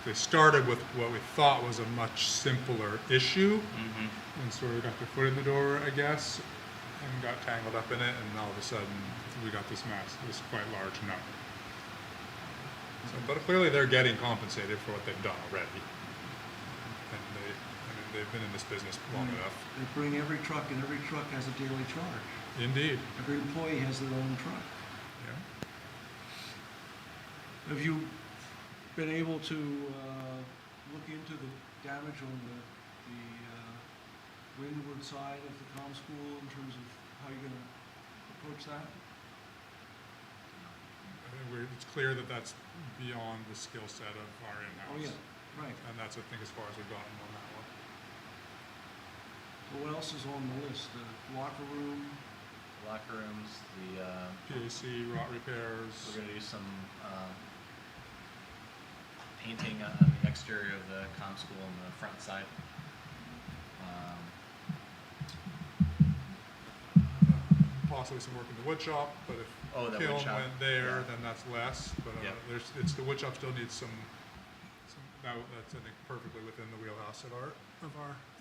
they started with what we thought was a much simpler issue, and sort of got their foot in the door, I guess, and got tangled up in it, and all of a sudden we got this mess, this quite large number. So, but clearly they're getting compensated for what they've done already, and they've been in this business long enough. They bring every truck, and every truck has a daily charge. Indeed. Every employee has their own truck. Yeah. Have you been able to look into the damage on the windward side of the comm school in terms of how you're going to approach that? I think it's clear that that's beyond the skill set of our in-house. Oh, yeah, right. And that's, I think, as far as we've gotten on that one. So what else is on the list? The locker room? Locker rooms, the PAC, rot repairs. we're going to do some painting on the exterior of the comm school on the front side. Possibly some work in the wood shop, but if the kiln wood shop, went there, yeah. then that's less. But Yep. the wood shop still needs some that's, I think, perfectly within the wheelhouse of our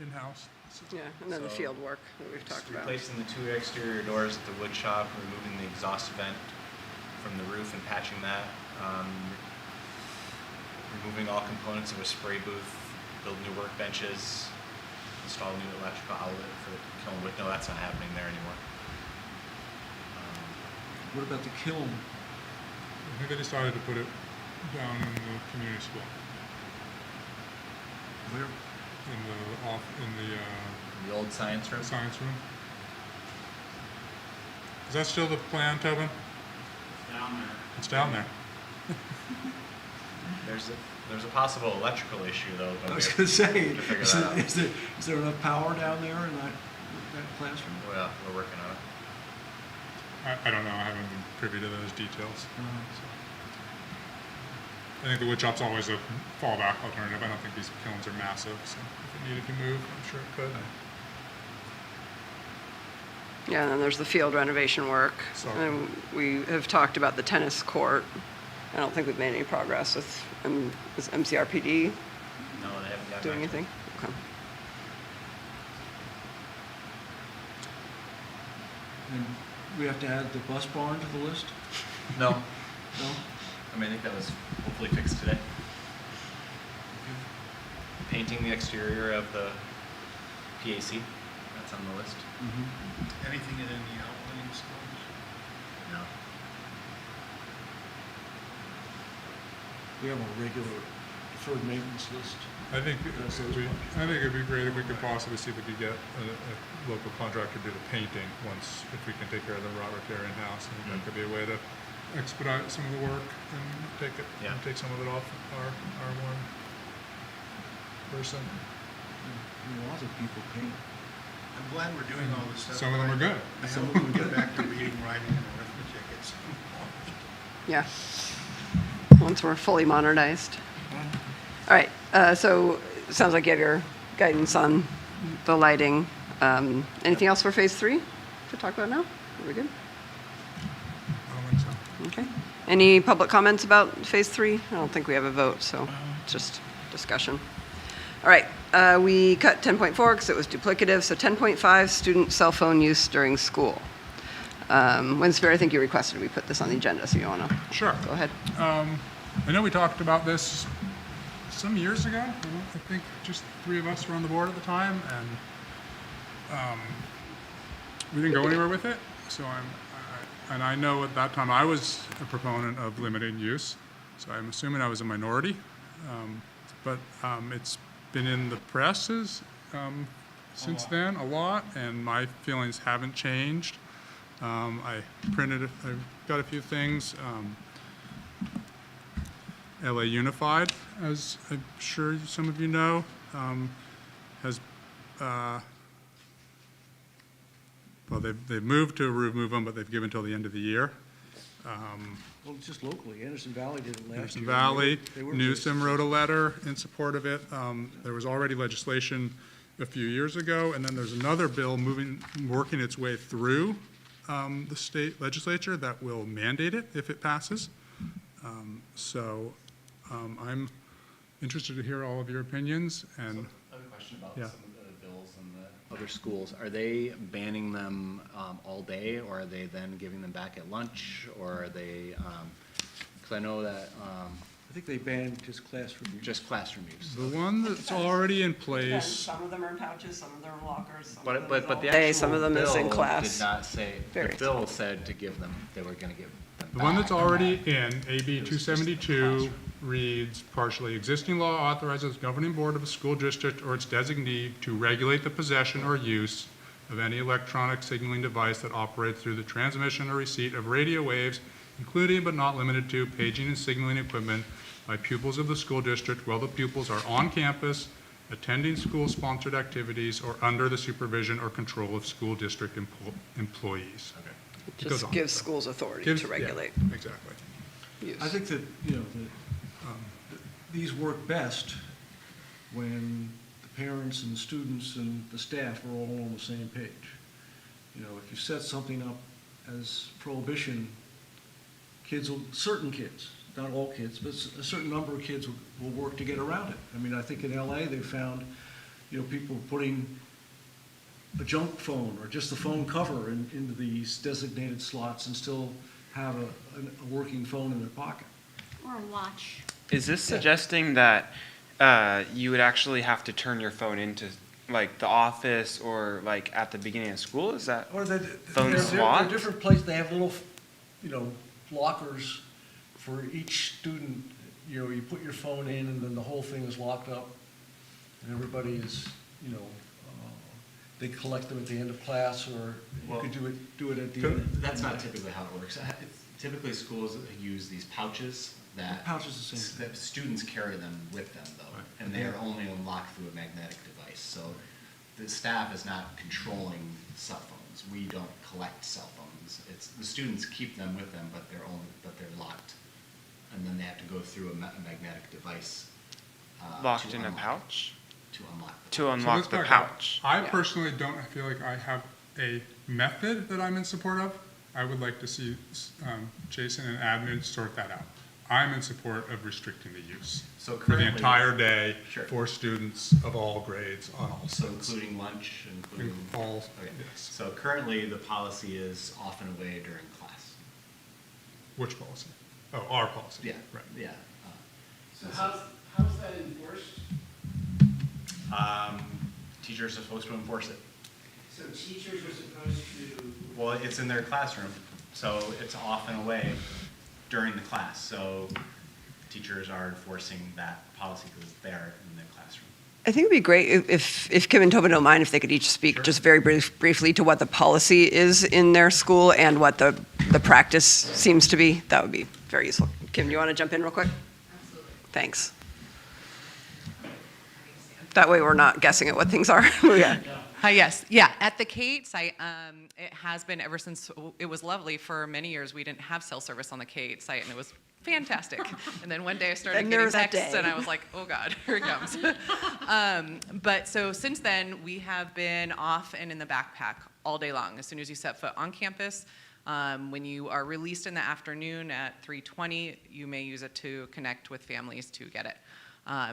in-house. So, Yeah, and then the So, field work that we've talked about. Replacing the 2 exterior doors at the wood shop, removing the exhaust vent from the roof and patching that, removing all components of a spray booth, build new workbenches, install new electrical outlet for the kiln wood. No, that's not happening there anymore. What about the kiln? I think they decided to put it down in the community school. Where? In the The old science room? science room. Is that still the plan, Tobin? Down there. It's down there. There's a possible electrical issue though. But I we was have going to say, to figure that out. is there enough power down there in that classroom? Well, we're working on it. I don't know, I haven't been privy to those details. I think the wood shop's always a fallback alternative. I don't think these kilns are massive, so if it needed to move, I'm sure it could. Yeah, and then there's the field renovation work. So- And we have talked about the tennis court. I don't think we've made any progress with, is MCRPD No, they haven't gotten doing back to anything? Okay. And we have to add the bus barn to the list? No. No? I mean, I think that was hopefully fixed today. Painting the exterior of the PAC, that's on the list. Anything in any outlying schools? No. We have a regular deferred maintenance list. I think That's those ones. it'd be great if we could possibly see if we could get a local contractor to do the painting once, if we can take care of the rot repair in-house. I think that could be a way to expedite some of the work and take some of it off our one person. Lots of people paint. I'm glad we're doing all this stuff. Some of them are good. I hope we get back to reading, writing, and arithmetic at some point. Yeah. Once we're fully modernized. All right, so it sounds like you have your guidance on the lighting. Anything else for phase 3 to talk about now? Are we good? I don't think so. Okay. Any public comments about phase 3? I don't think we have a vote, so it's just discussion. All right, we cut 10.4 because it was duplicative, so 10.5, student cell phone use during school. Winspear, I think you requested we put this on the agenda, so you want to Sure. go ahead. I know we talked about this some years ago. I think just 3 of us were on the board at the time, and we didn't go anywhere with it. So I know at that time I was a proponent of limited use. So I'm assuming I was a minority, but it's been in the presses since then a lot, and my feelings haven't changed. I've got a few things. LA Unified, as I'm sure some of you know, has, well, they've moved to remove them, but they've given till the end of the year. Well, just locally, Anderson Valley did it last year. Anderson Valley, They were Newsom wrote a letter in support of it. There was already legislation a few years ago, and then there's another bill working its way through the state legislature that will mandate it if it passes. I'm interested to hear all of your opinions, and I have a question about Yeah. some of the bills in the other schools. Are they banning them all day, or are they then giving them back at lunch, or are they, because I know that, I think they banned just classroom use. just classroom use. the one that's already in place, Some of them are in pouches, some of them are in lockers, some But the Hey, actual some of them is in bill class. did not say, the Various. bill said to give them, they were gonna give them the one that's back. already in, AB It was just the 272, classroom. reads partially, existing law authorizes the governing board of a school district or its designee to regulate the possession or use of any electronic signaling device that operates through the transmission or receipt of radio waves, including but not limited to paging and signaling equipment by pupils of the school district while the pupils are on campus, attending school-sponsored activities, or under the supervision or control of school district employees. It goes Just on. gives schools authority Gives- to yeah, regulate Exactly. use. I think that, these work best when the parents and the students and the staff are all on the same page. If you set something up as prohibition, certain kids, not all kids, but a certain number of kids will work to get around it. I mean, I think in LA, they found, people putting a junk phone or just the phone cover into these designated slots and still have a working phone in their pocket. Or a watch. Is this suggesting that you would actually have to turn your phone into like the office or like at the beginning of school? Is that Or phone they're swap? different places, they have little, lockers for each student. You put your phone in and then the whole thing is locked up and everybody is, they collect them at the end of class, or you could do it at the end? That's not typically how it works. Typically, schools use these pouches that. Pouches the same thing. That students carry them with them, though, and they are only unlocked through a magnetic device. So the staff is not controlling cell phones. We don't collect cell phones. It's the students keep them with them, but they're locked, and then they have to go through a magnetic device. Locked in a pouch? To unlock. To So unlock let's the back up. pouch. I personally don't feel like I have a method that I'm in support of. I would like to see Jason and admin sort that out. I'm in support of restricting the use So for the currently- entire day Sure. for students of all grades on all So sites. including lunch, including. All, Okay. yes. So currently, the policy is off and away during class. Which policy? Oh, our policy. Yeah. Right. Yeah. So how's that enforced? Teachers are supposed to enforce it. So teachers are supposed to, Well, it's in their classroom, so it's off and away during the class. So teachers are enforcing that policy because it's there in their classroom. I think it'd be great if Kim and Tobin don't mind, if they could each speak just very briefly to what the policy is in their school and what the practice seems to be. That would be very useful. Kim, do you want to jump in real quick? Absolutely. Thanks. That way we're not guessing at what things are. Yeah. Hi, yes. Yeah, at the K-8 site, it has been ever since it was lovely for many years. We didn't have cell service on the K-8 site, and it was fantastic. And then one day I started Then there getting was that texts, day. and I was like, oh God, here it comes. But so since then, we have been off and in the backpack all day long. As soon as you set foot on campus, when you are released in the afternoon at 3:20, you may use it to connect with families to get it.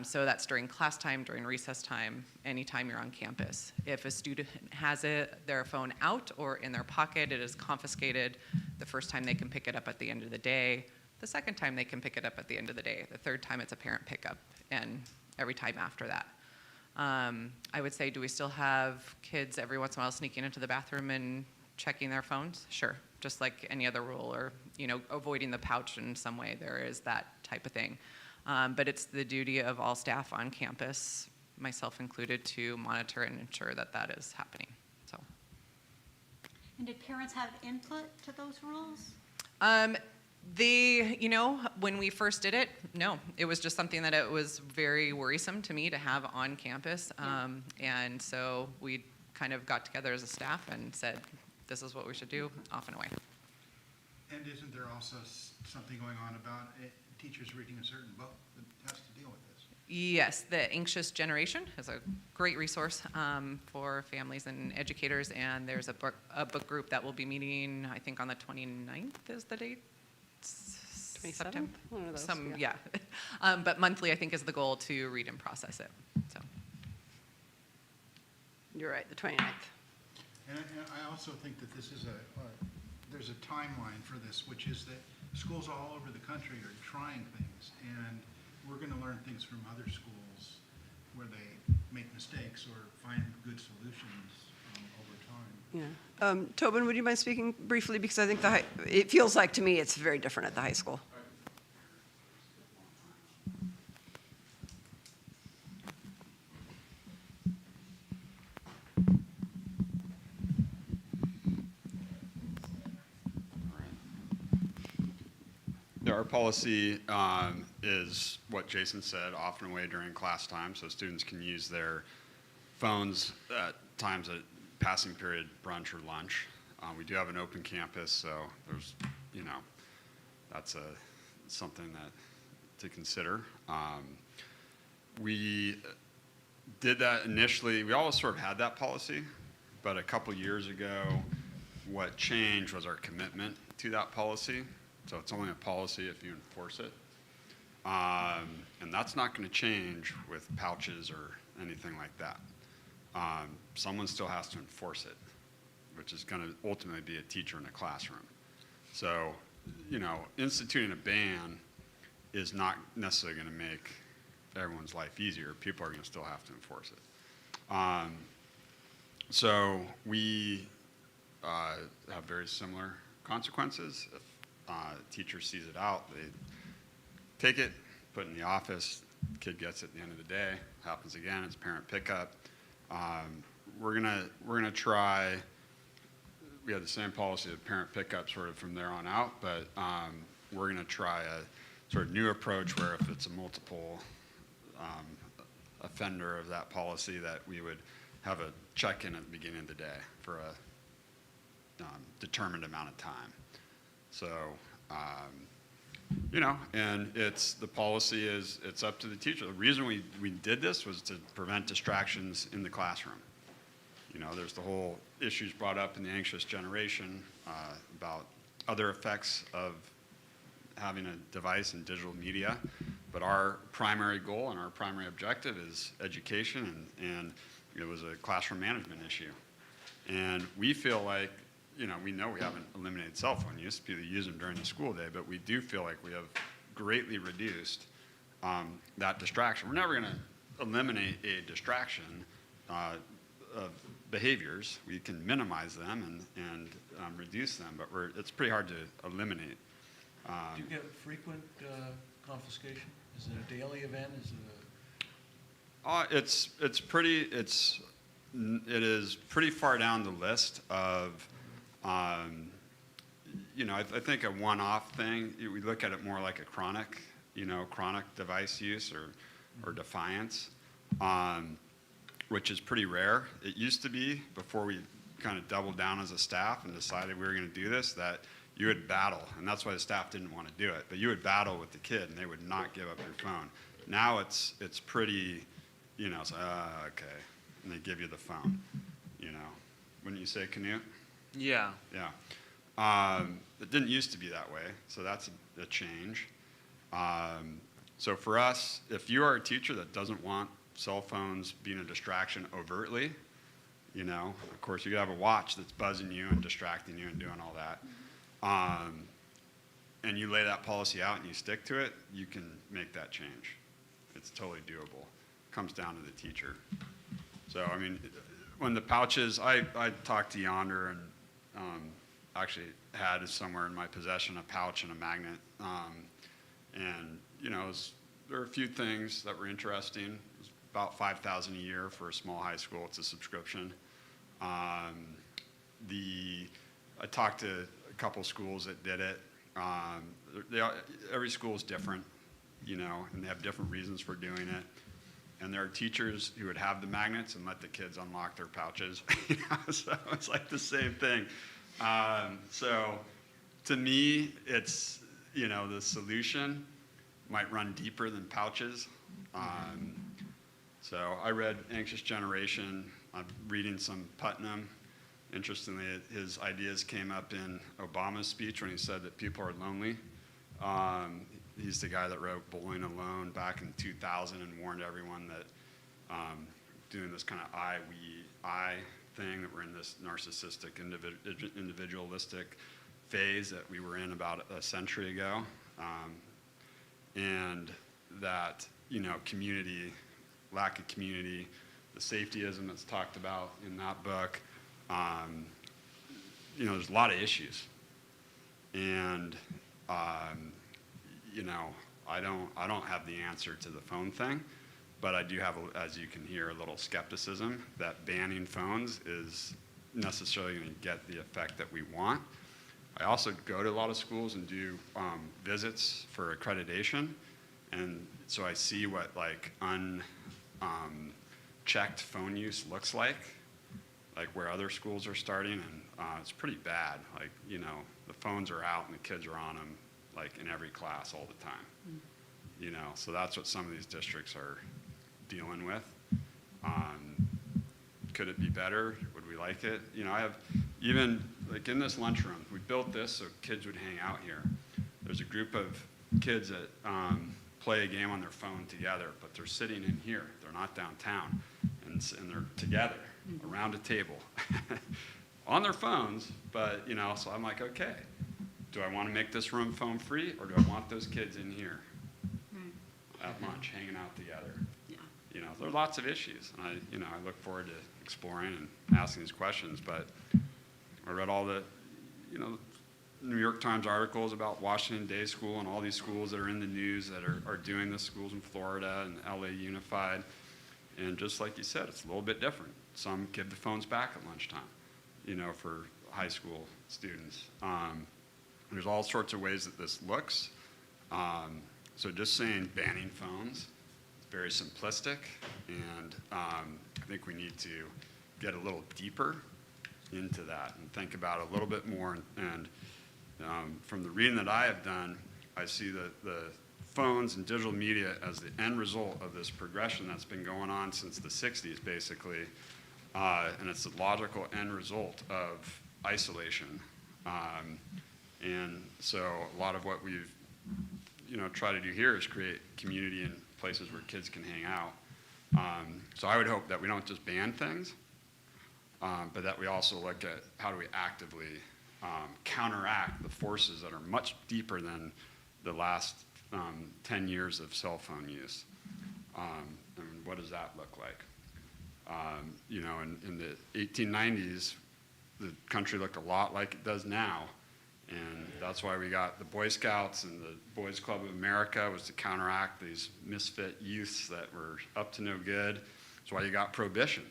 So that's during class time, during recess time, anytime you're on campus. If a student has their phone out or in their pocket, it is confiscated. The first time they can pick it up at the end of the day. The second time they can pick it up at the end of the day. The third time it's a parent pickup, and every time after that. I would say, do we still have kids every once in a while sneaking into the bathroom and checking their phones? Sure, just like any other rule, or avoiding the pouch in some way. There is that type of thing. But it's the duty of all staff on campus, myself included, to monitor and ensure that that is happening. So, And did parents have input to those rules? when we first did it, no, it was just something that it was very worrisome to me to have on campus. And so we kind of got together as a staff and said, this is what we should do, off and away. And isn't there also something going on about teachers reading a certain book that has to deal with this? Yes, the Anxious Generation is a great resource for families and educators, and there's a book group that will be meeting, I think on the 29th is the date? 27th? One of those, Yeah. But monthly, I think, is the goal to read and process it, so. You're right, the 29th. And I also think that this is there's a timeline for this, which is that schools all over the country are trying things, and we're going to learn things from other schools where they make mistakes or find good solutions over time. Yeah. Tobin, would you mind speaking briefly? Because I think it feels like to me it's very different at the high school. Yeah, our policy is what Jason said, off and away during class time, so students can use their phones at times at passing period, brunch or lunch. We do have an open campus, so there's, that's something to consider. We did that initially. We always sort of had that policy, but a couple years ago, what changed was our commitment to that policy. So it's only a policy if you enforce it. And that's not going to change with pouches or anything like that. Someone still has to enforce it, which is going to ultimately be a teacher in a classroom. So, instituting a ban is not necessarily going to make everyone's life easier. People are going to still have to enforce it. So we have very similar consequences. If a teacher sees it out, they take it, put it in the office, kid gets it at the end of the day, happens again, it's parent pickup. we're gonna try. We had the same policy of parent pickup sort of from there on out, but we're gonna try a sort of new approach where if it's a multiple offender of that policy, that we would have a check-in at the beginning of the day for a determined amount of time. So, you know, and the policy is, it's up to the teacher. The reason we did this was to prevent distractions in the classroom. You know, there's the whole issues brought up in the anxious generation about other effects of having a device and digital media. But our primary goal and our primary objective is education, and it was a classroom management issue. And we feel like, you know we haven't eliminated cell phone use. People use them during the school day, but we do feel like we have greatly reduced that distraction. We're never going to eliminate a distraction of behaviors. We can minimize them and reduce them, but it's pretty hard to eliminate. Do you get frequent confiscation? Is it a daily event? Is it It is pretty far down the list of, you know, I think a one-off thing. We look at it more like a chronic device use or defiance, which is pretty rare. It used to be, before we kind of doubled down as a staff and decided we were going to do this, that you would battle, and that's why the staff didn't want to do it, but you would battle with the kid and they would not give up your phone. Now it's pretty, you know, it's okay, and they give you the phone, you know. Wouldn't you say, Canute? Yeah. Yeah. It didn't used to be that way, so that's a change. So for us, if you are a teacher that doesn't want cell phones being a distraction overtly, you know, of course you could have a watch that's buzzing you and distracting you and doing all that. And you lay that policy out and you stick to it, you can make that change. It's totally doable. It comes down to the teacher. So, I mean, when the pouches, I talked to Yonder and actually had somewhere in my possession a pouch and a magnet. And, you know, there were a few things that were interesting. It was about $5,000 a year for a small high school. It's a subscription. I talked to a couple schools that did it. Every school is different, you know, and they have different reasons for doing it. And there are teachers who would have the magnets and let the kids unlock their pouches. So it's like the same thing. So to me, it's, you know, the solution might run deeper than pouches. So I read Anxious Generation. I'm reading some Putnam. Interestingly, his ideas came up in Obama's speech when he said that people are lonely. He's the guy that wrote Bowling Alone back in 2000 and warned everyone that doing this kind of I thing, that we're in this narcissistic, individualistic phase that we were in about a century ago. And that, you know, community, lack of community, the safetyism that's talked about in that book, you know, there's a lot of issues. And, you know, I don't have the answer to the phone thing, but I do have, as you can hear, a little skepticism that banning phones is necessarily going to get the effect that we want. I also go to a lot of schools and do visits for accreditation, and so I see what like unchecked phone use looks like where other schools are starting, and it's pretty bad. Like, you know, the phones are out and the kids are on them like in every class all the time. You know, so that's what some of these districts are dealing with. Could it be better? Would we like it? You know, I have, even like in this lunchroom, we built this so kids would hang out here. There's a group of kids that play a game on their phone together, but they're sitting in here. They're not downtown, and they're together around a table on their phones. But, you know, so I'm like, okay, do I want to make this room phone free, or do I want those kids in here at lunch hanging out together? You know, there are lots of issues, and I look forward to exploring and asking these questions. But I read all the, you know, New York Times articles about Washington Day School and all these schools that are in the news that are doing this, schools in Florida and LA Unified. And just like you said, it's a little bit different. Some give the phones back at lunchtime, you know, for high school students. There's all sorts of ways that this looks. So just saying banning phones is very simplistic, and I think we need to get a little deeper into that and think about it a little bit more. And from the reading that I have done, I see the phones and digital media as the end result of this progression that's been going on since the 60s, basically. And it's the logical end result of isolation. And so a lot of what we've, try to do here is create community and places where kids can hang out. So I would hope that we don't just ban things, but that we also look at how do we actively counteract the forces that are much deeper than the last 10 years of cell phone use. And what does that look like? In the 1890s, the country looked a lot like it does now. And that's why we got the Boy Scouts and the Boys Club of America, was to counteract these misfit youths that were up to no good. That's why you got prohibition.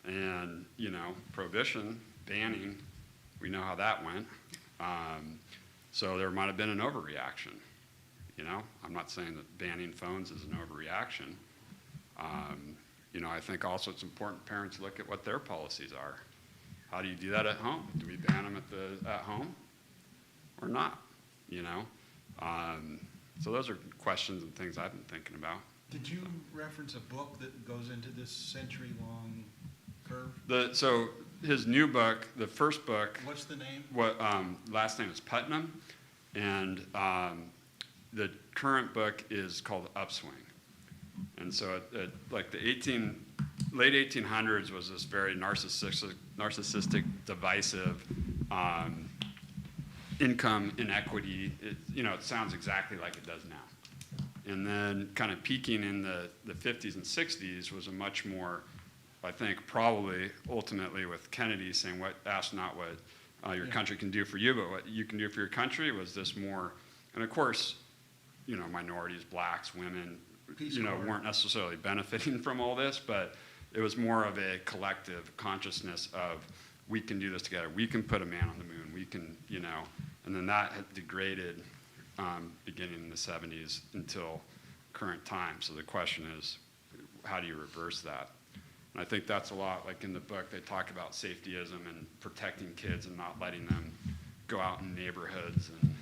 And, prohibition, banning, we know how that went. So there might have been an overreaction. I'm not saying that banning phones is an overreaction. I think also it's important parents look at what their policies are. How do you do that at home? Do we ban them at home or not? So those are questions and things I've been thinking about. Did you reference a book that goes into this century-long curve? So his new book, the first book. What's the name? Last name is Putnam, and the current book is called Upswing. And so like the late 1800s was this very narcissistic, divisive income inequity. It sounds exactly like it does now. And then kind of peaking in the 50s and 60s was a much more, I think, probably ultimately with Kennedy saying ask not what your country can do for you, but what you can do for your country, was this more, and of course, minorities, blacks, women, weren't necessarily benefiting from all this, but it was more of a collective consciousness of, we can do this together. We can put a man on the moon. We can, and then that had degraded beginning in the 70s until current time. So the question is, how do you reverse that? And I think that's a lot, like in the book, they talk about safetyism and protecting kids and not letting them go out in neighborhoods and,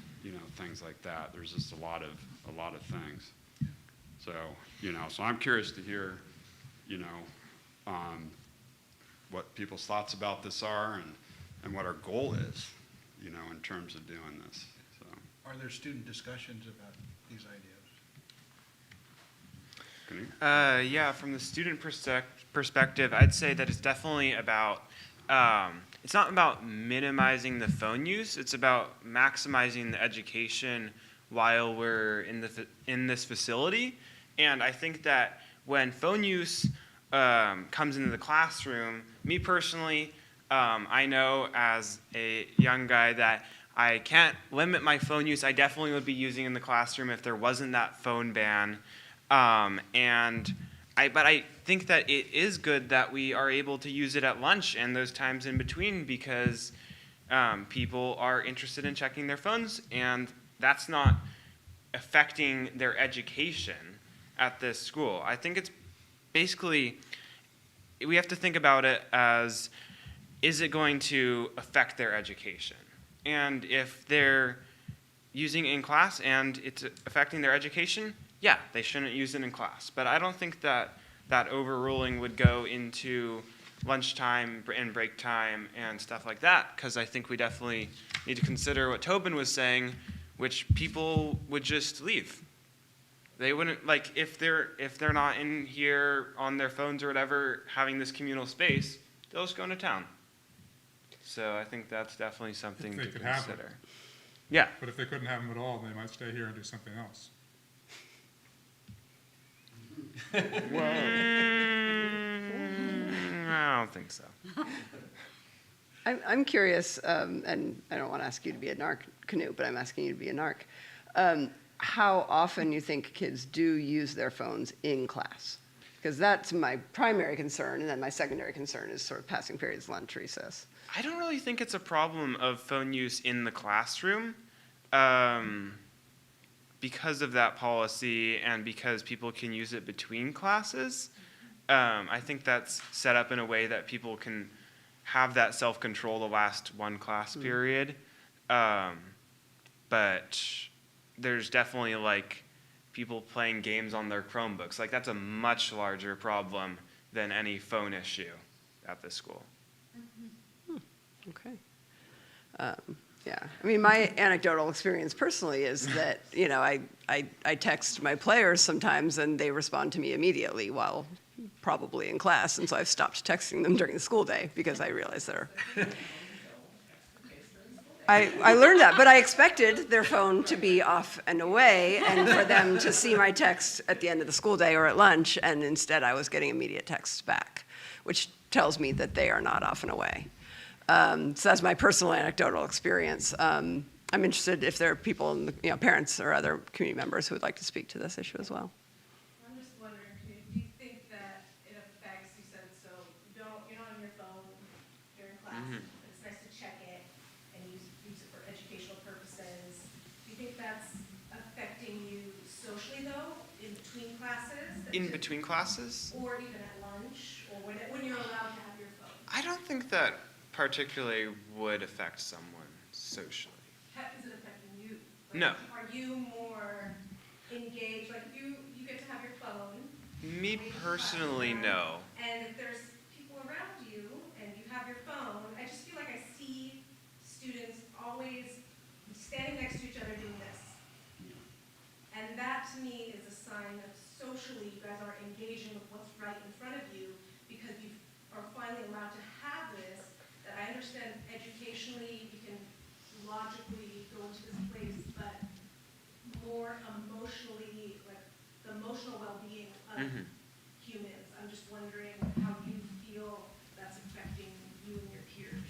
things like that. There's just a lot of things. So, so I'm curious to hear, what people's thoughts about this are and what our goal is, in terms of doing this. So. Are there student discussions about these ideas? Yeah, from the student perspective, I'd say that it's definitely about, it's not about minimizing the phone use, it's about maximizing the education while we're in this facility. And I think that when phone use comes into the classroom, me personally, I know as a young guy that I can't limit my phone use. I definitely would be using in the classroom if there wasn't that phone ban. But I think that it is good that we are able to use it at lunch and those times in between, because people are interested in checking their phones, and that's not affecting their education at this school. I think it's basically, we have to think about it as, is it going to affect their education? And if they're using it in class and it's affecting their education, yeah, they shouldn't use it in class. But I don't think that overruling would go into lunchtime and break time and stuff like that, because I think we definitely need to consider what Tobin was saying, which people would just leave. They wouldn't, like, if they're not in here on their phones or whatever, having this communal space, they'll just go into town. So I think that's definitely something to consider. Have them. Yeah. But if they couldn't have them at all, they might stay here and do something else. I don't think so. I'm curious, and I don't want to ask you to be a narc, Canute, but I'm asking you to be a narc. How often you think kids do use their phones in class? Because that's my primary concern, and then my secondary concern is sort of passing periods, lunch, recess. I don't really think it's a problem of phone use in the classroom because of that policy and because people can use it between classes. I think that's set up in a way that people can have that self-control the last one class period. But there's definitely like people playing games on their Chromebooks. Like that's a much larger problem than any phone issue at this school. Okay. Yeah, I mean, my anecdotal experience personally is that, you know, I text my players sometimes and they respond to me immediately while probably in class, and so I've stopped texting them during the school day because I realize they're... I learned that, but I expected their phone to be off and away and for them to see my text at the end of the school day or at lunch, and instead I was getting immediate texts back, which tells me that they are not off and away. So that's my personal anecdotal experience. I'm interested if there are people, in the, you know, parents or other community members who would like to speak to this issue as well. I'm just wondering, do you think that it affects, you said, so you're not on your phone during class, but it's nice to check it and use it for educational purposes. Do you think that's affecting you socially, though, in between classes? In between classes? Or even at lunch, or when you're allowed to have your phone? I don't think that particularly would affect someone socially. Is it affecting you? Like, No. Are you more engaged? Like, you get to have your phone. Me personally, no. And if there's people around you and you have your phone, I just feel like I see students always standing next to each other doing this. And that to me is a sign of socially you guys aren't engaging with what's right in front of you because you are finally allowed to have this. That I understand educationally you can logically go into this place, but more emotionally, like the emotional well-being of humans. I'm just wondering how you feel that's affecting you and your peers.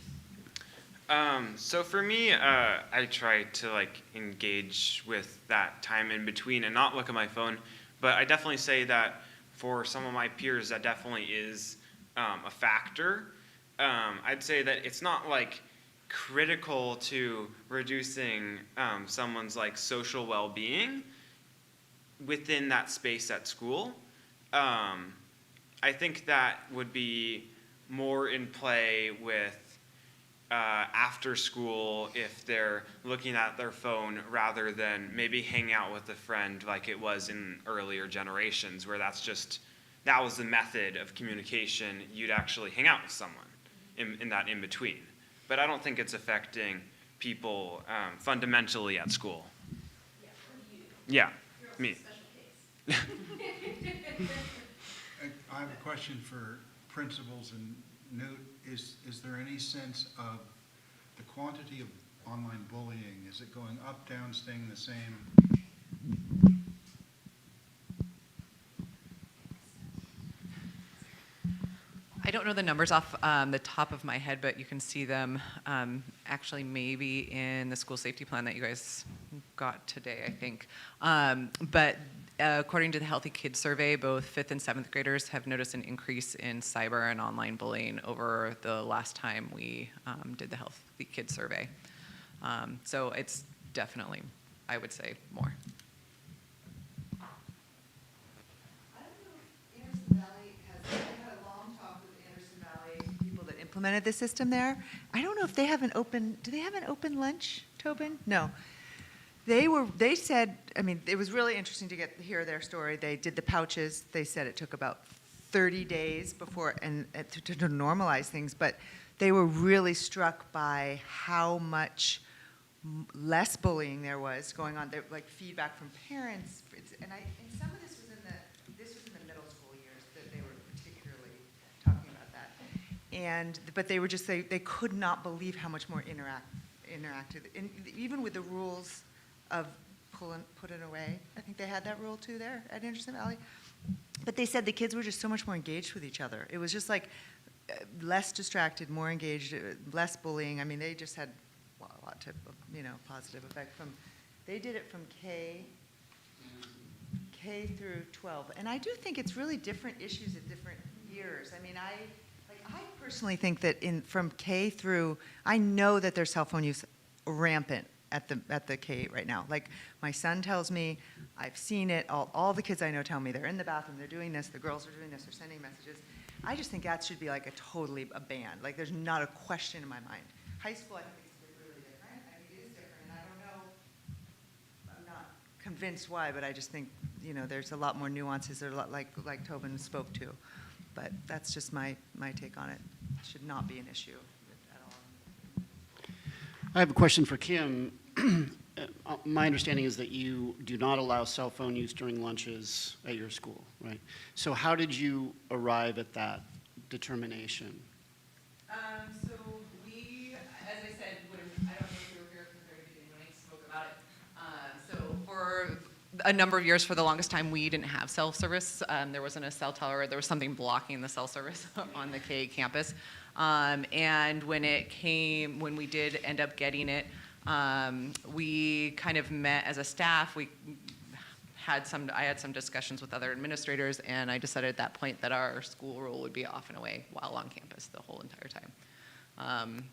So for me, I try to like engage with that time in between and not look at my phone. But I definitely say that for some of my peers, that definitely is a factor. I'd say that it's not like critical to reducing someone's like social well-being within that space at school. I think that would be more in play with after school if they're looking at their phone rather than maybe hang out with a friend like it was in earlier generations where that was the method of communication. You'd actually hang out with someone in that in-between. But I don't think it's affecting people fundamentally at school. Yeah, me. I have a question for principals and Newt. Is there any sense of the quantity of online bullying? Is it going up, down, staying the same? I don't know the numbers off the top of my head, but you can see them actually maybe in the school safety plan that you guys got today, I think. But according to the Healthy Kids Survey, both 5th and 7th graders have noticed an increase in cyber and online bullying over the last time we did the Healthy Kids Survey. So it's definitely, I would say, more. Implemented the system there. I don't know if they have an open, do they have an open lunch, Tobin? No. They said, I mean, it was really interesting to hear their story. They did the pouches. They said it took about 30 days before, and to normalize things, but they were really struck by how much less bullying there was going on. There, like feedback from parents, and some of this was in the middle school years that they were particularly talking about that. But they were just, they could not believe how much more interactive, and even with the rules of put it away. I think they had that rule too there at Anderson Valley. But they said the kids were just so much more engaged with each other. It was just like less distracted, more engaged, less bullying. I mean, they just had a lot of, positive effect from, they did it from K through 12, and I do think it's really different issues at different years. I mean, I personally think that from K through, I know that there's cell phone use rampant at the K right now. Like, my son tells me, I've seen it, all the kids I know tell me they're in the bathroom, they're doing this, the girls are doing this, they're sending messages. I just think that should be like a ban. Like, there's not a question in my mind. High school, I think it's really different. I think it is different, and I don't know, I'm not convinced why, but I just think, there's a lot more nuances, there's a lot like Tobin spoke to. But that's just my take on it. It should not be an issue at all. I have a question for Kim. My understanding is that you do not allow cell phone use during lunches at your school, right? So how did you arrive at that determination? So we, as I said, I don't know if you were here from the very beginning when I spoke about it. So for a number of years, for the longest time, we didn't have cell service. There wasn't a cell tower. There was something blocking the cell service on the K campus. And when we did end up getting it, we kind of met as a staff. I had some discussions with other administrators, and I decided at that point that our school rule would be off and away while on campus the whole entire time.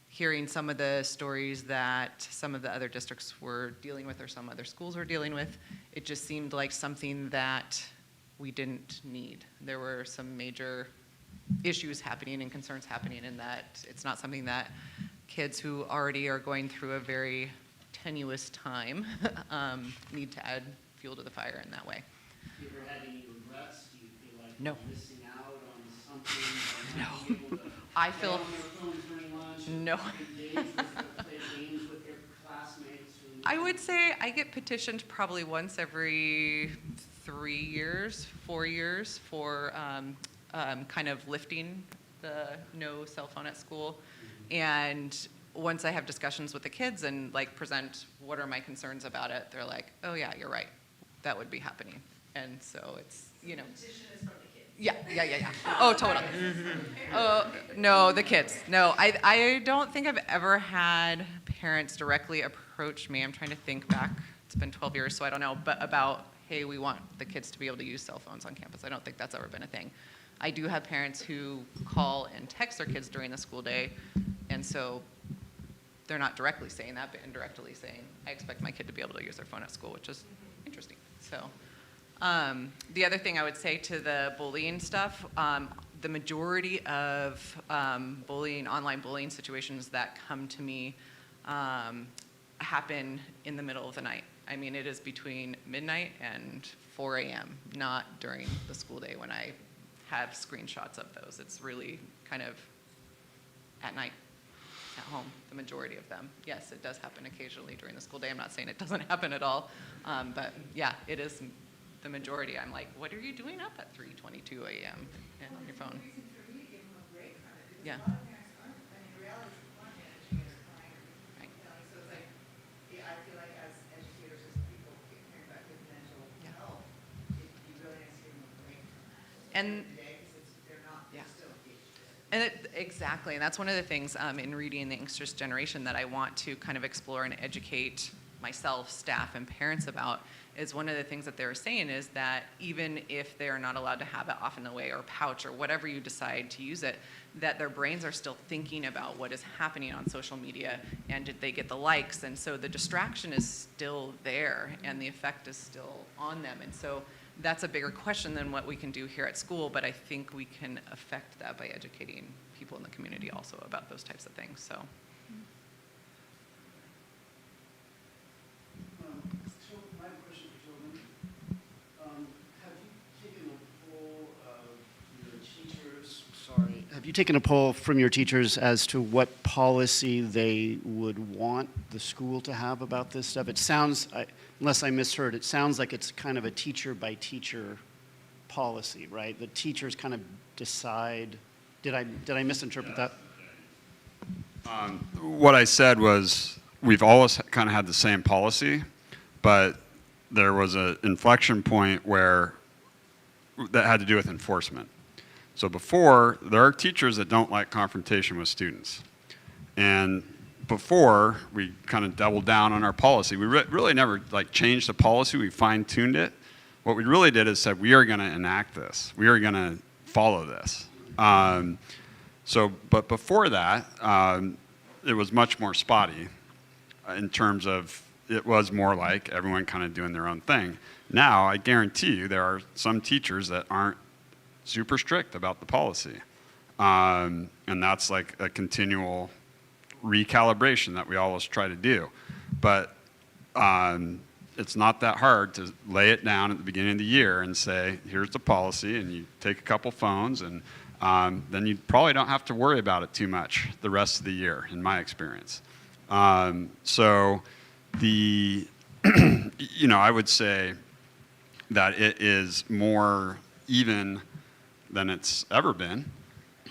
Hearing some of the stories that some of the other districts were dealing with or some other schools were dealing with, it just seemed like something that we didn't need. There were some major issues happening and concerns happening, and that it's not something that kids who already are going through a very tenuous time need to add fuel to the fire in that way. Have you ever had any regrets? Do you feel like No. you're missing out on something? No. I feel no. I would say I get petitioned probably once every 3 years, 4 years for kind of lifting the no cell phone at school. And once I have discussions with the kids and like present what are my concerns about it, they're like, oh yeah, you're right. That would be happening. And so it's, Petition is from the kids. Yeah. Oh, totally. No, the kids. No, I don't think I've ever had parents directly approach me. I'm trying to think back. It's been 12 years, so I don't know. But about, hey, we want the kids to be able to use cell phones on campus. I don't think that's ever been a thing. I do have parents who call and text their kids during the school day, and so they're not directly saying that, but indirectly saying, I expect my kid to be able to use their phone at school, which is interesting. So. The other thing I would say to the bullying stuff, the majority of online bullying situations that come to me happen in the middle of the night. I mean, it is between midnight and 4 a.m., not during the school day when I have screenshots of those. It's really kind of at night, at home, the majority of them. Yes, it does happen occasionally during the school day. I'm not saying it doesn't happen at all, but yeah, it is the majority. I'm like, what are you doing up at 3:22 a.m. and on your phone? Yeah. And exactly, and that's one of the things in reading The Anxious Generation that I want to kind of explore and educate myself, staff, and parents about, is one of the things that they were saying is that even if they're not allowed to have it off in the way or pouch or whatever you decide to use it, that their brains are still thinking about what is happening on social media and did they get the likes, and so the distraction is still there and the effect is still on them. And so that's a bigger question than what we can do here at school, but I think we can affect that by educating people in the community also about those types of things. So. My question for Tobin. Have you taken a poll of your teachers? Sorry. Have you taken a poll from your teachers as to what policy they would want the school to have about this stuff? It sounds, unless I misheard, it sounds like it's kind of a teacher by teacher policy, right? The teachers kind of decide. Did I misinterpret that? What I said was we've always kind of had the same policy, but there was an inflection point where that had to do with enforcement. So before, there are teachers that don't like confrontation with students. And before, we kind of doubled down on our policy. We really never changed the policy. We fine-tuned it. What we really did is said, we are going to enact this. We are going to follow this. But before that, it was much more spotty in terms of, it was more like everyone kind of doing their own thing. Now, I guarantee you, there are some teachers that aren't super strict about the policy. And that's like a continual recalibration that we always try to do. But it's not that hard to lay it down at the beginning of the year and say, here's the policy, and you take a couple phones, and then you probably don't have to worry about it too much the rest of the year, in my experience. So the, I would say that it is more even than it's ever been.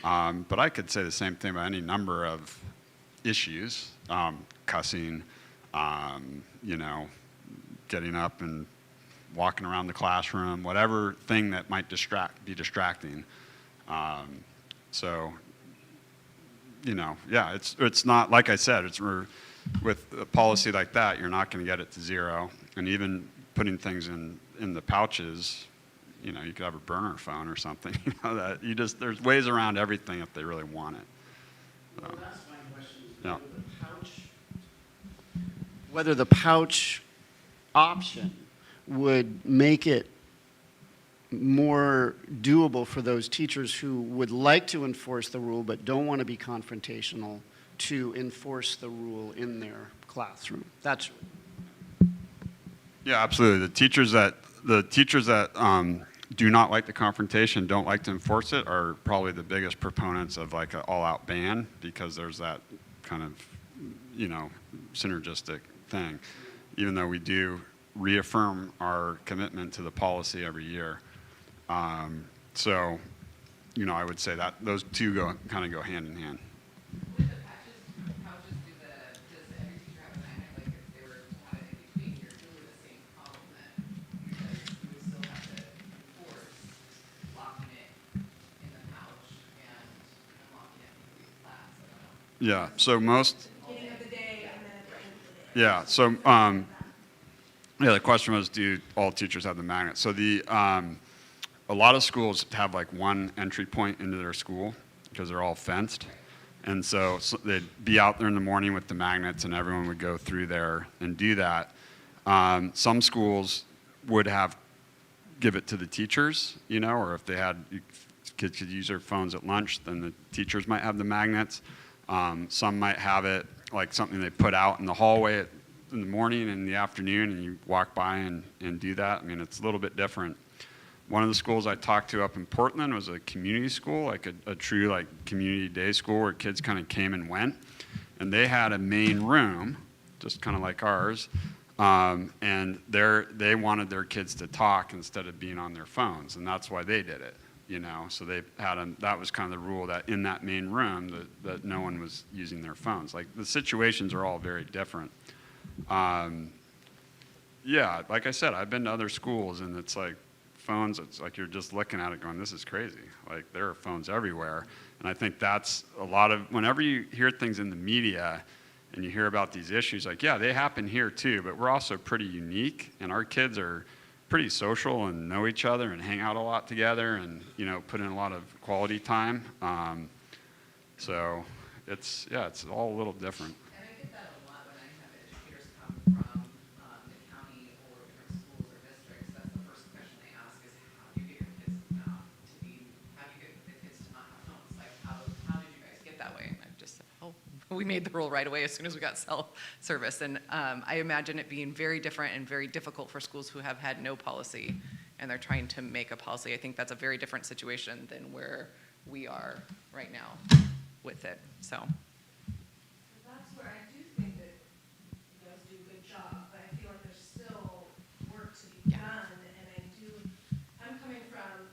But I could say the same thing about any number of issues, cussing, getting up and walking around the classroom, whatever thing that might be distracting. Yeah, it's not, like I said, with a policy like that, you're not going to get it to zero. And even putting things in the pouches, you could have a burner phone or something. There's ways around everything if they really want it. So, Well, that's my question. Yeah. Whether the pouch option would make it more doable for those teachers who would like to enforce the rule but don't want to be confrontational to enforce the rule in their classroom. That's yeah, absolutely. The teachers that do not like the confrontation, don't like to enforce it, are probably the biggest proponents of like an all-out ban, because there's that kind of, synergistic thing, even though we do reaffirm our commitment to the policy every year. I would say that those two kind of go hand in hand. With the pouches, does every teacher have a magnet? Like if they were to have it in between, you're doing the same problem then, because you would still have to enforce locking it in the pouch and unlocking it in class. I don't know. Yeah, so most. Beginning of the day and then at the end of the day. Yeah, so the question was, do all teachers have the magnet? So a lot of schools have like one entry point into their school because they're all fenced. And so they'd be out there in the morning with the magnets, and everyone would go through there and do that. Some schools would give it to the teachers, or if they had, kids could use their phones at lunch, then the teachers might have the magnets. Some might have it like something they put out in the hallway in the morning and in the afternoon, and you walk by and do that. I mean, it's a little bit different. One of the schools I talked to up in Portland was a community school, like a true like community day school where kids kind of came and went. And they had a main room, just kind of like ours, and they wanted their kids to talk instead of being on their phones, and that's why they did it. So they had that was kind of the rule, that in that main room that no one was using their phones. Like the situations are all very different. Yeah, like I said, I've been to other schools, and it's like phones, it's like you're just looking at it going, this is crazy. Like there are phones everywhere. And I think that's a lot of, whenever you hear things in the media and you hear about these issues, like, yeah, they happen here too, but we're also pretty unique, and our kids are pretty social and know each other and hang out a lot together and, put in a lot of quality time. So it's all a little different. And I get that a lot when I have educators come from the county or different schools or districts. That's the first question they ask is, how do you get your kids how do you get the kids to not have phones? Like, how did you guys get that way? And I just said, we made the rule right away as soon as we got cell service. And I imagine it being very different and very difficult for schools who have had no policy and they're trying to make a policy. I think that's a very different situation than where we are right now with it. So. That's where I do think that you guys do a good job, but I feel like there's still work to be done. And I'm coming from,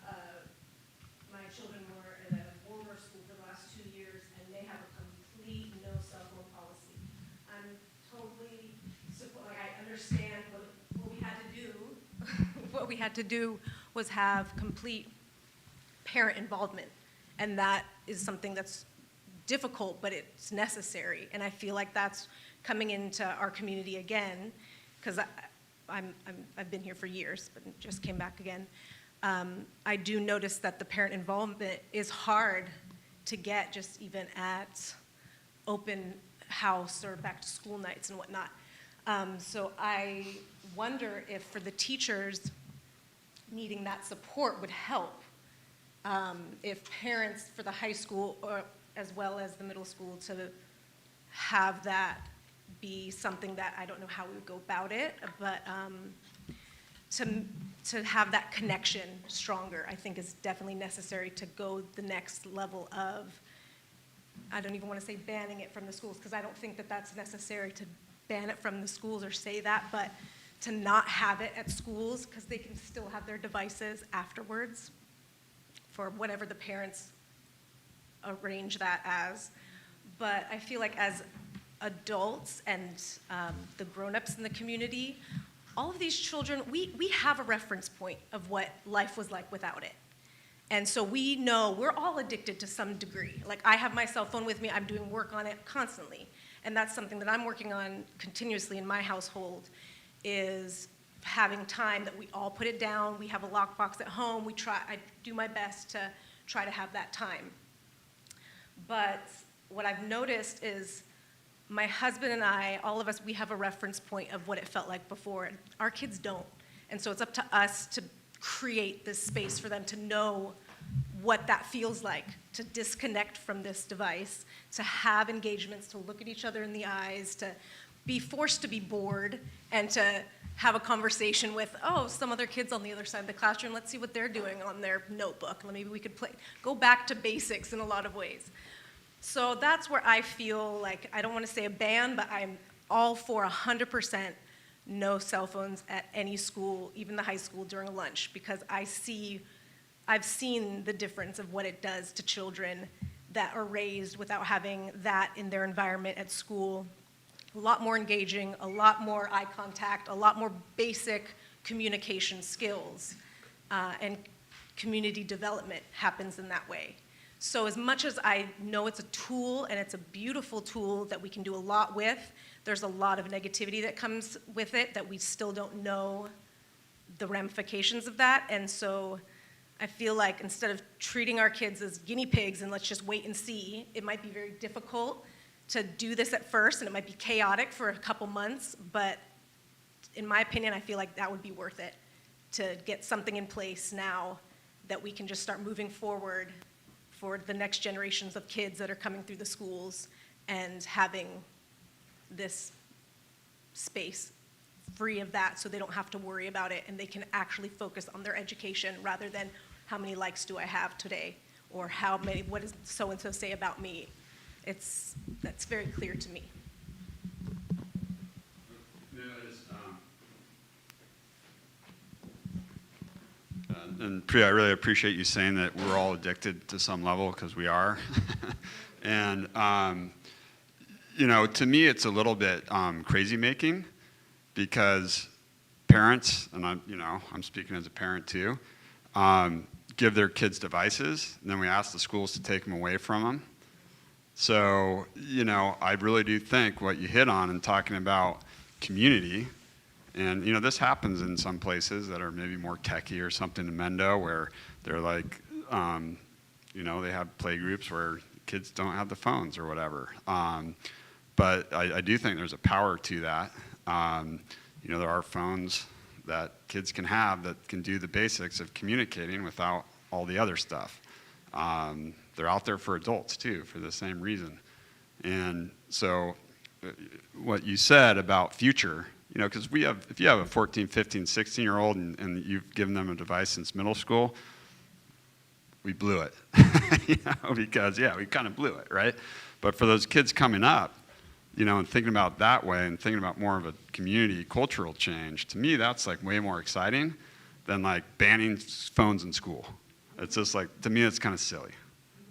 my children were in a former school for the last 2 years, and they have a complete no cell phone policy. I'm totally, I understand what we had to do. What we had to do was have complete parent involvement, and that is something that's difficult, but it's necessary. And I feel like that's coming into our community again, because I've been here for years, but just came back again. I do notice that the parent involvement is hard to get just even at open house or back to school nights and whatnot. So I wonder if for the teachers needing that support would help. If parents for the high school or as well as the middle school to have that be something that I don't know how we would go about it, but to have that connection stronger, I think is definitely necessary to go the next level of, I don't even want to say banning it from the schools, because I don't think that that's necessary to ban it from the schools or say that, but to not have it at schools, because they can still have their devices afterwards for whatever the parents arrange that as. But I feel like as adults and the grown-ups in the community, all of these children, we have a reference point of what life was like without it. And so we know we're all addicted to some degree. Like, I have my cell phone with me, I'm doing work on it constantly. And that's something that I'm working on continuously in my household, is having time that we all put it down. We have a lockbox at home. I do my best to try to have that time. But what I've noticed is my husband and I, all of us, we have a reference point of what it felt like before, and our kids don't. And so it's up to us to create this space for them to know what that feels like, to disconnect from this device, to have engagements, to look at each other in the eyes, to be forced to be bored, and to have a conversation with, oh, some other kids on the other side of the classroom, let's see what they're doing on their notebook. Maybe we could go back to basics in a lot of ways. So that's where I feel like, I don't want to say a ban, but I'm all for 100% no cell phones at any school, even the high school, during lunch, because I've seen the difference of what it does to children that are raised without having that in their environment at school. A lot more engaging, a lot more eye contact, a lot more basic communication skills, and community development happens in that way. So as much as I know it's a tool, and it's a beautiful tool that we can do a lot with, there's a lot of negativity that comes with it that we still don't know the ramifications of that. And so I feel like instead of treating our kids as guinea pigs and let's just wait and see, it might be very difficult to do this at first, and it might be chaotic for a couple months, but in my opinion, I feel like that would be worth it, to get something in place now that we can just start moving forward for the next generations of kids that are coming through the schools, and having this space free of that so they don't have to worry about it, and they can actually focus on their education rather than how many likes do I have today, or what does so-and-so say about me. That's very clear to me. And Priya, I really appreciate you saying that we're all addicted to some level, because we are. And, to me, it's a little bit crazy making, because parents, and I'm speaking as a parent too, give their kids devices, and then we ask the schools to take them away from them. So, I really do think what you hit on in talking about community, and, this happens in some places that are maybe more techie or something in Mendo, where they're like, they have play groups where kids don't have the phones or whatever. But I do think there's a power to that. There are phones that kids can have that can do the basics of communicating without all the other stuff. They're out there for adults too, for the same reason. And so what you said about future, because if you have a 14, 15, 16-year-old and you've given them a device since middle school, we blew it. Because, we kind of blew it, right? But for those kids coming up, and thinking about that way, and thinking about more of a community cultural change, to me, that's like way more exciting than like banning phones in school. It's just like, to me, it's kind of silly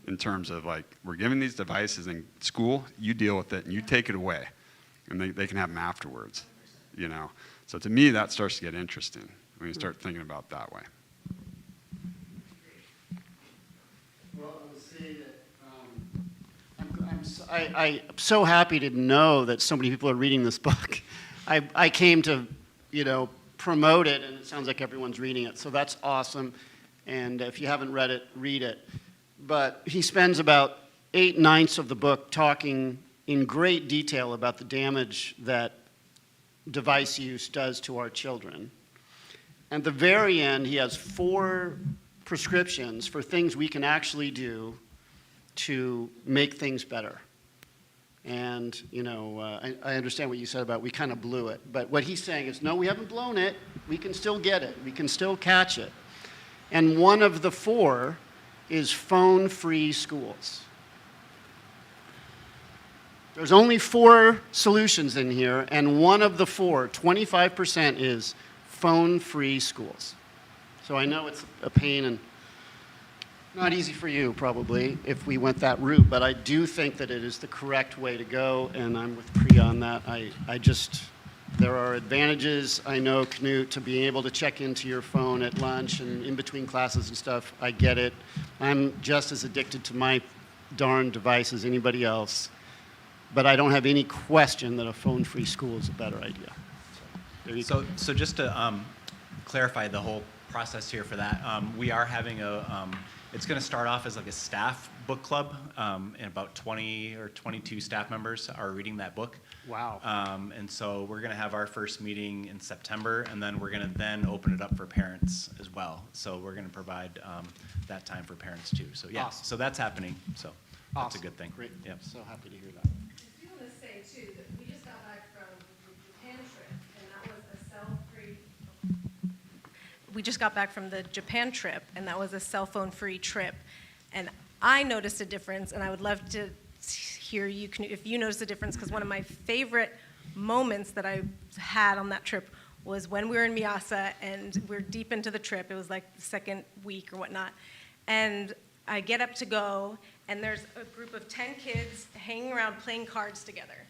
in terms of like, we're giving these devices in school, you deal with it and you take it away, and they can have them afterwards, So to me, that starts to get interesting when you start thinking about that way. Well, I would say that I'm so happy to know that so many people are reading this book. I came to, promote it, and it sounds like everyone's reading it, so that's awesome. And if you haven't read it, read it. But he spends about 8/9 of the book talking in great detail about the damage that device use does to our children. At the very end, he has 4 prescriptions for things we can actually do to make things better. And, you know, I understand what you said about we kind of blew it. But what he's saying is, no, we haven't blown it. We can still get it. We can still catch it. And one of the 4 is phone-free schools. There's only 4 solutions in here, and one of the 4, 25%, is phone-free schools. So I know it's a pain and not easy for you, probably, if we went that route, but I do think that it is the correct way to go, and I'm with Priya on that. There are advantages, I know, Knut, to being able to check into your phone at lunch and in between classes and stuff. I get it. I'm just as addicted to my darn device as anybody else, but I don't have any question that a phone-free school is a better idea. So, there you go. So just to clarify the whole process here for that, we are having it's going to start off as like a staff book club, and about 20 or 22 staff members are reading that book. Wow. And so we're going to have our first meeting in September, and then we're going to then open it up for parents as well. So we're going to provide that time for parents too. So yeah, Awesome. So that's happening. So that's Awesome. a good thing. Great. Yep. So happy to hear that. I do want to say too that we just got back from the Japan trip, and that was a cell-free. We just got back from the Japan trip, and that was a cell phone-free trip, and I noticed a difference, and I would love to hear you if you noticed a difference, because one of my favorite moments that I had on that trip was when we were in Miyasa, and we're deep into the trip. It was like the second week or whatnot, and I get up to go, and there's a group of 10 kids hanging around playing cards together.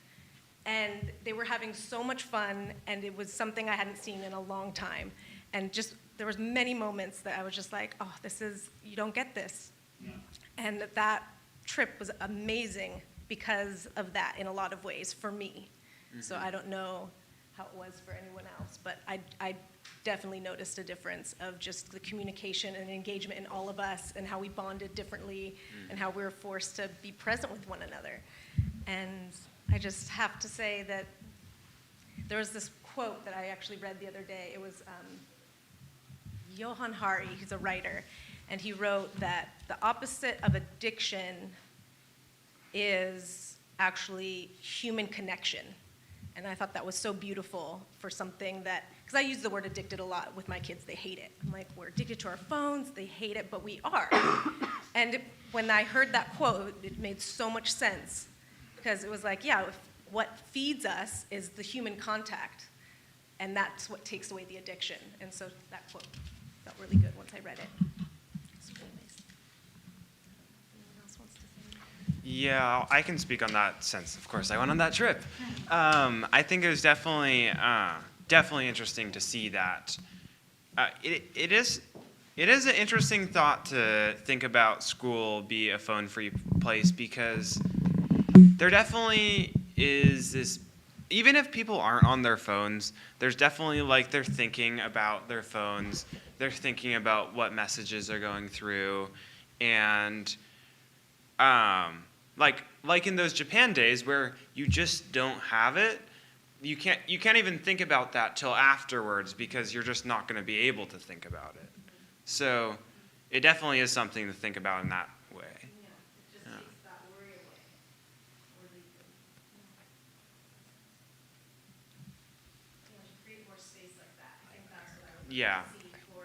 And they were having so much fun, and it was something I hadn't seen in a long time. And just, there was many moments that I was just like, oh, you don't get this. Yeah. And that trip was amazing because of that in a lot of ways for me. Mm-hmm. So I don't know how it was for anyone else, but I definitely noticed a difference of just the communication and engagement in all of us, and how we bonded differently, and how we were forced to be present with one another. And I just have to say that there was this quote that I actually read the other day. It was Johann Hari, who's a writer, and he wrote that the opposite of addiction is actually human connection. And I thought that was so beautiful for something that, because I use the word addicted a lot with my kids, they hate it. I'm like, we're addicted to our phones, they hate it, but we are. And when I heard that quote, it made so much sense, because it was like, yeah, what feeds us is the human contact, and that's what takes away the addiction. And so that quote felt really good once I read it. It's really nice. Anyone else wants to say anything? Yeah, I can speak on that since, of course, I went on that trip. I think it was definitely interesting to see that. It is an interesting thought to think about school be a phone-free place, because there definitely is this, even if people aren't on their phones, there's definitely like they're thinking about their phones, they're thinking about what messages are going through, and like in those Japan days where you just don't have it, you can't even think about that till afterwards, because you're just not going to be able to think about it. So it definitely is something to think about in that way. Yeah. Yeah,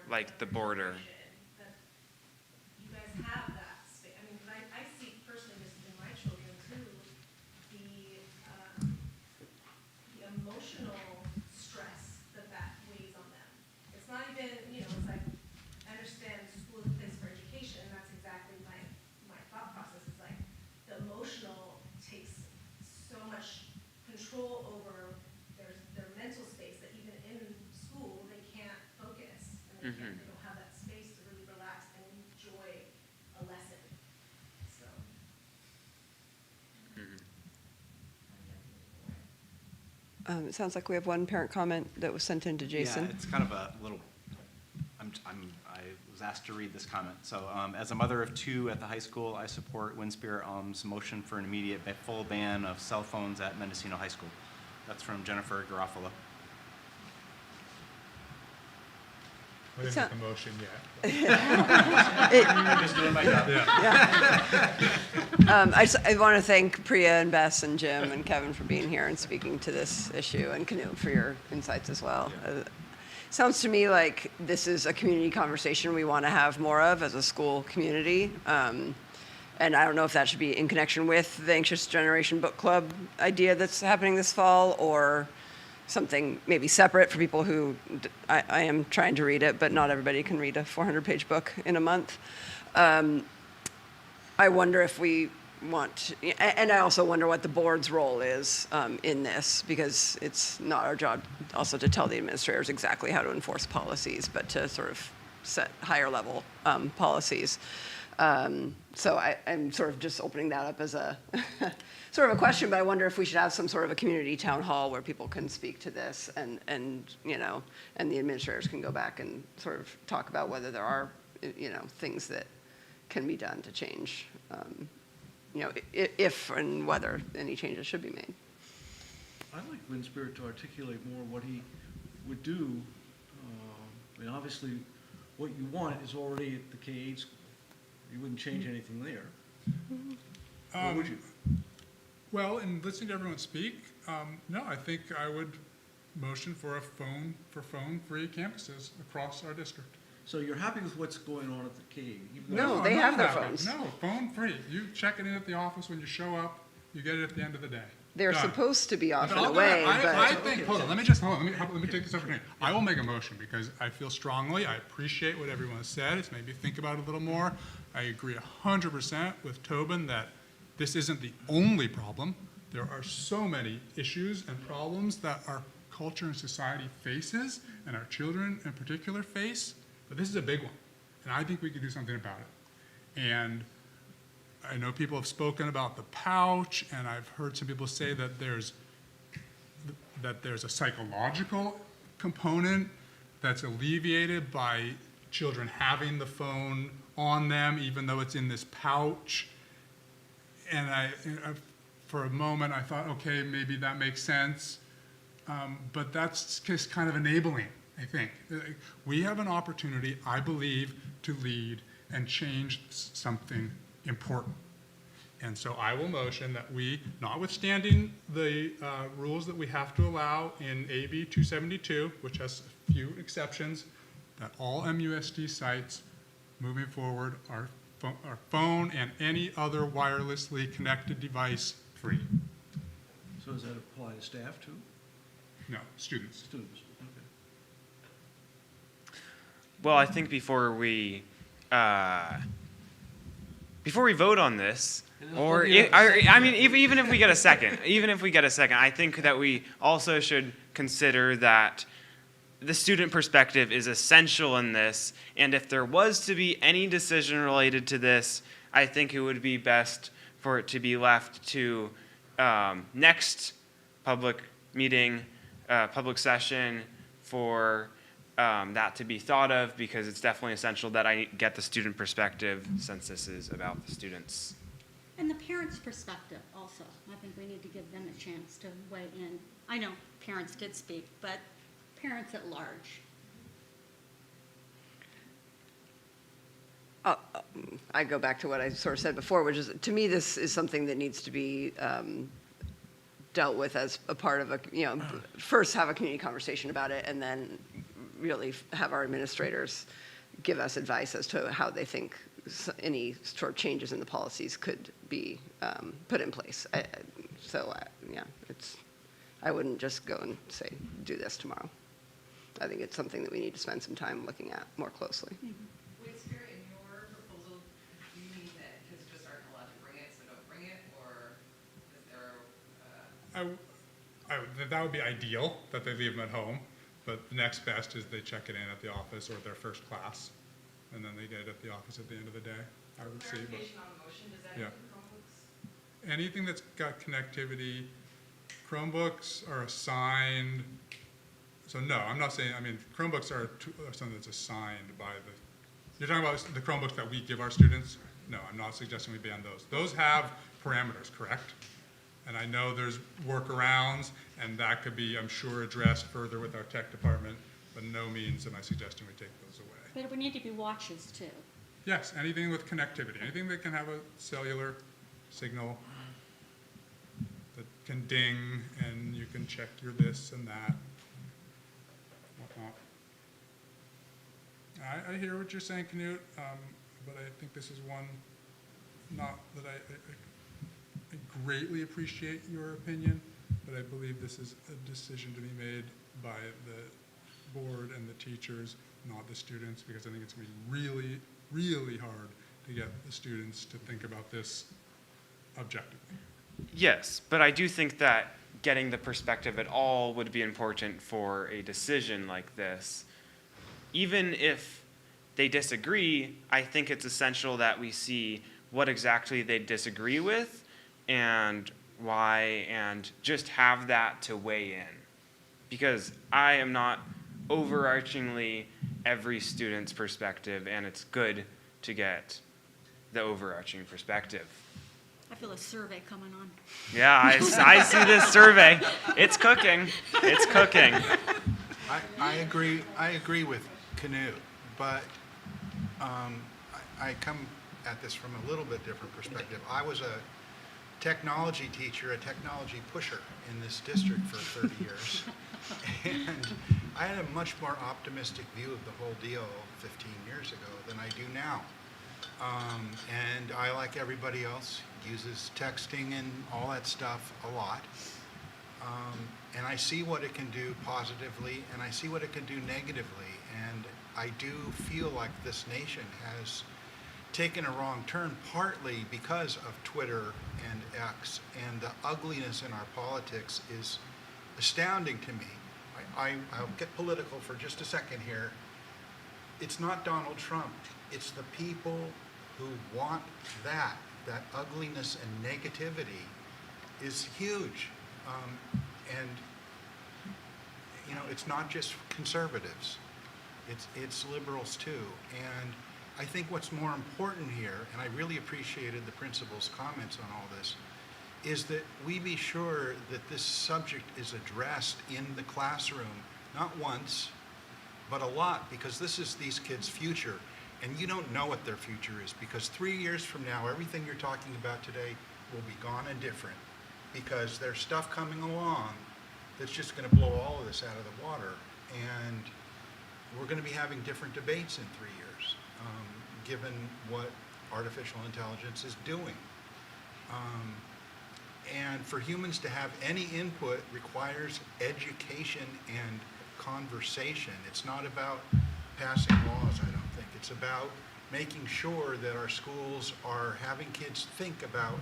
like the border. You guys have that space. I mean, I see personally just in my children too, the emotional stress that weighs on them. It's not even, it's like, I understand school is a place for education, and that's exactly my thought process. It's like the emotional takes so much control over their mental space that even in school they can't focus, and they don't have that space to really relax and enjoy a lesson. So. It sounds like we have one parent comment that was sent in to Jason. Yeah, it's kind of a little, I was asked to read this comment. So as a mother of 2 at the high school, I support Windspear motion for an immediate full ban of cell phones at Mendocino High School. That's from Jennifer Garofalo. I didn't get the motion yet. Just doing my job. I want to thank Priya and Bess and Jim and Kevin for being here and speaking to this issue, and Canute for your insights as well. Sounds to me like this is a community conversation we want to have more of as a school community. And I don't know if that should be in connection with the Anxious Generation Book Club idea that's happening this fall, or something maybe separate for people who, I am trying to read it, but not everybody can read a 400-page book in a month. I wonder if we want, and I also wonder what the board's role is in this, because it's not our job also to tell the administrators exactly how to enforce policies, but to sort of set higher level policies. So I'm sort of just opening that up as a sort of a question, but I wonder if we should have some sort of a community town hall where people can speak to this, and you know, and the administrators can go back and sort of talk about whether there are, you know, things that can be done to change, you know, if and whether any changes should be made. I'd like Windspear to articulate more what he would do. I mean, obviously, what you want is already at the KAKX school. You wouldn't change anything there. Or would you? Well, in listening to everyone speak, no, I think I would motion for phone-free campuses across our district. So you're happy with what's going on at the KAKX? No, I'm they not have their happy. phones. No, phone-free. You check it in at the office when you show up, you get it at the end of the day. They're Done. supposed to be off in No, a way, I but think, hold on, let me take this opportunity. I will make a motion because I feel strongly, I appreciate what everyone has said. It's made me think about it a little more. I agree 100% with Tobin that this isn't the only problem. There are so many issues and problems that our culture and society faces, and our children in particular face, but this is a big one, and I think we can do something about it. And I know people have spoken about the pouch, and I've heard some people say that there's a psychological component that's alleviated by children having the phone on them, even though it's in this pouch. And for a moment, I thought, okay, maybe that makes sense. But that's just kind of enabling, I think. We have an opportunity, I believe, to lead and change something important. And so I will motion that we, notwithstanding the rules that we have to allow in AB 272, which has a few exceptions, that all MUSD sites moving forward are phone and any other wirelessly connected device free. So does that apply to staff too? No, students. Students, okay. Well, I think before we vote on this, or I mean, even if we get a second, I think that we also should consider that the student perspective is essential in this, and if there was to be any decision related to this, I think it would be best for it to be left to next public meeting, public session for that to be thought of, because it's definitely essential that I get the student perspective since this is about the students. And the parents' perspective also. I think we need to give them a chance to weigh in. I know parents did speak, but parents at large. I go back to what I sort of said before, which is, to me, this is something that needs to be dealt with as a part of a, you know, first have a community conversation about it, and then really have our administrators give us advice as to how they think any sort of changes in the policies could be put in place. Yeah, I wouldn't just go and say, do this tomorrow. I think it's something that we need to spend some time looking at more closely. Windspear, in your proposal, do you mean that kids just aren't allowed to bring it, so don't bring it, or is there That would be ideal, that they leave them at home, but the next best is they check it in at the office or their first class, and then they get it at the office at the end of the day, I would say. clarification on motion, does that Yeah. include Chromebooks? Anything that's got connectivity, Chromebooks are assigned, so no, I'm not saying, I mean, Chromebooks are something that's assigned by the, you're talking about the Chromebooks that we give our students? No, I'm not suggesting we ban those. Those have parameters, correct? And I know there's workarounds, and that could be, I'm sure, addressed further with our tech department, but no means am I suggesting we take those away. But we need to be watches too. Yes, anything with connectivity, anything that can have a cellular signal that can ding and you can check your this and that, whatnot. I hear what you're saying, Knut, but I think this is one, not that I greatly appreciate your opinion, but I believe this is a decision to be made by the board and the teachers, not the students, because I think it's going to be really, really hard to get the students to think about this objectively. Yes, but I do think that getting the perspective at all would be important for a decision like this. Even if they disagree, I think it's essential that we see what exactly they disagree with and why, and just have that to weigh in. Because I am not overarchingly every student's perspective, and it's good to get the overarching perspective. I feel a survey coming on. Yeah, I see this survey. It's cooking. It's cooking. I agree with Knut, but I come at this from a little bit different perspective. I was a technology teacher, a technology pusher in this district for 30 years. And I had a much more optimistic view of the whole deal 15 years ago than I do now. And I, like everybody else, uses texting and all that stuff a lot. And I see what it can do positively, and I see what it can do negatively. And I do feel like this nation has taken a wrong turn, partly because of Twitter and X, and the ugliness in our politics is astounding to me. I'll get political for just a second here. It's not Donald Trump. It's the people who want that ugliness and negativity is huge. And, you know, it's not just conservatives. It's liberals too. And I think what's more important here, and I really appreciated the principal's comments on all this, is that we be sure that this subject is addressed in the classroom, not once, but a lot, because this is these kids' future. And you don't know what their future is, because 3 years from now, everything you're talking about today will be gone and different, because there's stuff coming along that's just going to blow all of this out of the water. And we're going to be having different debates in 3 years, given what artificial intelligence is doing. And for humans to have any input requires education and conversation. It's not about passing laws, I don't think. It's about making sure that our schools are having kids think about,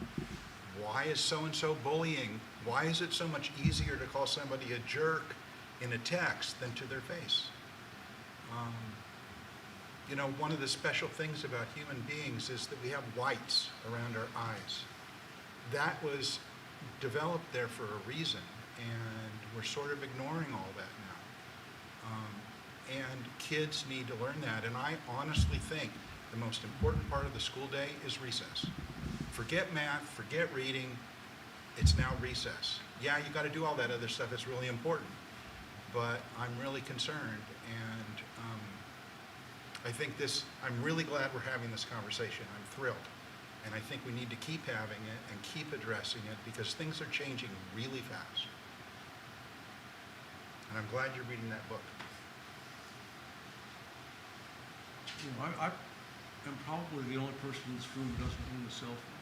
why is so-and-so bullying? Why is it so much easier to call somebody a jerk in a text than to their face? You know, one of the special things about human beings is that we have whites around our eyes. That was developed there for a reason, and we're sort of ignoring all that now. And kids need to learn that, and I honestly think the most important part of the school day is recess. Forget math, forget reading, it's now recess. Yeah, you got to do all that other stuff, it's really important, but I'm really concerned, and I think I'm really glad we're having this conversation. I'm thrilled. And I think we need to keep having it and keep addressing it, because things are changing really fast. And I'm glad you're reading that book. You know, I am probably the only person in this room who doesn't own a cell phone.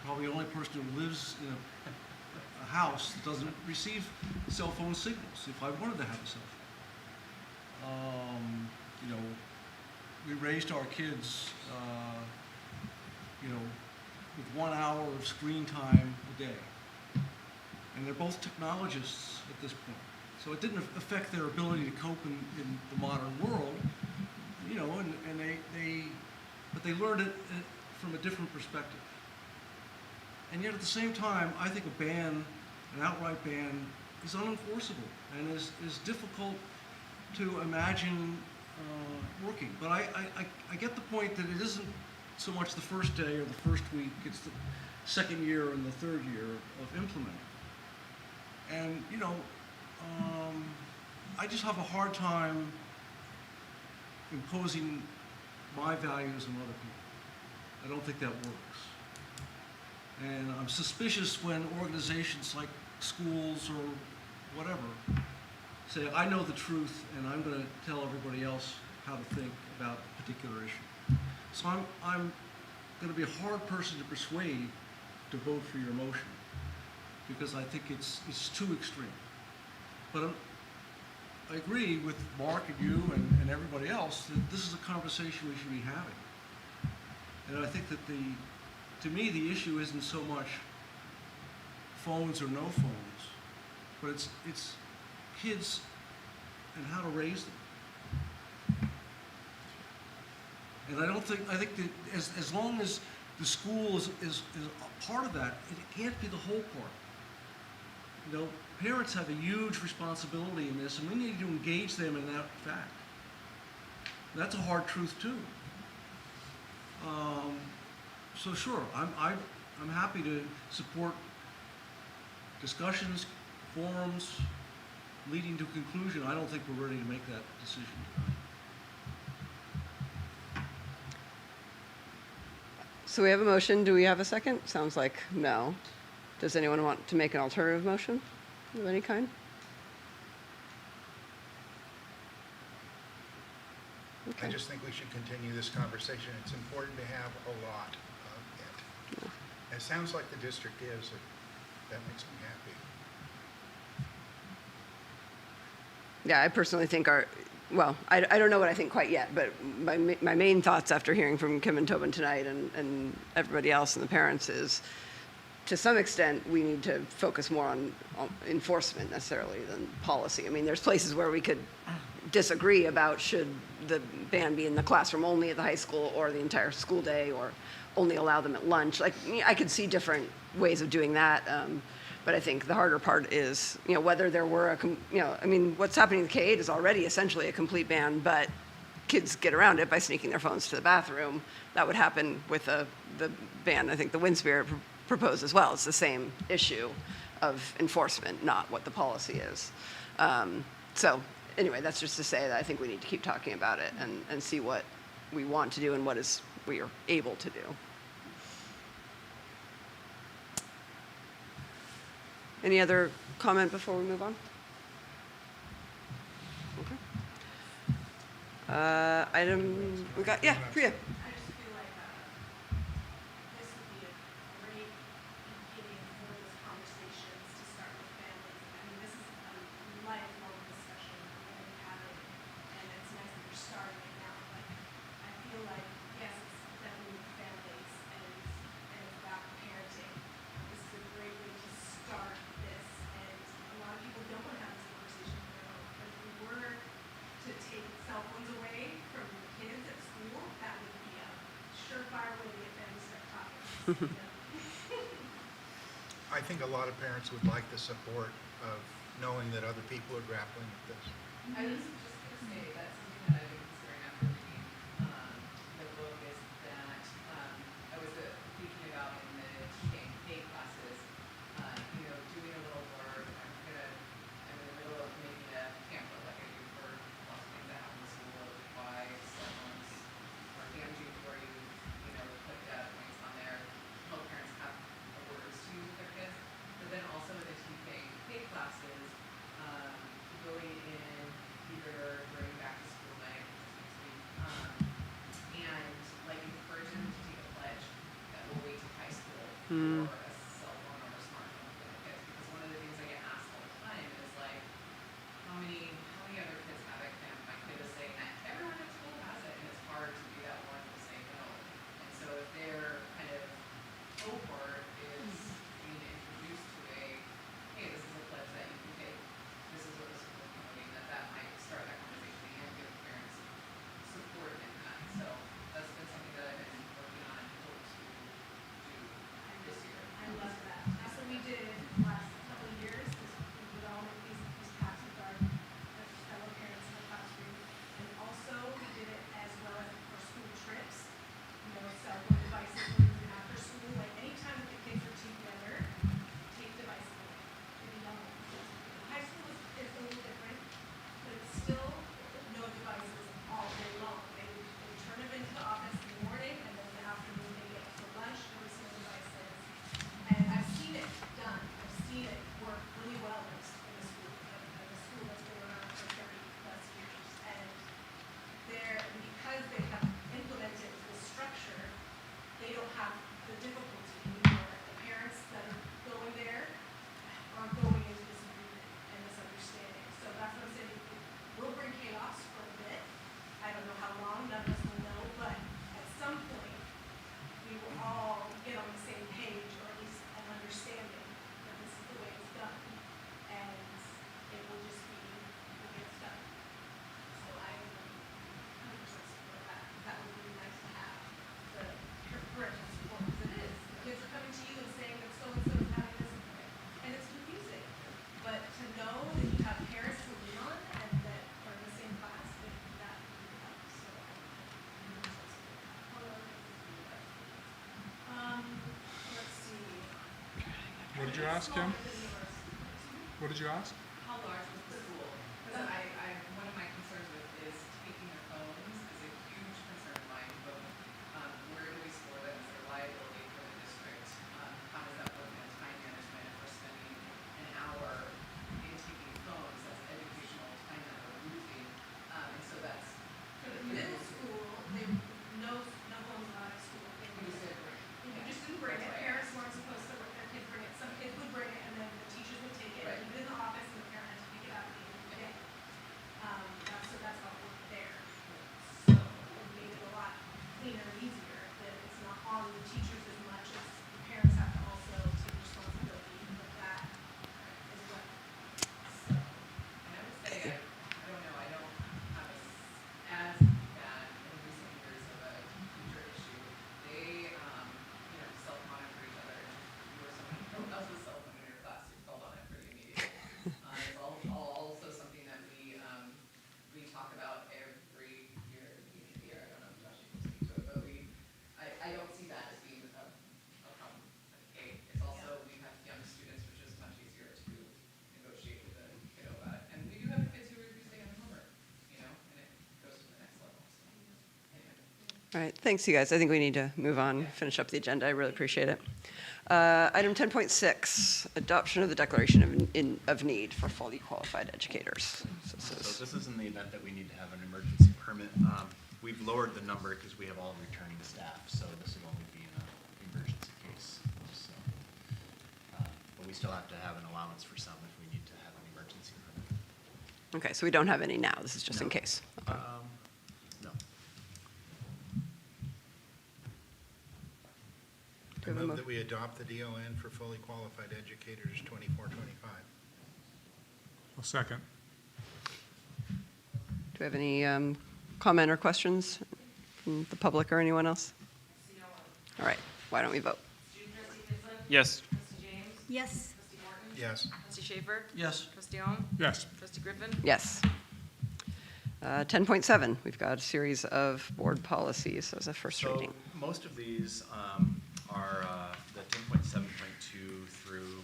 Probably the only person who lives in a house that doesn't receive cell phone signals if I wanted to have a cell phone. You know, we raised our kids, you know, with 1 hour of screen time a day. And they're both technologists at this point. So it didn't affect their ability to cope in the modern world, you know, but they learned it from a different perspective. And yet at the same time, I think a ban an outright ban is unenforceable and is difficult to imagine working. But I get the point that it isn't so much the first day or the first week, it's the second year and the third year of implementing. And, you know, I just have a hard time imposing my values on other people. I don't think that works. And I'm suspicious when organizations like schools or whatever say, I know the truth and I'm going to tell everybody else how to think about a particular issue. So I'm going to be a hard person to persuade to vote for your motion because I think it's too extreme. But I agree with Mark and you and everybody else that this is a conversation we should be having. And I think that to me, the issue isn't so much phones or no phones, but it's kids and how to raise them. And I think that as long as the school is a part of that, it can't be the whole part. You know, parents have a huge responsibility in this, and we need to engage them in that fact. That's a hard truth too. So sure, I'm happy to support discussions, forums, leading to conclusion. I don't think we're ready to make that decision tonight. So we have a motion. Do we have a second? Sounds like no. Does anyone want to make an alternative motion of any kind? I just think we should continue this conversation. It's important to have a lot of it. It sounds like the district is. That makes me happy. Yeah, I personally think I don't know what I think quite yet, but my main thoughts after hearing from Kim and Tobin tonight and everybody else and the parents is, to some extent, we need to focus more on enforcement necessarily than policy. I mean, there's places where we could disagree about should the ban be in the classroom only at the high school or the entire school day or only allow them at lunch. Like, I could see different ways of doing that. But I think the harder part is, you know, whether there were I mean, what's happening in the K-8 is already essentially a complete ban, but kids get around it by sneaking their phones to the bathroom. That would happen with the ban. I think the Wind Spirit proposed as well. It's the same issue of enforcement, not what the policy is. So anyway, that's just to say that I think we need to keep talking about it and see what we want to do and what we are able to do. Any other comment before we move on? Okay. Priya. I just feel like this would be a great beginning for those conversations to start with families. I mean, this is a lifelong discussion we're going to be having, and it's nice that we're starting it now. But I feel like, yes, it's definitely with families and it's about parenting. This is a great way to start this, and a lot of people don't want to have this conversation with their own. But if we were to take cell phones away from the kids at school, that would be a surefire way to get them to start talking. I think a lot of parents would like the support of knowing that other people are grappling with this. I was just going to say that's something that I've been considering after reading the book is that I was thinking about in the TK classes, you know, doing a little blurb. I'm in the middle of making a pamphlet like I do for lots of things that happen in school of why cell phones are damaging for you. You know, put data points on there, help parents have words to use with their kids. But then also in the TK classes, going in either during back to school night next week, and like encourage them to take a pledge that will wait till high school for a cell phone or a smartphone for their kids. Because one of the things I get asked all the time is like, how many other kids have it? And my kid is saying that everyone at school has it, and it's hard to be that one to say no. And so if their kind of cohort is being introduced to hey, this is a pledge that you can take. This is what the school is promoting, that might start that conversation and give parents support in that. So that's been something that I've been working on and hope to do this year. I What did you ask, Kim? What did you ask? How large was the school? Because one of my concerns with is taking their phones is a huge concern of mine, but where do we store them? Is there liability for the district? How does that work in time management if we're spending an hour in taking phones? That's educational time that we're losing. And so that's For the middle school, no phones allowed at school. You just didn't bring it. You just didn't bring it. Parents weren't supposed to let their kids bring it. Some kids would bring it, and then the teachers would take it, Right. leave it in the office, and the parent had to pick it up at the end of the day. So that's how it worked there. So it made it a lot cleaner and easier, that it's not on the teachers as much as the parents have to also take responsibility of that as well. So. And I would say, I don't know, I don't have as bad in recent years of a teacher issue. They, self-monitor each other. If you or somebody else's cell phone in your class, you're called on it pretty immediately. It's also something that we talk about every year, beginning of the year. I don't know if Josh can speak to it, but I don't see that as being a problem. Okay, it's also, we have young students, which is much easier to negotiate with a kiddo about it. And we do have kids who are refusing on homework, and it goes to the next level. So, anyway. All right, thanks, you guys. I think we need to move on, finish up the agenda. I really appreciate it. Item 10.6, adoption of the Declaration of Need for fully qualified educators. So this is in the event that we need to have an emergency permit. We've lowered the number because we have all returning staff, so this would only be in an emergency case. So, but we still have to have an allowance for some if we need to have an emergency permit. Okay, so we don't have any now. This is just in case. Okay. No. I move that we adopt the DON for fully qualified educators 24-25. I'll second. Do we have any comment or questions from the public or anyone else? All right, why don't we vote? Yes. Yes. Yes. Trustee Schaefer? Yes. Trustee Ong? Yes. Trustee Griffin? Yes. 10.7, we've got a series of board policies as a first reading. Most of these are the 10.7.2 through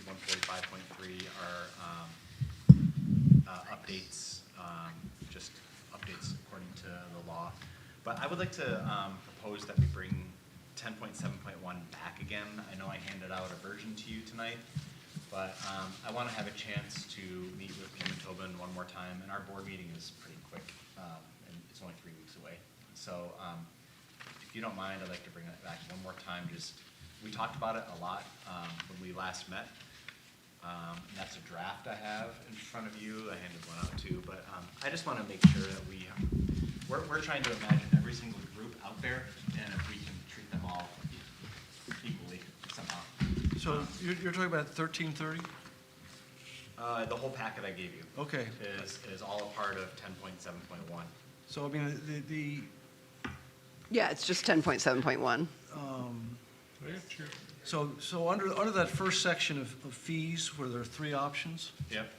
5145.3 are updates, just updates according to the law. But I would like to propose that we bring 10.7.1 back again. I know I handed out a version to you tonight, but I want to have a chance to meet with Kim and Tobin one more time, and our board meeting is pretty quick, and it's only 3 weeks away. So if you don't mind, I'd like to bring it back one more time. We talked about it a lot when we last met. And that's a draft I have in front of you. I handed one out too, but I just want to make sure that we're trying to imagine every single group out there, and if we can treat them all equally somehow. So you're talking about 1330? The whole packet I gave you. Okay. Is all a part of 10.7.1. So I mean, the Yeah, it's just 10.7.1. So under that first section of fees, where there are 3 options, Yep.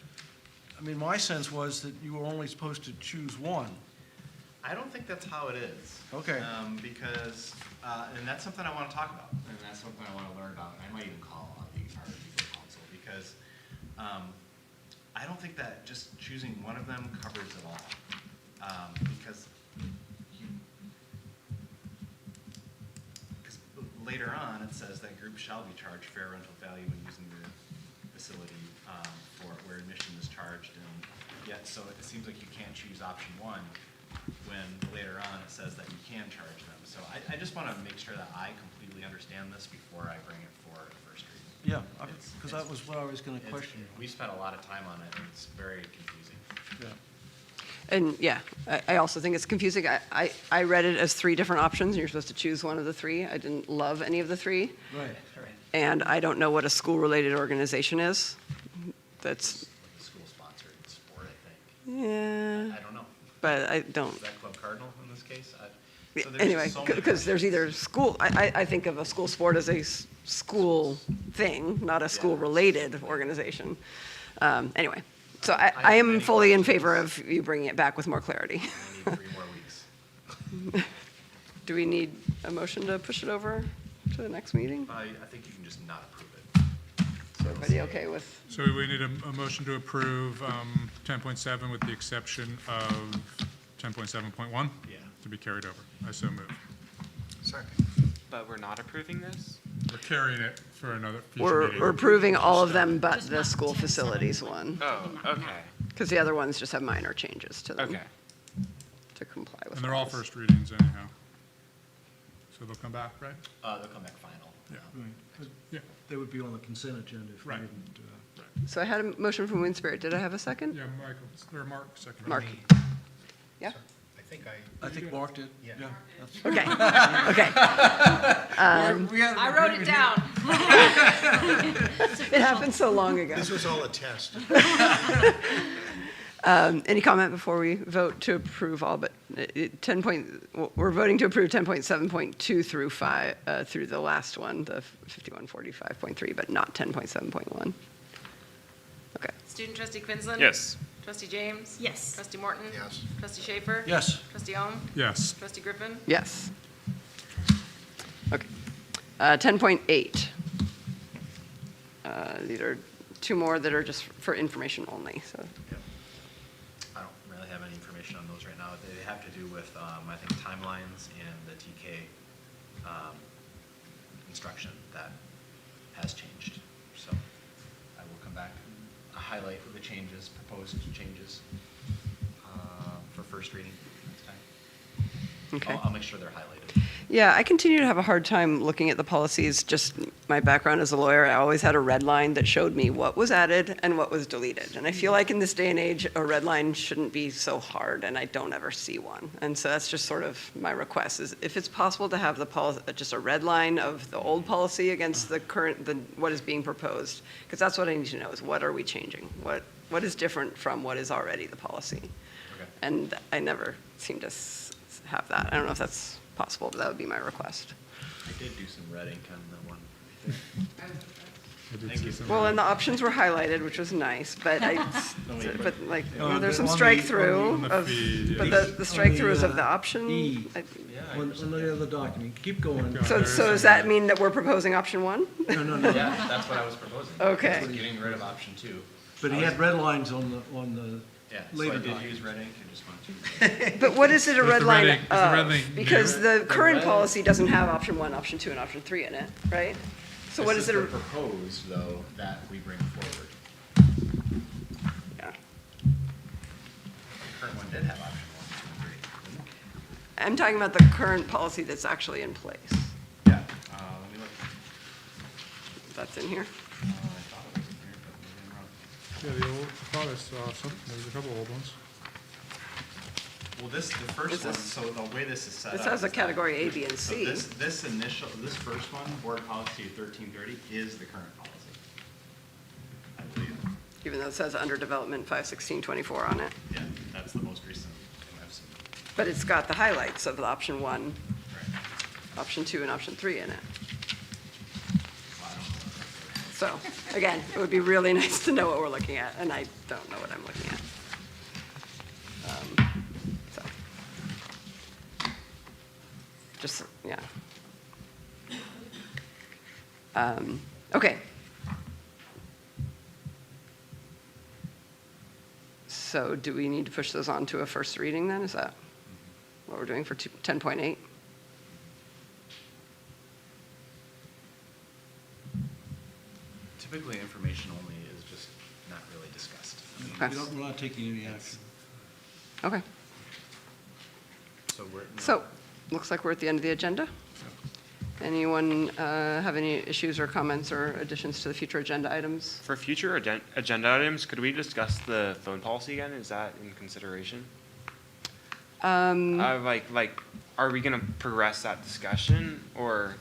I mean, my sense was that you were only supposed to choose one. I don't think that's how it is. Okay. Because, and that's something I want to talk about, and that's something I want to learn about. I might even call on the our legal counsel, because I don't think that just choosing one of them covers it all. Because later on, it says that groups shall be charged fair rental value when using the facility for where admission is charged, and yet, so it seems like you can't choose option 1 when later on it says that you can charge them. So I just want to make sure that I completely understand this before I bring it for first reading. Yeah, because that was what I was going to question. We spent a lot of time on it, and it's very confusing. Yeah. And yeah, I also think it's confusing. I read it as 3 different options, and you're supposed to choose one of the 3. I didn't love any of the 3. Right. And I don't know what a school-related organization is. That's Like a school-sponsored sport, I think. yeah. I don't know. But I don't. Is that Club Cardinal in this case? Anyway, because there's either school. I think of a school sport as a school thing, not a school-related organization. Anyway. So I am fully in favor of you bringing it back with more clarity. I need 3 more weeks. Do we need a motion to push it over to the next meeting? I think you can just not approve it. Is everybody okay with? So we need a motion to approve 10.7 with the exception of 10.7.1? Yeah. To be carried over. I so move. Second. But we're not approving this? We're carrying it for another future meeting. We're approving all of them but the school facilities one. Oh, okay. Because the other ones just have minor changes to them. Okay. To comply with. And they're all this. first readings anyhow. So they'll come back, right? They'll come back final. Yeah. Right. Yeah. They would be on the consent agenda if we Right. didn't. So I had a motion from Winspirit. Did I have a second? Yeah, Michael, or Mark, second. Mark. Yeah? I think Mark did. Yeah. That's- Okay, okay. I wrote it down. It happened so long ago. This was all a test. Any comment before we vote to approve all but we're voting to approve 10.7.2 through 5, through the last one, the 5145.3, but not 10.7.1. Okay. Student trustee Quinlan? Yes. Trustee James? Yes. Trustee Morton? Yes. Trustee Schaefer? Yes. Trustee Ohm? Yes. Trustee Griffin? Yes. Okay. 10.8. These are two more that are just for information only, so. I don't really have any information on those right now. They have to do with, I think, timelines and the TK instruction that has changed. So I will come back and highlight the changes, proposed changes for first reading next time. Okay. I'll make sure they're highlighted. Yeah, I continue to have a hard time looking at the policies. Just my background as a lawyer, I always had a red line that showed me what was added and what was deleted. And I feel like in this day and age, a red line shouldn't be so hard, and I don't ever see one. And so that's just sort of my request, is if it's possible to have the policy, just a red line of the old policy against the current, what is being proposed. Because that's what I need to know, is what are we changing? What is different from what is already the policy? Okay. And I never seem to have that. I don't know if that's possible, but that would be my request. I did do some red ink on that one. Thank you. Well, and the options were highlighted, which was nice, but but like, there's some strike through of, but the strike through is of the option. E, on the other document. Keep going. So does that mean that we're proposing option one? No. Yeah, that's what I was proposing. Okay. Was getting rid of option 2. But he had red lines on the Yeah, so later I did document. use red ink and just wanted to. But what is it a Is red the line red ink- is the red of? ink Because new? the current red- policy doesn't have option 1, option 2, and option 3 in it, right? So what is it? The proposed, though, that we bring forward. Yeah. The current one did have option 1, 2, and 3. I'm talking about the current policy that's actually in place. Yeah, let me look. That's in here? I thought it was in here, but maybe I'm wrong. Yeah, the old, I thought I saw some, there's a couple old ones. Well, the first Is one, this- so the way this is set up. This has a is that- category A, B, and so C. this first one, board policy 1330, is the current policy. I believe. Even though it says under development 51624 on it. Yeah, that's the most recent thing I've seen. But it's got the highlights of the option 1, Right. option 2, and option 3 in it. Well, I don't know. So, again, it would be really nice to know what we're looking at, and I don't know what I'm looking at. So. Just, yeah. Okay. So do we need to push those on to a first reading then? Is that what we're doing for 10.8? Typically, information only is just not really discussed. Okay. We're not taking any action. Okay. So we're. So, looks like we're at the end of the agenda. Anyone have any issues or comments or additions to the future agenda items? For future agenda items, could we discuss the phone policy again? Is that in consideration? Like, are we gonna progress that discussion, or,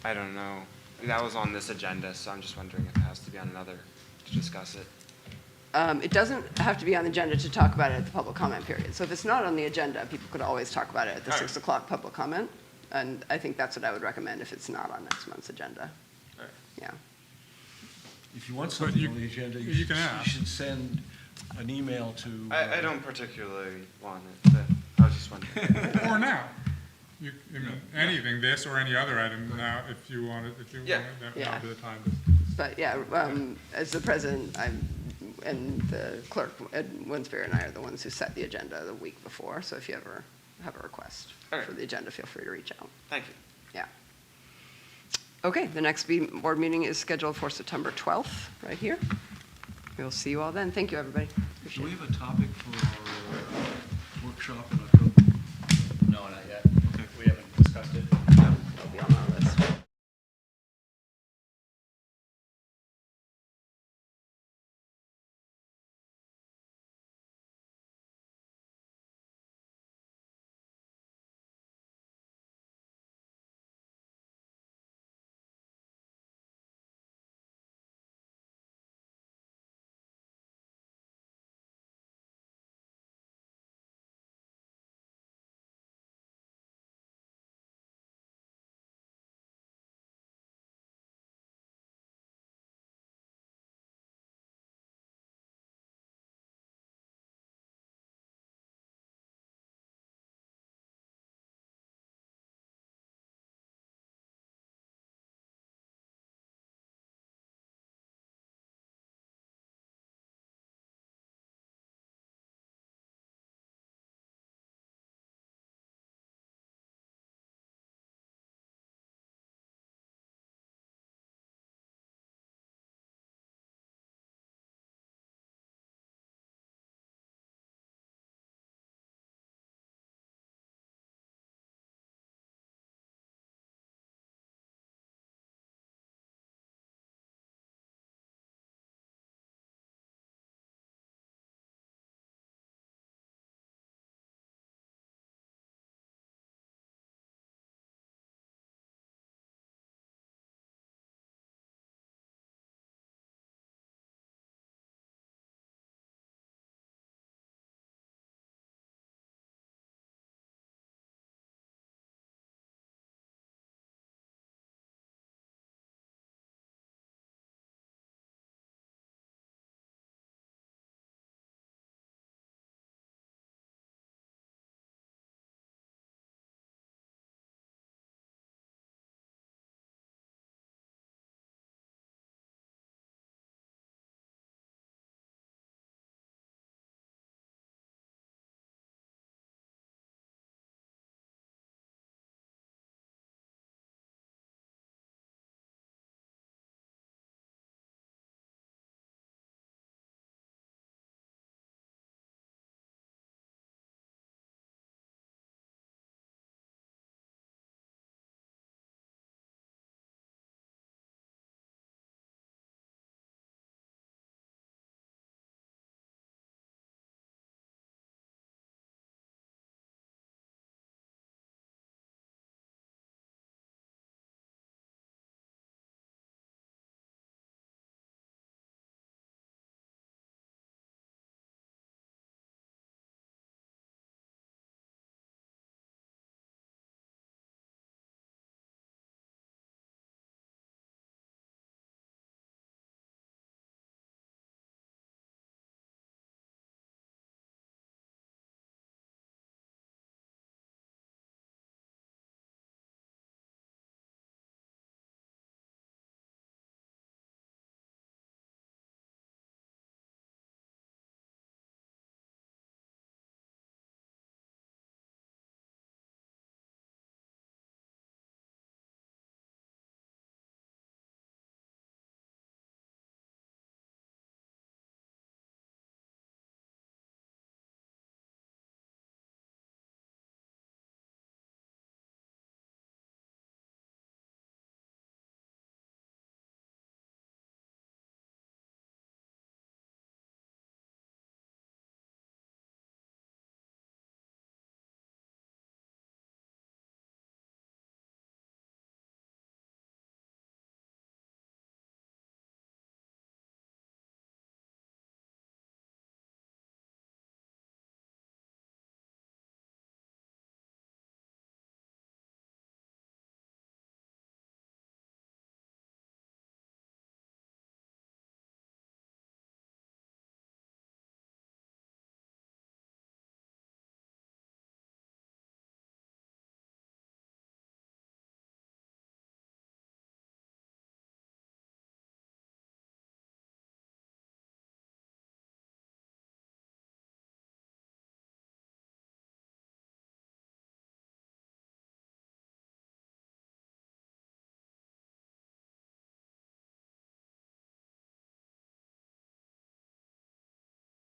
I don't know. That was on this agenda, so I'm just wondering if it has to be on another to discuss it. It doesn't have to be on the agenda to talk about it at the public comment period. So if it's not on the agenda, people could always talk about it at the 6 o'clock public comment. And I think that's what I would recommend if it's not on next month's agenda. Alright. Yeah. If you want something you- on the agenda, you you can ask. should send an email to. I don't particularly want it, but I was just wondering. Or now. I mean, anything, this or any other item now, if you want it, Yeah. that Yeah. would be the time to. But yeah, as the president, and the clerk, Ed Winsberry and I are the ones who set the agenda the week before. So if you ever have a request for the agenda, feel free to reach out. Thank you. Yeah. Okay, the next board meeting is scheduled for September 12th, right here. We'll see you all then. Thank you, everybody. Do we have a topic for our workshop in October?